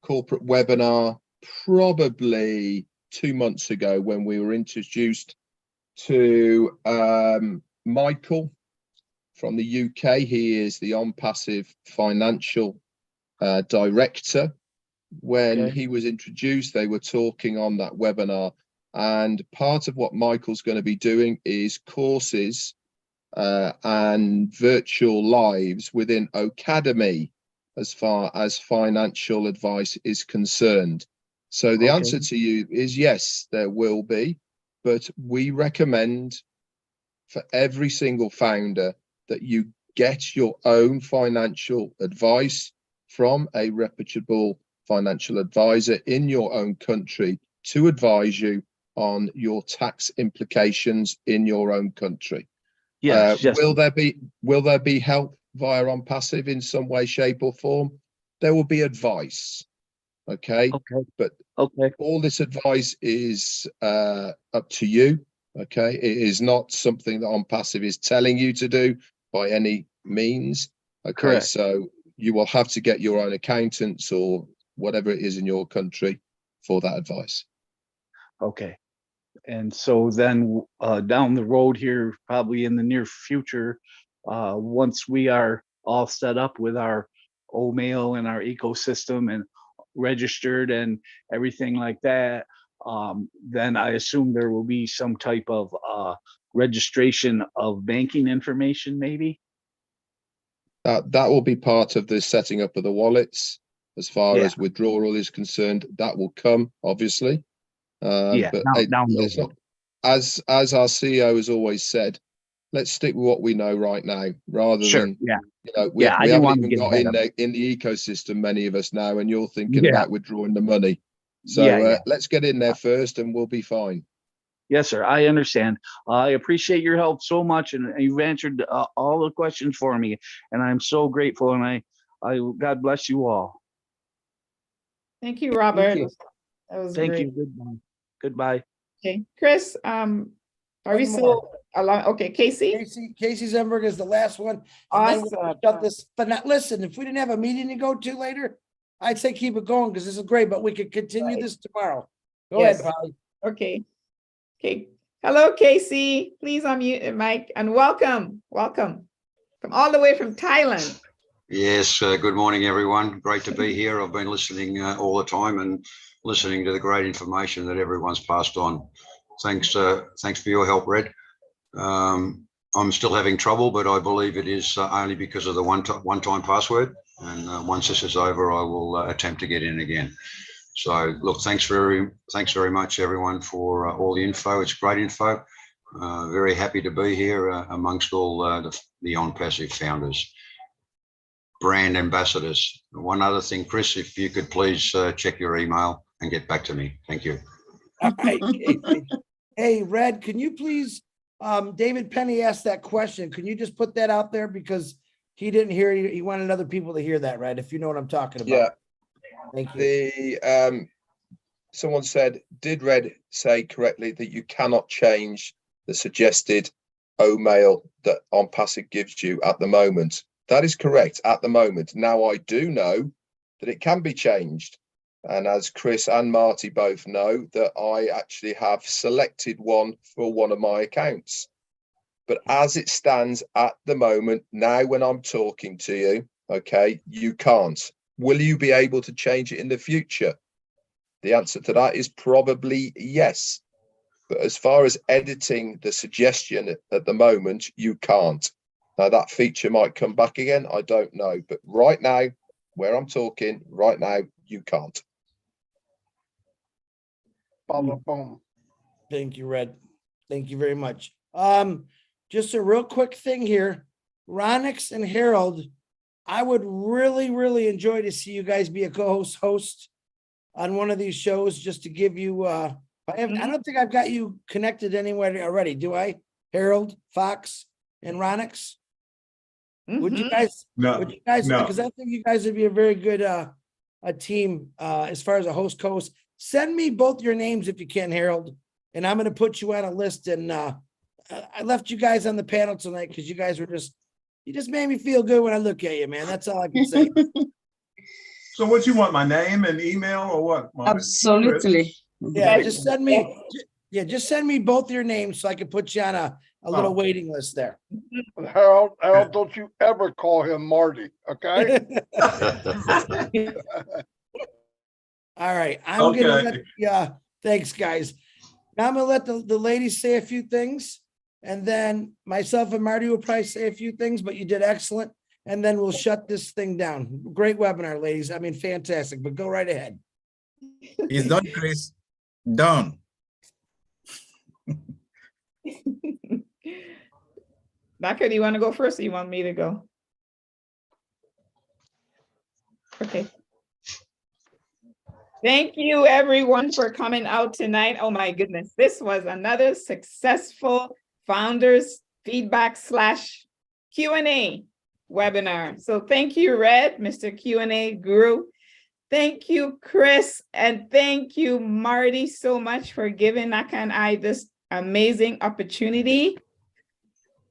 corporate webinar probably 2 months ago when we were introduced to Michael from the UK, he is the ONPASSIVE financial director. When he was introduced, they were talking on that webinar, and part of what Michael's going to be doing is courses and virtual lives within Academy as far as financial advice is concerned. So the answer to you is yes, there will be, but we recommend for every single founder that you get your own financial advice from a reputable financial advisor in your own country to advise you on your tax implications in your own country. Yes, yes. Will there be help via ONPASSIVE in some way, shape, or form? There will be advice. Okay. But all this advice is up to you. Okay. It is not something that ONPASSIVE is telling you to do by any means. Okay. Correct. So you will have to get your own accountants or whatever it is in your country for that advice. Okay. And so then down the road here, probably in the near future, once we are all set up with our OMail and our ecosystem and registered and everything like that, then I assume there will be some type of registration of banking information, maybe? That will be part of the setting up of the wallets. As far as withdrawal is concerned, that will come, obviously. But let's not, as our CEO has always said, let's stick with what we know right now, rather than we haven't even got in the ecosystem, many of us now, and you're thinking about withdrawing the money. So let's get in there first, and we'll be fine. Yes, sir. I understand. I appreciate your help so much, and you've answered all the questions for me, and I'm so grateful. And I God bless you all. Thank you, Robert. Thank you. That was Thank great. you. Goodbye. Goodbye. Okay, Chris. Are we still along? Okay, Casey. Casey Zenberg is the last one. And then we'll shut this. But now, listen, if we didn't have a meeting to go to later, I'd say keep it going because this is great. But we could continue this tomorrow. Go ahead, Polly. Okay. Okay. Hello, Casey. Please unmute your mic and welcome. Welcome from all the way from Thailand. Yes. Good morning, everyone. Great to be here. I've been listening all the time and listening to the great information that everyone's passed on. Thanks for your help, Red. I'm still having trouble, but I believe it is only because of the one-time password. And once this is over, I will attempt to get in again. So look, thanks very much, everyone, for all the info. It's great info. Very happy to be here amongst all the ONPASSIVE founders, brand ambassadors. One other thing, Chris, if you could please check your email and get back to me. Thank you. All right. Hey, Red, can you please, David Penny asked that question. Can you just put that out there? Because he didn't hear you. He wanted other people to hear that, Red, if you know what I'm talking about. Yeah. Thank you. Someone said, did Red say correctly that you cannot change the suggested OMail that ONPASSIVE gives you at the moment? That is correct at the moment. Now, I do know that it can be changed. And as Chris and Marty both know, that I actually have selected one for one of my accounts. But as it stands at the moment, now when I'm talking to you, okay, you can't. Will you be able to change it in the future? The answer to that is probably yes. But as far as editing the suggestion at the moment, you can't. Now that feature might come back again, I don't know. But right now, where I'm talking, right now, you can't. Boom. Thank you, Red. Thank you very much. Just a real quick thing here. Ronix and Harold, I would really enjoy to see you guys be a co-host on one of these shows, just to give you I don't think I've got you connected anywhere already, do I? Harold, Fox, and Ronix? Would you guys because I think you guys would be a very good a team as far as a co-host. Send me both your names if you can, Harold, and I'm going to put you on a list and I left you guys on the panel tonight because you guys were you just made me feel good when I look at you, man. That's all I can say. So what you want, my name and email or what? Marty? Absolutely. Yeah, just send me both your names so I can put you on a little waiting list there. Harold, don't you ever call him Marty, okay? All right. I'm gonna let thanks, guys. Now I'm gonna let the ladies say a few things, and then myself and Marty will probably say a few things, but you did excellent. And then we'll shut this thing down. Great webinar, ladies. I mean, fantastic, but go right ahead. He's done, Chris. Done. Naka, do you want to go first or you want me to go? Okay. Thank you everyone for coming out tonight. Oh my goodness, this was another successful Founders Feedback / Q&A webinar. So thank you, Red, Mr. Q&A Guru. Thank you, Chris, and thank you, Marty, so much for giving Naka and I this amazing opportunity.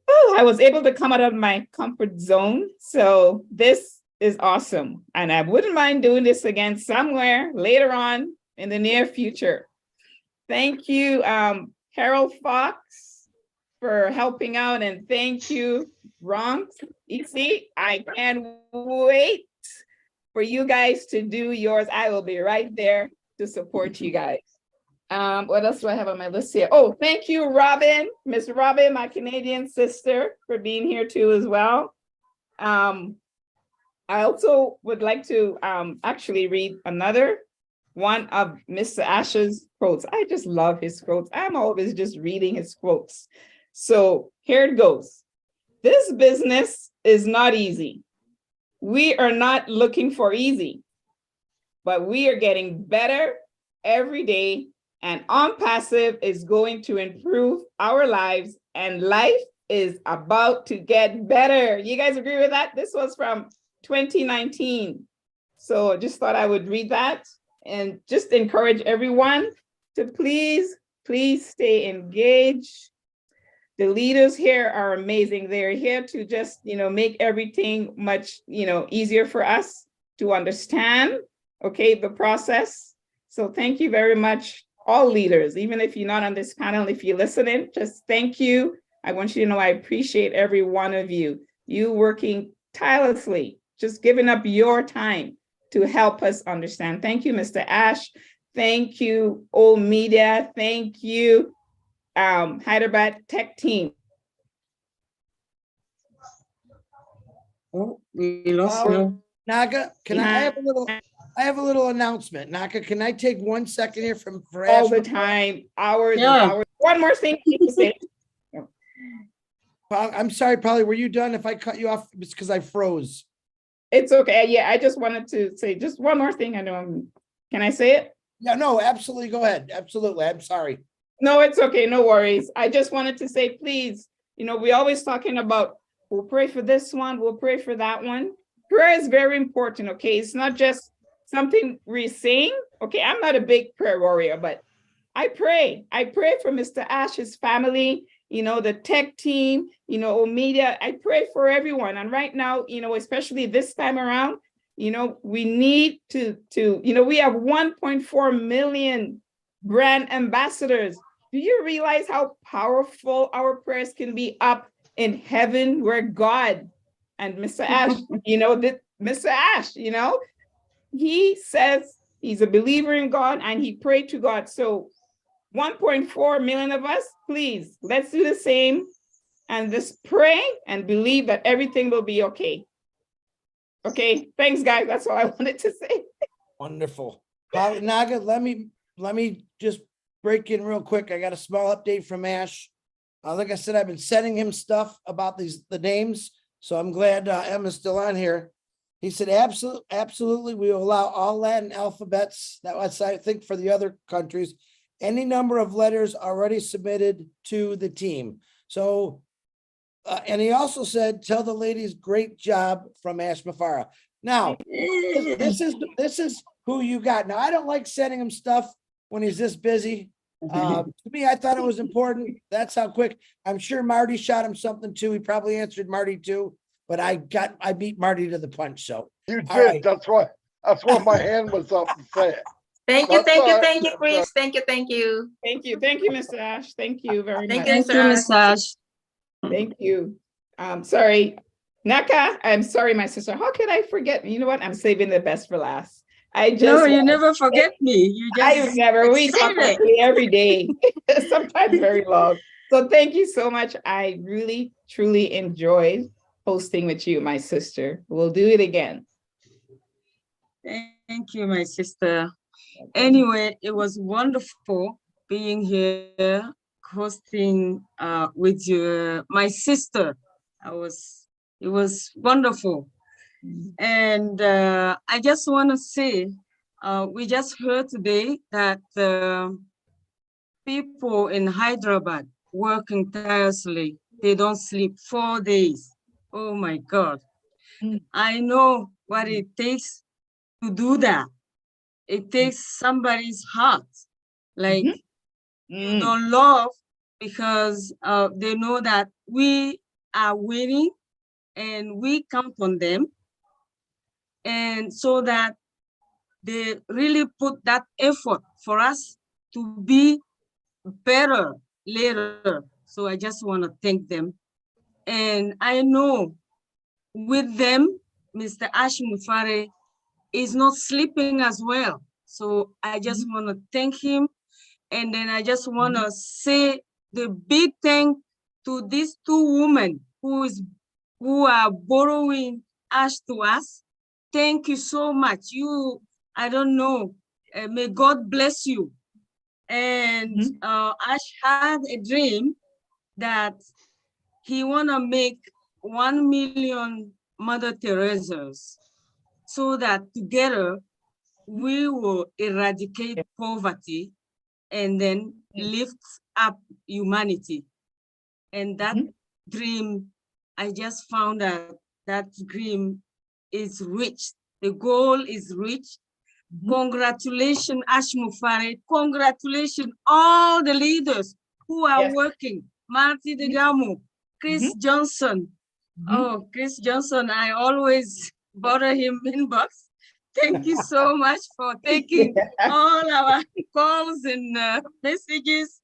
Oh, I was able to come out of my comfort zone. So this is awesome. And I wouldn't mind doing this again somewhere later on in the near future. Thank you, Harold Fox, for helping out. And thank you, Bronx. You see, I can't wait for you guys to do yours. I will be right there to support you guys. What else do I have on my list here? Oh, thank you, Robin, Miss Robin, my Canadian sister, for being here too as well. I also would like to actually read another one of Mr. Ash's quotes. I just love his quotes. I'm always just reading his quotes. So here it goes. This business is not easy. We are not looking for easy, but we are getting better every day, and ONPASSIVE is going to improve our lives, and life is about to get better. You guys agree with that? This was from 2019. So just thought I would read that and just encourage everyone to please stay engaged. The leaders here are amazing. They're here to just, make everything much, easier for us to understand, okay, the process. So thank you very much, all leaders, even if you're not on this panel, if you're listening, just thank you. I want you to know I appreciate every one of you. You working tirelessly, just giving up your time to help us understand. Thank you, Mr. Ash. Thank you, Old Media. Thank you, Hyderabad Tech Team. Oh, we lost him. Naga, I have a little announcement. Naka, can I take 1 second here for all Ash? the time, hours and hours. One more thing to say. I'm sorry, Polly, were you done? If I cut you off, it's because I froze. It's okay. Yeah, I just wanted to say just one more thing. I know. Can I say it? Yeah, no, absolutely. Go ahead. Absolutely. I'm sorry. No, it's okay. No worries. I just wanted to say, please, we always talking about, we'll pray for this one, we'll pray for that one. Prayer is very important, okay? It's not just something we're saying. Okay, I'm not a big prayer warrior, but I pray. I pray for Mr. Ash's family, the tech team, Media. I pray for everyone. And right now, especially this time around, we need to we have 1.4 million brand ambassadors. Do you realize how powerful our prayers can be up in heaven where God and Mr. Ash, Mr. Ash, he says he's a believer in God and he prayed to God. So 1.4 million of us, please, let's do the same and just pray and believe that everything will be okay. Okay, thanks guys. That's all I wanted to say. Wonderful. Naga, let me just break in real quick. I got a small update from Ash. Like I said, I've been sending him stuff about the names. So I'm glad Emma's still on here. He said, absolutely, we will allow all Latin alphabets. That was, I think, for the other countries. Any number of letters already submitted to the team. So, and he also said, tell the ladies, great job from Ash Mafara. Now, this is who you got. Now, I don't like sending him stuff when he's this busy. To me, I thought it was important. That's how quick. I'm sure Marty shot him something too. He probably answered Marty too, but I beat Marty to the punch. So You all did. right. That's why my hand was up to say it. Thank you, That's Chris. Thank you. Thank you, Mr. Ash. Thank you very much. Thank you, Mr. Ash. Thank you. Sorry, Naka. I'm sorry, my sister. How could I forget? You know what? I'm saving the best for last. I just No, you never forget me. You I just never. We talk excited. actually every day, sometimes very long. So thank you so much. I really, truly enjoyed hosting with you, my sister. We'll do it again. Thank you, my sister. Anyway, it was wonderful being here hosting with my sister. It was wonderful. And I just want to say, we just heard today that people in Hyderabad working tirelessly, they don't sleep 4 days. Oh my God. I know what it takes to do that. It takes somebody's heart, like you don't love, because they know that we are winning and we count on them. And so that they really put that effort for us to be better later. So I just want to thank them. And I know with them, Mr. Ash Mufare is not sleeping as well. So I just want to thank him. And then I just want to say the big thank to these two women who are borrowing Ash to us. Thank you so much. I don't know, may God bless you. And Ash had a dream that he wanna make 1 million Mother Teresa's, so that together we will eradicate poverty and then lift up humanity. And that dream, I just found out that dream is reached. The goal is reached. Congratulations, Ash Mufare. Congratulations, all the leaders who are working. Marty Degamu, Chris Johnson. Oh, Chris Johnson, I always bother him inbox. Thank you so much for taking all our calls and messages.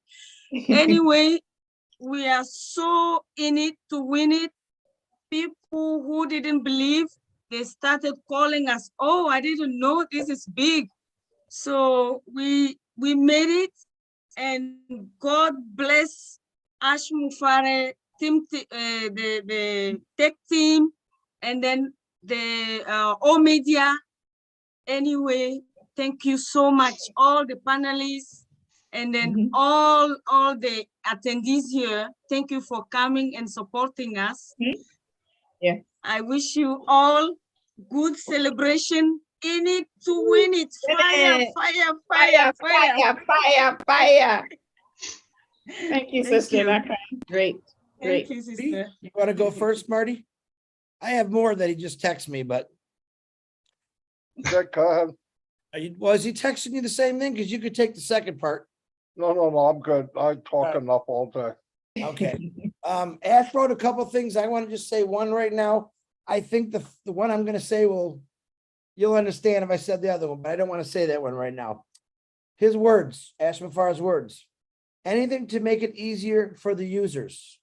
Anyway, we are so in it to win it. People who didn't believe, they started calling us. Oh, I didn't know this is big. So we made it, and God bless Ash Mufare team, the tech team, and then the O Media. Anyway, thank you so much, all the panelists, and then all the attendees here. Thank you for coming and supporting us. Yeah. I wish you all good celebration. In it to win it. Fire, fire, fire, fire, fire, fire. Thank you, Thank sister. you. Naka. Great. Thank you, sister. You want to go first, Marty? I have more that he just texted me, but Go ahead. Was he texting you the same thing? Because you could take the second part. No, I'm good. I talk enough all day. Okay. Ash wrote a couple things. I want to just say one right now. I think the one I'm going to say you'll understand if I said the other one, but I don't want to say that one right now. His words, Ash Mafar's words. Anything to make it easier for the users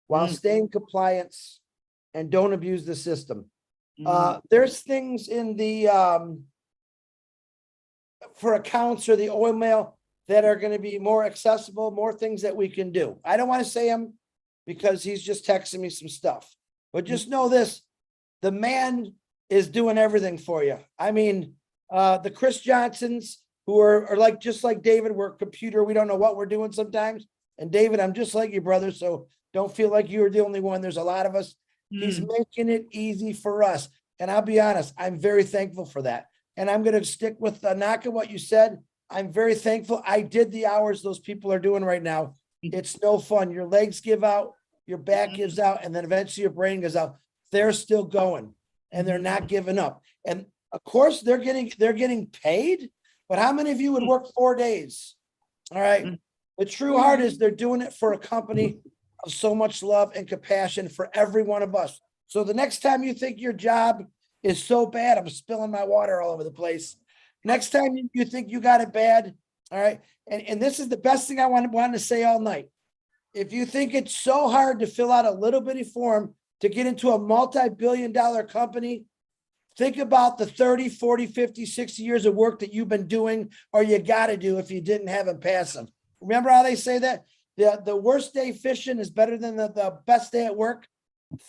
while staying compliance and don't abuse the system. There's things in the for accounts or the oil mail that are going to be more accessible, more things that we can do. I don't want to say them because he's just texting me some stuff, but just know this, the man is doing everything for you. I mean, the Chris Johnsons who are like, just like David, we're a computer. We don't know what we're doing sometimes. And David, I'm just like your brother. So don't feel like you're the only one. There's a lot of us. He's making it easy for us. And I'll be honest, I'm very thankful for that. And I'm going to stick with Naka, what you said. I'm very thankful. I did the hours those people are doing right now. It's no fun. Your legs give out, your back gives out, and then eventually your brain goes out. They're still going and they're not giving up. And of course they're getting paid, but how many of you would work 4 days? All right. The true heart is they're doing it for a company of so much love and compassion for every one of us. So the next time you think your job is so bad, I'm spilling my water all over the place. Next time you think you got it bad, all right. And this is the best thing I wanted to say all night. If you think it's so hard to fill out a little bitty form to get into a multi-billion-dollar company, think about the 30, 40, 50, 60 years of work that you've been doing or you got to do if you didn't have ONPASSIVE. Remember how they say that? The worst day fishing is better than the best day at work?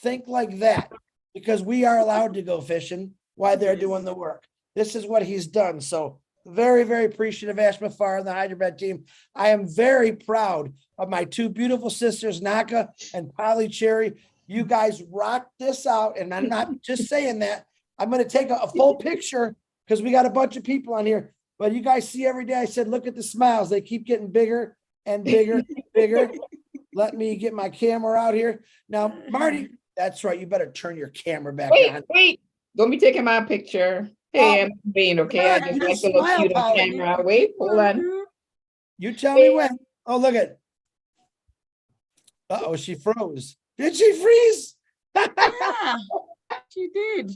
Think like that, because we are allowed to go fishing while they're doing the work. This is what he's done. So very, very appreciative of Ash Mafar and the Hyderabad team. I am very proud of my two beautiful sisters, Naka and Polly Cherry. You guys rocked this out. And I'm not just saying that. I'm going to take a full picture because we got a bunch of people on here. But you guys see every day, I said, look at the smiles. They keep getting bigger and bigger and bigger. Let me get my camera out here. Now, Marty, that's right. You better turn your camera back on. Wait, don't be taking my picture. Hey, I'm being okay. I just like to look cute on camera. Wait, hold on. You tell me when. Oh, look at. Uh-oh, she froze. Did she freeze? Yeah, she did.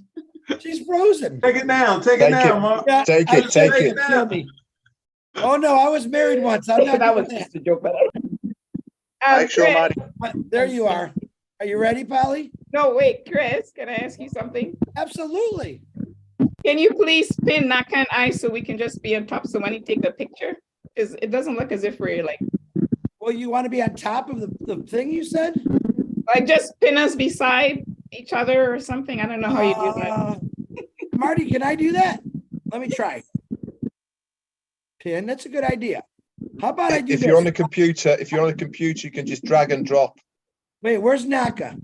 She's frozen. Take it down. Take it down, Mom. Yeah, Take I it, was take trying it. to kill me. Oh no, I was married once. I'm not That doing was that. just a joke, but Make sure, Marty. There you are. Are you ready, Polly? no, wait, Chris, can I ask you something? Absolutely. Can you please pin Naka and I so we can just be on top? So when you take the picture, because it doesn't look as if we're like. Well, you want to be on top of the thing you said? Like just pin us beside each other or something. I don't know how you do that. Marty, can I do that? Let me try. Pin, that's a good idea. How about I do If this? you're on a computer, you can just drag and drop. Wait, where's Naka?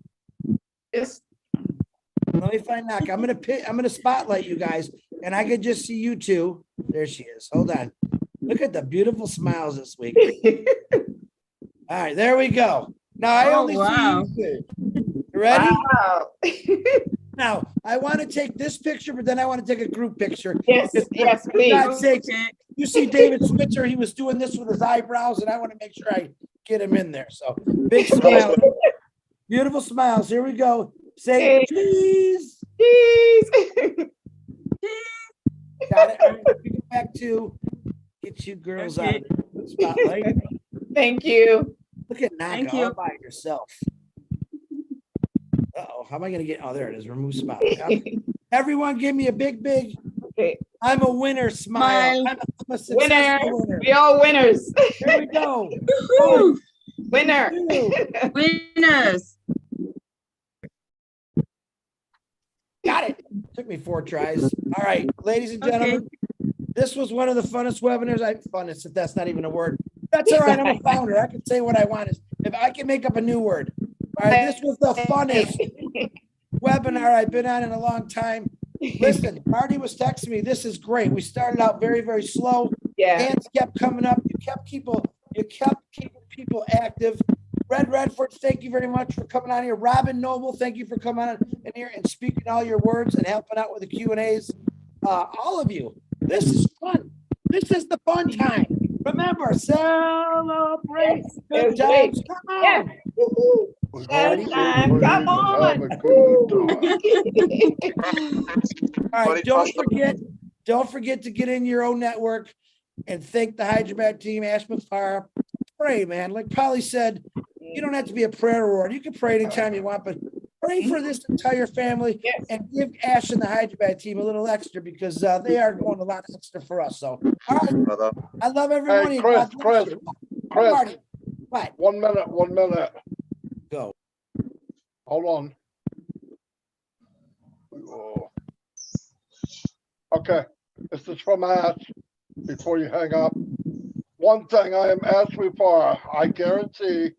Yes. Let me find Naka. I'm gonna spotlight you guys, and I could just see you two. There she is. Hold on. Look at the beautiful smiles this week. All right, there we go. Now I only see you two. You ready? Wow. Now I want to take this picture, but then I want to take a group picture. Yes, yes, For please. God's sakes, you see David Switzer, he was doing this with his eyebrows, and I want to make sure I get him in there. So big smile. Beautiful smiles. Here we go. Say cheese. Cheese. Got it. All right, we go back to get you girls out of the spotlight. Thank you. Look at Naka Thank you. all by yourself. Uh-oh, how am I going to get? Oh, there it is. Remove spotlight. Everyone give me a big, Okay. I'm a winner smile. Smile. I'm a Winner. successful winner. We all winners. Here we go. Woohoo! Winner. Winners. Got it. Took me 4 tries. All right, ladies and gentlemen, this was one of the funnest webinars. Funnest, if that's not even a word. That's all right. I'm a founder. I can say what I want. If I can make up a new word. All right, this was the funnest webinar I've been on in a long time. Listen, Marty was texting me. This is great. We started out very, very slow. Yeah. Hands kept coming up. You kept keeping people active. Red Redford, thank you very much for coming on here. Robin Noble, thank you for coming on in here and speaking all your words and helping out with the Q&As. All of you, this is fun. This is the fun time. Remember, celebrate good times. Come on. Come on. All right, don't forget to get in your own network and thank the Hyderabad team, Ash Mafar. Pray, man. Like Polly said, you don't have to be a prayer warrior. You can pray anytime you want, but pray for this entire family and give Ash and the Hyderabad team a little extra because they are going a lot extra for us. So, all right. I love everyone. Hey, Chris. Marty, what? 1 minute. Go. Hold on. Oh. Okay, this is from Ash. Before you hang up, one thing I am asking for, I guarantee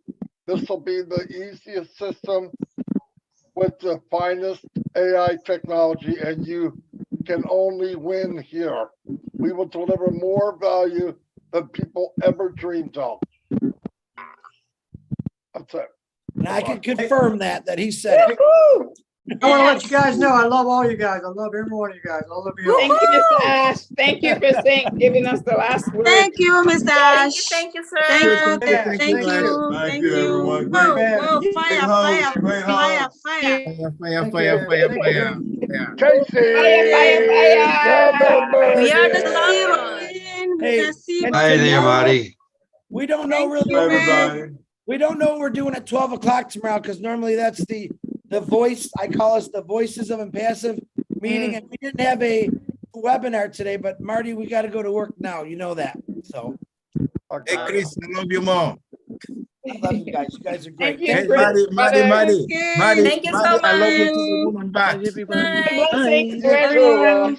this will be the easiest system with the finest AI technology, and you can only win here. We will deliver more value than people ever dreamed of. That's it. And I can confirm that he said it. I want to let you guys know I love all you guys. I love every one of you guys. I love you all. Thank you, Mr. Ash. Thank you for giving us the last word. Thank you, Mr. Ash. Thank you, sir. Thank you, Thank you. thank Thank you, you. thank you, you. everyone. Whoa, Great, whoa, great fire, host, fire, great fire, host. fire. Fire, Thank fire, you. fire, Thank fire, you. fire. Casey. Fire, fire, fire. We are the Mr. champion. Hey, Mr. C. and Hey there, Marty. we don't know Thank really. you, what we're man. doing. We don't know what we're doing at 12 o'clock tomorrow because normally that's the voice. I call us the Voices of Impassive meeting, and we didn't have a webinar today. But Marty, we got to go to work now. You know that. So. Hey, Chris, I love you more. I love you guys. You guys are great. Thank you, Hey, Chris. Maddie, Thank you so I love you much. to the moon and back. Bye, everyone. Blessings to Bye. everyone.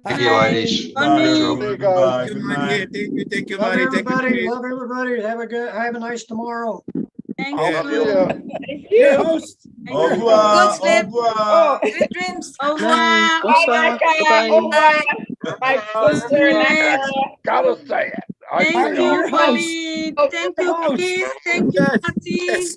Thank you, ladies. Bye, Good job. everyone. Goodbye. Thank you, Good Maddie. night. Thank you, Love Maddie. Thank you, everybody. Chris. Love everybody. Have a tomorrow. Thank Yeah. you. Thank Your you. host. Au Good revoir. Au sleep. revoir. Sweet dreams. Au revoir. Night. Bye, Bonsoir. Naka. Au Bye-bye. revoir. My Good sister, Naka. night. Gotta say it. I Thank see Marty, you, your host. Bobby. Thank you, Host. Chris. Thank you, Yes, Patty. yes.